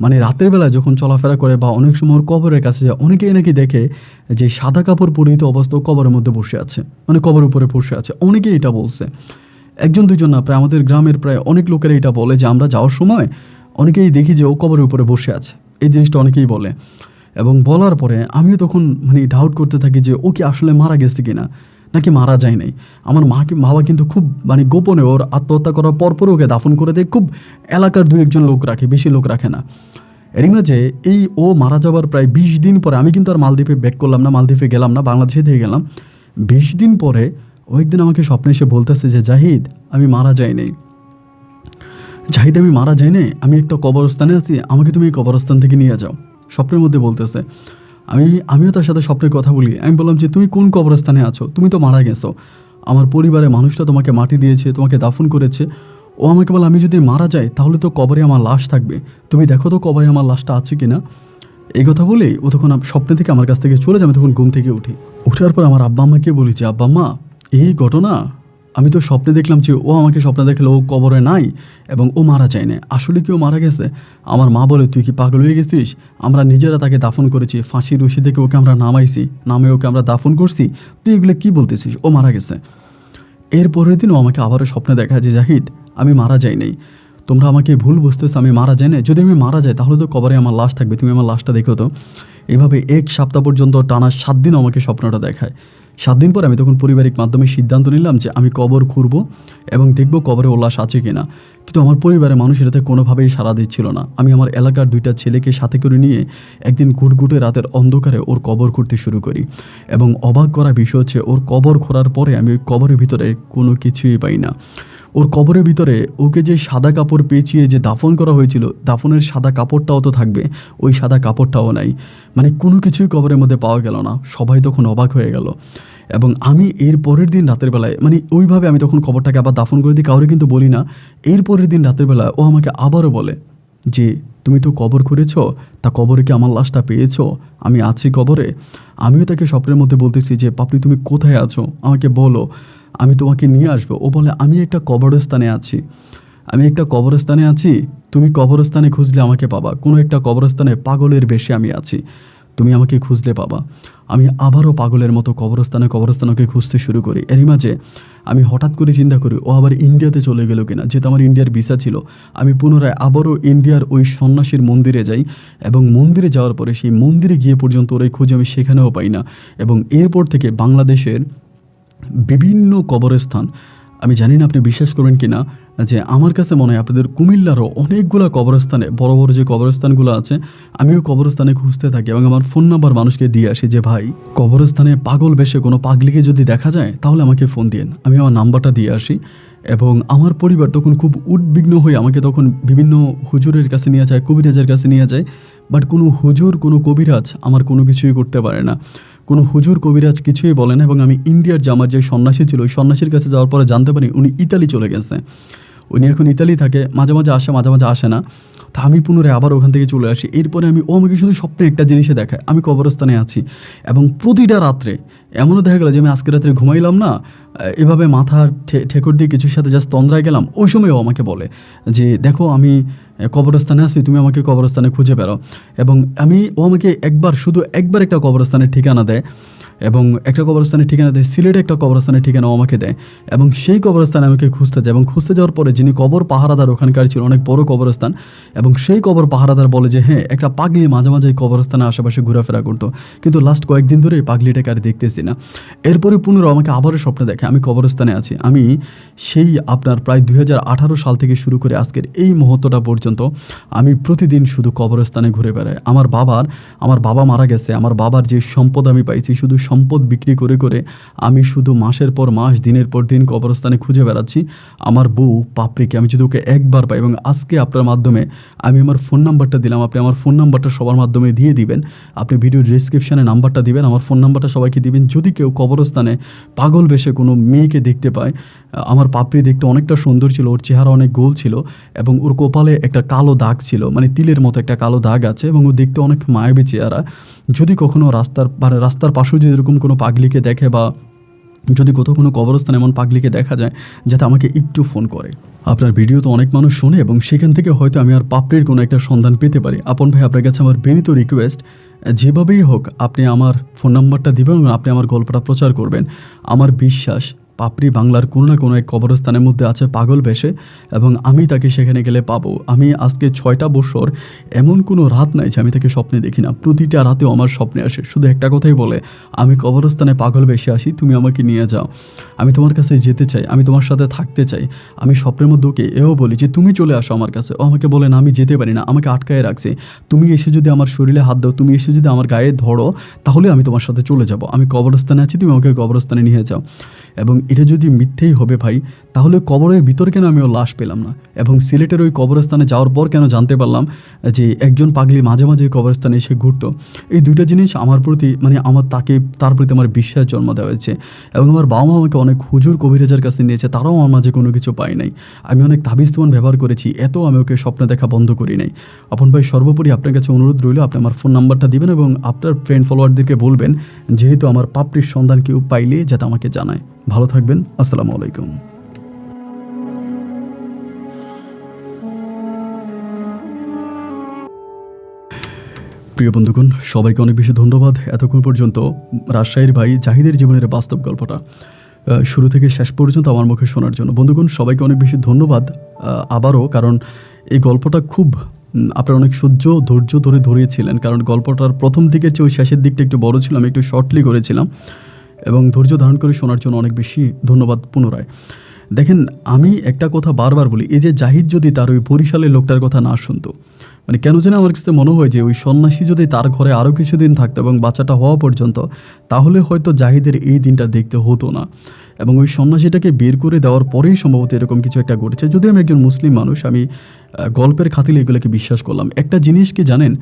মানে রাতের বেলা যখন চলাফেরা করে বা অনেক সময় ওর কবরের কাছে যায়, অনেকেই নাকি দেখে যে সাদা কাপড় পরিহিত অবস্থা কবরের মধ্যে বসে আছে, মানে কবর উপরে বসে আছে। অনেকেই এটা বলছে, 1-2 জন না, প্রায় আমাদের গ্রামের প্রায় অনেক লোকেরা এটা বলে যে আমরা যাওয়ার সময় অনেকেই দেখি যে ও কবরের উপরে বসে আছে, এই জিনিসটা অনেকেই বলে। এবং বলার পরে আমিও তখন মানে ডাউট করতে থাকি যে ও কি আসলে মারা গেছে কিনা, নাকি মারা যায় নাই। আমার বাবা কিন্তু খুব মানে গোপনে ওর আত্মহত্যা করার পরপরও ওকে দাফন করে দেয়, খুব এলাকার 2-1 জন লোক রাখে, বেশি লোক রাখে না। এরই মাঝে এই ও মারা যাওয়ার প্রায় 20 দিন পরে আমি কিন্তু আর মালদ্বীপে ব্যাক করলাম না, মালদ্বীপে গেলাম না, বাংলাদেশে দিয়ে গেলাম। 20 দিন পরে ও একদিন আমাকে স্বপ্নে এসে বলতেছে যে জাহিদ আমি মারা যাই নাই, জাহিদ আমি মারা যাই নাই, আমি একটা কবরস্থানে আছি, আমাকে তুমি এই কবরস্থান থেকে নিয়ে যাও। স্বপ্নের মধ্যে বলতেছে। আমিও তার সাথে স্বপ্নের কথা বলি। আমি বললাম যে তুমি কোন কবরস্থানে আছো, তুমি তো মারা গেছো, আমার পরিবারের মানুষটা তোমাকে মাটি দিয়েছে, তোমাকে দাফন করেছে। ও আমাকে বলে আমি যদি মারা যাই তাহলে তো কবরে আমার লাশ থাকবে, তুমি দেখো তো কবরে আমার লাশটা আছে কিনা। এই কথা বলেই ও তখন স্বপ্নে থেকে আমার কাছ থেকে চলে যায়। আমি তখন ঘুম থেকে উঠি। ওঠার পর আমার আব্বা আম্মাকে বলি যে আব্বা আম্মা এই ঘটনা, আমি তো স্বপ্নে দেখলাম যে ও আমাকে স্বপ্নে দেখলো ও কবরে নাই এবং ও মারা যায় না, আসলে কি ও মারা গেছে? আমার মা বলে তুই কি পাগল হয়ে গেছিস, আমরা নিজেরা তাকে দাফন করেছি, ফাঁসির রশি থেকে ওকে আমরা নামে ওকে আমরা দাফন করছি, তুই এগুলো কি বলতেছিস, ও মারা গেছে। এর পরের দিন ও আমাকে আবারও স্বপ্নে দেখায় যে জাহিদ আমি মারা যাই নাই, তোমরা আমাকে ভুল বুঝতেছো, আমি মারা যাই না, যদি আমি মারা যাই তাহলে তো কবরে আমার লাশ থাকবে, তুমি আমার লাশটা দেখো তো। এভাবে 1 সপ্তাহ পর্যন্ত টানা 7 দিন আমাকে স্বপ্নটা দেখায়। 7 দিন পর আমি তখন পারিবারিক মাধ্যমে সিদ্ধান্ত নিলাম যে আমি কবর খুঁড়ব এবং দেখব কবরে ওর লাশ আছে কিনা। কিন্তু আমার পরিবারের মানুষ এটাতে কোনোভাবেই সাড়া দিচ্ছিল না। আমি আমার এলাকার 2টা ছেলেকে সাথে করে নিয়ে একদিন ঘুটঘুটে রাতের অন্ধকারে ওর কবর খুঁড়তে শুরু করি। এবং অবাক করা বিষয় হচ্ছে ওর কবর খোঁড়ার পরে আমি ওই কবরের ভিতরে কোনো কিছুই পাই না। ওর কবরের ভিতরে ওকে যে সাদা কাপড় পেঁচিয়ে যে দাফন করা হয়েছিল, দাফনের সাদা কাপড়টাও তো থাকবে, ওই সাদা কাপড়টাও নাই, মানে কোনো কিছুই কবরের মধ্যে পাওয়া গেল না। সবাই তখন অবাক হয়ে গেল। এবং আমি এর পরের দিন রাতের বেলায় মানে ওইভাবে আমি তখন কবরটাকে আবার দাফন করে দিই, কাউরে কিন্তু বলি না। এর পরের দিন রাতের বেলায় ও আমাকে আবারও বলে যে তুমি তো কবর করেছ, তা কবরে কি আমার লাশটা পেয়েছো, আমি আছি কবরে। আমিও তাকে স্বপ্নের মধ্যে বলতেছি যে পাপড়ি তুমি কোথায় আছো, আমাকে বলো, আমি তোমাকে নিয়ে আসবো। ও বলে আমি একটা কবরস্থানে আছি, তুমি কবরস্থানে খুঁজলে আমাকে পাবা, কোনো একটা কবরস্থানে পাগলের বেশে আমি আছি, তুমি আমাকে খুঁজলে পাবা। আমি আবারও পাগলের মতো কবরস্থানকে খুঁজতে শুরু করি। এরই মাঝে আমি হঠাৎ করে চিন্তা করি ও আবার ইন্ডিয়াতে চলে গেল কিনা, যেহেতু আমার ইন্ডিয়ার ভিসা ছিল। আমি পুনরায় আবারও ইন্ডিয়ার ওই সন্ন্যাসীর মন্দিরে যাই এবং মন্দিরে যাওয়ার পরে সেই মন্দিরে গিয়ে পর্যন্ত ওর এই খোঁজ আমি সেখানেও পাই না। এবং এরপর থেকে বাংলাদেশের বিভিন্ন কবরস্থান, আমি জানি না আপনি বিশ্বাস করবেন কি না, যে আমার কাছে মনে হয় আপনাদের কুমিল্লারও অনেকগুলো কবরস্থানে, বড় বড় যে কবরস্থানগুলো আছে, আমিও কবরস্থানে খুঁজতে থাকি এবং আমার ফোন নাম্বার মানুষকে দিয়ে আসি যে ভাই, কবরস্থানে পাগল বেশে কোনো পাগলিকে যদি দেখা যায় তাহলে আমাকে ফোন দিন। আমি আমার নাম্বারটা দিয়ে আসি এবং আমার পরিবার তখন খুব উদ্বিগ্ন হয়ে আমাকে তখন বিভিন্ন হুজুরের কাছে নিয়ে যায়, কবিরাজের কাছে নিয়ে যায়। বাট কোনো হুজুর, কোনো কবিরাজ আমার কোনো কিছুই করতে পারে না। কোনো হুজুর কবিরাজ কিছুই বলে না। এবং আমি ইন্ডিয়ার যে আমার যে সন্ন্যাসী ছিল, ওই সন্ন্যাসীর কাছে যাওয়ার পরে জানতে পারি উনি ইতালি চলে গেছে। উনি এখন ইতালি থাকে, মাঝে মাঝে আসে, মাঝে মাঝে আসে না। তা আমি পুনরায় আবার ওখান থেকে চলে আসি। এরপরে ও আমাকে শুধু স্বপ্নে একটা জিনিসে দেখায়, আমি কবরস্থানে আছি এবং প্রতিটা রাত্রে এমনও দেখা গেল যে আমি আজকে রাত্রে ঘুমাইলাম না, এভাবে মাথা ঠেকর দিয়ে কিছুর সাথে জাস্ট তন্দ্রায় গেলাম, ওই সময়ও আমাকে বলে যে দেখো আমি কবরস্থানে আছি, তুমি আমাকে কবরস্থানে খুঁজে বেরো। এবং ও আমাকে শুধু একবার একটা কবরস্থানের ঠিকানা দেয় এবং একটা কবরস্থানের ঠিকানা দেয়, সিলেটে একটা কবরস্থানের ঠিকানাও আমাকে দেয় এবং সেই কবরস্থানে আমাকে খুঁজতে যায়। এবং খুঁজতে যাওয়ার পরে যিনি কবর পাহারাদার ওখানকার ছিল, অনেক বড় কবরস্থান, এবং সেই কবর পাহারাদার বলে যে হ্যাঁ, একটা পাগলি মাঝে মাঝে এই কবরস্থানের আশেপাশে ঘোরাফেরা করতো, কিন্তু লাস্ট কয়েকদিন ধরে এই পাগলিটাকে আর দেখতেছি না। এরপরে পুনরায় আমাকে আবারও স্বপ্নে দেখে আমি কবরস্থানে আছি। আমি সেই আপনার প্রায় 2018 সাল থেকে শুরু করে আজকের এই মুহূর্তটা পর্যন্ত আমি প্রতিদিন শুধু কবরস্থানে ঘুরে বেড়াই। আমার বাবা মারা গেছে, আমার বাবার যে সম্পদ আমি পাইছি, শুধু সম্পদ বিক্রি করে করে আমি শুধু মাসের পর মাস, দিনের পর দিন কবরস্থানে খুঁজে বেড়াচ্ছি আমার বউ পাপড়িকে। আমি যদি ওকে একবার পাই, এবং আজকে আপনার মাধ্যমে আমি আমার ফোন নাম্বারটা দিলাম, আপনি আমার ফোন নাম্বারটা সবার মাধ্যমে দিয়ে দিবেন, আপনি ভিডিও ডিসক্রিপশানে নাম্বারটা দিবেন, আমার ফোন নাম্বারটা সবাইকে দিবেন। যদি কেউ কবরস্থানে পাগল বেশে কোনো মেয়েকে দেখতে পায়, আমার পাপড়ি দেখতে অনেকটা সুন্দর ছিল, ওর চেহারা অনেক গোল ছিল এবং ওর কপালে একটা কালো দাগ ছিল, মানে তিলের মতো একটা কালো দাগ আছে, এবং ও দেখতে অনেক মায়াবী চেহারা। যদি কখনো রাস্তার পাশেও যদি এরকম কোনো পাগলিকে দেখে, বা যদি কোথাও কোনো কবরস্থানে এমন পাগলিকে দেখা যায়, যাতে আমাকে একটু ফোন করে। আপনার ভিডিও তো অনেক মানুষ শোনে এবং সেখান থেকে হয়তো আমি আর পাপড়ির কোনো একটা সন্ধান পেতে পারি। আপন ভাই, আপনার কাছে আমার বিনীত রিকোয়েস্ট, যেভাবেই হোক আপনি আমার ফোন নাম্বারটা দিবেন এবং আপনি আমার গল্পটা প্রচার করবেন। আমার বিশ্বাস পাপড়ি বাংলার কোনো না কোনো এক কবরস্থানের মধ্যে আছে পাগল বেশে, এবং আমি তাকে সেখানে গেলে পাবো। আমি আজকে 6টা বছর এমন কোনো রাত নাই যে আমি তাকে স্বপ্নে দেখি না, প্রতিটা রাতেও আমার স্বপ্নে আসে। শুধু একটা কথাই বলে, আমি কবরস্থানে পাগল বেশে আসি, তুমি আমাকে নিয়ে যাও, আমি তোমার কাছে যেতে চাই, আমি তোমার সাথে থাকতে চাই। আমি স্বপ্নের মধ্যে ওকে এও বলি যে তুমি চলে আসো আমার কাছে, ও আমাকে বলে না, আমি যেতে পারি না, আমাকে আটকায় রাখছে। তুমি এসে যদি আমার শরীরে হাত দাও, তুমি এসে যদি আমার গায়ে ধরো, তাহলে আমি তোমার সাথে চলে যাব। আমি কবরস্থানে আছি, তুমি আমাকে কবরস্থানে নিয়ে যাও। এবং এটা যদি মিথ্যেই হবে ভাই, তাহলে কবরের ভিতরে কেন আমি ওর লাশ পেলাম না? এবং সিলেটের ওই কবরস্থানে যাওয়ার পর কেন জানতে পারলাম যে একজন পাগলি মাঝে মাঝে কবরস্থানে এসে ঘুরতো? এই দুইটা জিনিস আমার প্রতি, মানে তার প্রতি আমার বিশ্বাস জন্ম দেওয়া হয়েছে। এবং আমার বাবা মা আমাকে অনেক হুজুর কবিরাজের কাছে নিয়েছে, তারাও আমার মাঝে কোনো কিছু পাই নাই। আমি অনেক তাবিজ তুমান ব্যবহার করেছি, আমি ওকে স্বপ্নে দেখা বন্ধ করি নাই। আপন ভাই, সর্বোপরি আপনার কাছে অনুরোধ রইল, আপনি আমার ফোন নাম্বারটা দিবেন এবং আপনার ফ্রেন্ড ফলোয়ারদেরকে বলবেন, যেহেতু আমার পাপড়ির সন্ধান কেউ পাইলে যাতে আমাকে জানায়। ভালো থাকবেন, আসসালামু আলাইকুম। প্রিয় বন্ধুগণ, সবাইকে অনেক বেশি ধন্যবাদ এতক্ষণ পর্যন্ত রাজশাহীর ভাই জাহিদের জীবনের বাস্তব গল্পটা শুরু থেকে শেষ পর্যন্ত আমার মুখে শোনার জন্য। বন্ধুগণ, সবাইকে অনেক বেশি ধন্যবাদ আবারও, কারণ এই গল্পটা খুব আপনারা অনেক ধৈর্য ধরে ধরিয়েছিলেন, কারণ গল্পটার প্রথম দিকের চেয়ে ওই শেষের দিকটা একটু বড় ছিল, আমি একটু শর্টলি করেছিলাম, এবং ধৈর্য ধারণ করে শোনার জন্য অনেক বেশি ধন্যবাদ পুনরায়। দেখেন, আমি একটা কথা বারবার বলি, এই যে জাহিদ যদি তার ওই বরিশালের লোকটার কথা না শুনতো, মানে কেন যেন আমার কাছে মনে হয় যে ওই সন্ন্যাসী যদি তার ঘরে আরও কিছুদিন থাকতো এবং বাচ্চাটা হওয়া পর্যন্ত, তাহলে হয়তো জাহিদের এই দিনটা দেখতে হতো না। এবং ওই সন্ন্যাসীটাকে বের করে দেওয়ার পরেই সম্ভবত এরকম কিছু একটা ঘটেছে। যদি আমি একজন মুসলিম মানুষ, আমি গল্পের খাতিলে এগুলোকে বিশ্বাস করলাম। একটা জিনিস কি জানেন,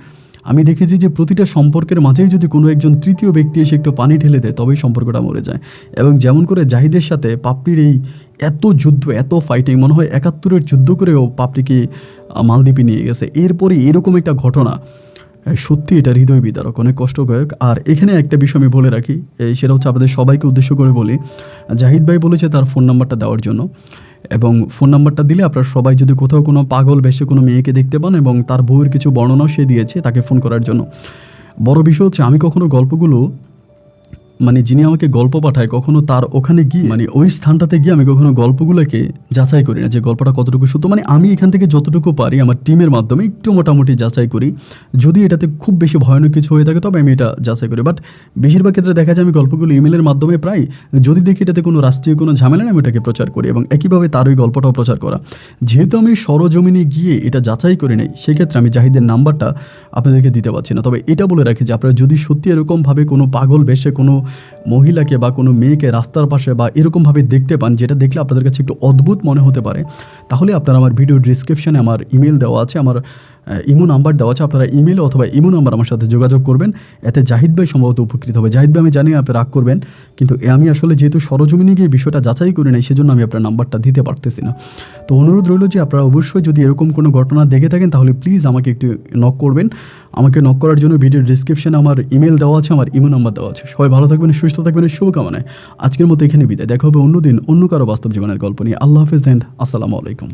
আমি দেখেছি যে প্রতিটা সম্পর্কের মাঝেই যদি কোনো একজন তৃতীয় ব্যক্তি এসে একটু পানি ঢেলে দেয়, তবেই সম্পর্কটা মরে যায়। এবং যেমন করে জাহিদের সাথে পাপড়ির এই এত যুদ্ধ, এত ফাইটিং, মনে হয় 71-এর যুদ্ধ করেও পাপড়িকে মালদ্বীপে নিয়ে গেছে। এরপরে এরকম একটা ঘটনা, সত্যি এটা হৃদয় বিদারক, অনেক কষ্টদায়ক। আর এখানে একটা বিষয় আমি বলে রাখি, সেটা হচ্ছে আপনাদের সবাইকে উদ্দেশ্য করে বলি, জাহিদ ভাই বলেছে তার ফোন নাম্বারটা দেওয়ার জন্য, এবং ফোন নাম্বারটা দিলে আপনারা সবাই যদি কোথাও কোনো পাগল বেশে কোনো মেয়েকে দেখতে পান, এবং তার বউয়ের কিছু বর্ণনাও সে দিয়েছে তাকে ফোন করার জন্য। বড় বিষয় হচ্ছে আমি কখনো গল্পগুলো মানে যিনি আমাকে গল্প পাঠায় কখনো তার ওখানে গিয়ে মানে ওই স্থানটাতে গিয়ে আমি কখনো গল্পগুলোকে যাচাই করি না যে গল্পটা কতটুকু সত্য। মানে আমি এখান থেকে যতটুকু পারি আমার টিমের মাধ্যমে একটু মোটামুটি যাচাই করি। যদি এটাতে খুব বেশি ভয়ানক কিছু হয়ে থাকে তবে আমি এটা যাচাই করি। বাট বেশিরভাগ ক্ষেত্রে দেখা যায় আমি গল্পগুলো ইমেলের মাধ্যমে প্রায় যদি দেখি এটাতে কোনো রাষ্ট্রীয় কোনো ঝামেলা নেই আমি এটাকে প্রচার করি এবং একইভাবে তার ওই গল্পটাও প্রচার করা। যেহেতু আমি সরজমিনে গিয়ে এটা যাচাই করি নাই সেক্ষেত্রে আমি জাহিদের নাম্বারটা আপনাদেরকে দিতে পারছি না। তবে এটা বলে রাখি যে আপনারা যদি সত্যি এরকমভাবে কোনো পাগল বেশে কোনো মহিলাকে বা কোনো মেয়েকে রাস্তার পাশে বা এরকমভাবে দেখতে পান যেটা দেখলে আপনাদের কাছে একটু অদ্ভুত মনে হতে পারে, তাহলে আপনারা আমার ভিডিও ডিসক্রিপশানে আমার ইমেল দেওয়া আছে, আমার ইমো নাম্বার দেওয়া আছে, আপনারা ইমেল অথবা ইমো নাম্বার আমার সাথে যোগাযোগ করবেন। এতে জাহিদ ভাই সম্ভবত উপকৃত হবে। জাহিদ ভাই আমি জানি আপনি রাগ করবেন, কিন্তু আমি আসলে যেহেতু সরজমিনে গিয়ে বিষয়টা যাচাই করি নাই সেজন্য আমি আপনার নাম্বারটা দিতে পারতেছি না। তো অনুরোধ রইল যে আপনারা অবশ্যই যদি এরকম কোনো ঘটনা দেখে থাকেন তাহলে প্লিজ আমাকে একটু নক করবেন। আমাকে নক করার জন্য ভিডিও ডিসক্রিপশানে আমার ইমেল দেওয়া আছে, আমার ইমো নাম্বার দেওয়া আছে। সবাই ভালো থাকবেন, সুস্থ থাকবেন, শুভকামনায় আজকের মতো এখানে বিদায়। দেখা হবে অন্যদিন অন্য কারো বাস্তব জীবনের গল্প নিয়ে। আল্লাহ হাফেজ অ্যান্ড আসসালামু আলাইকুম।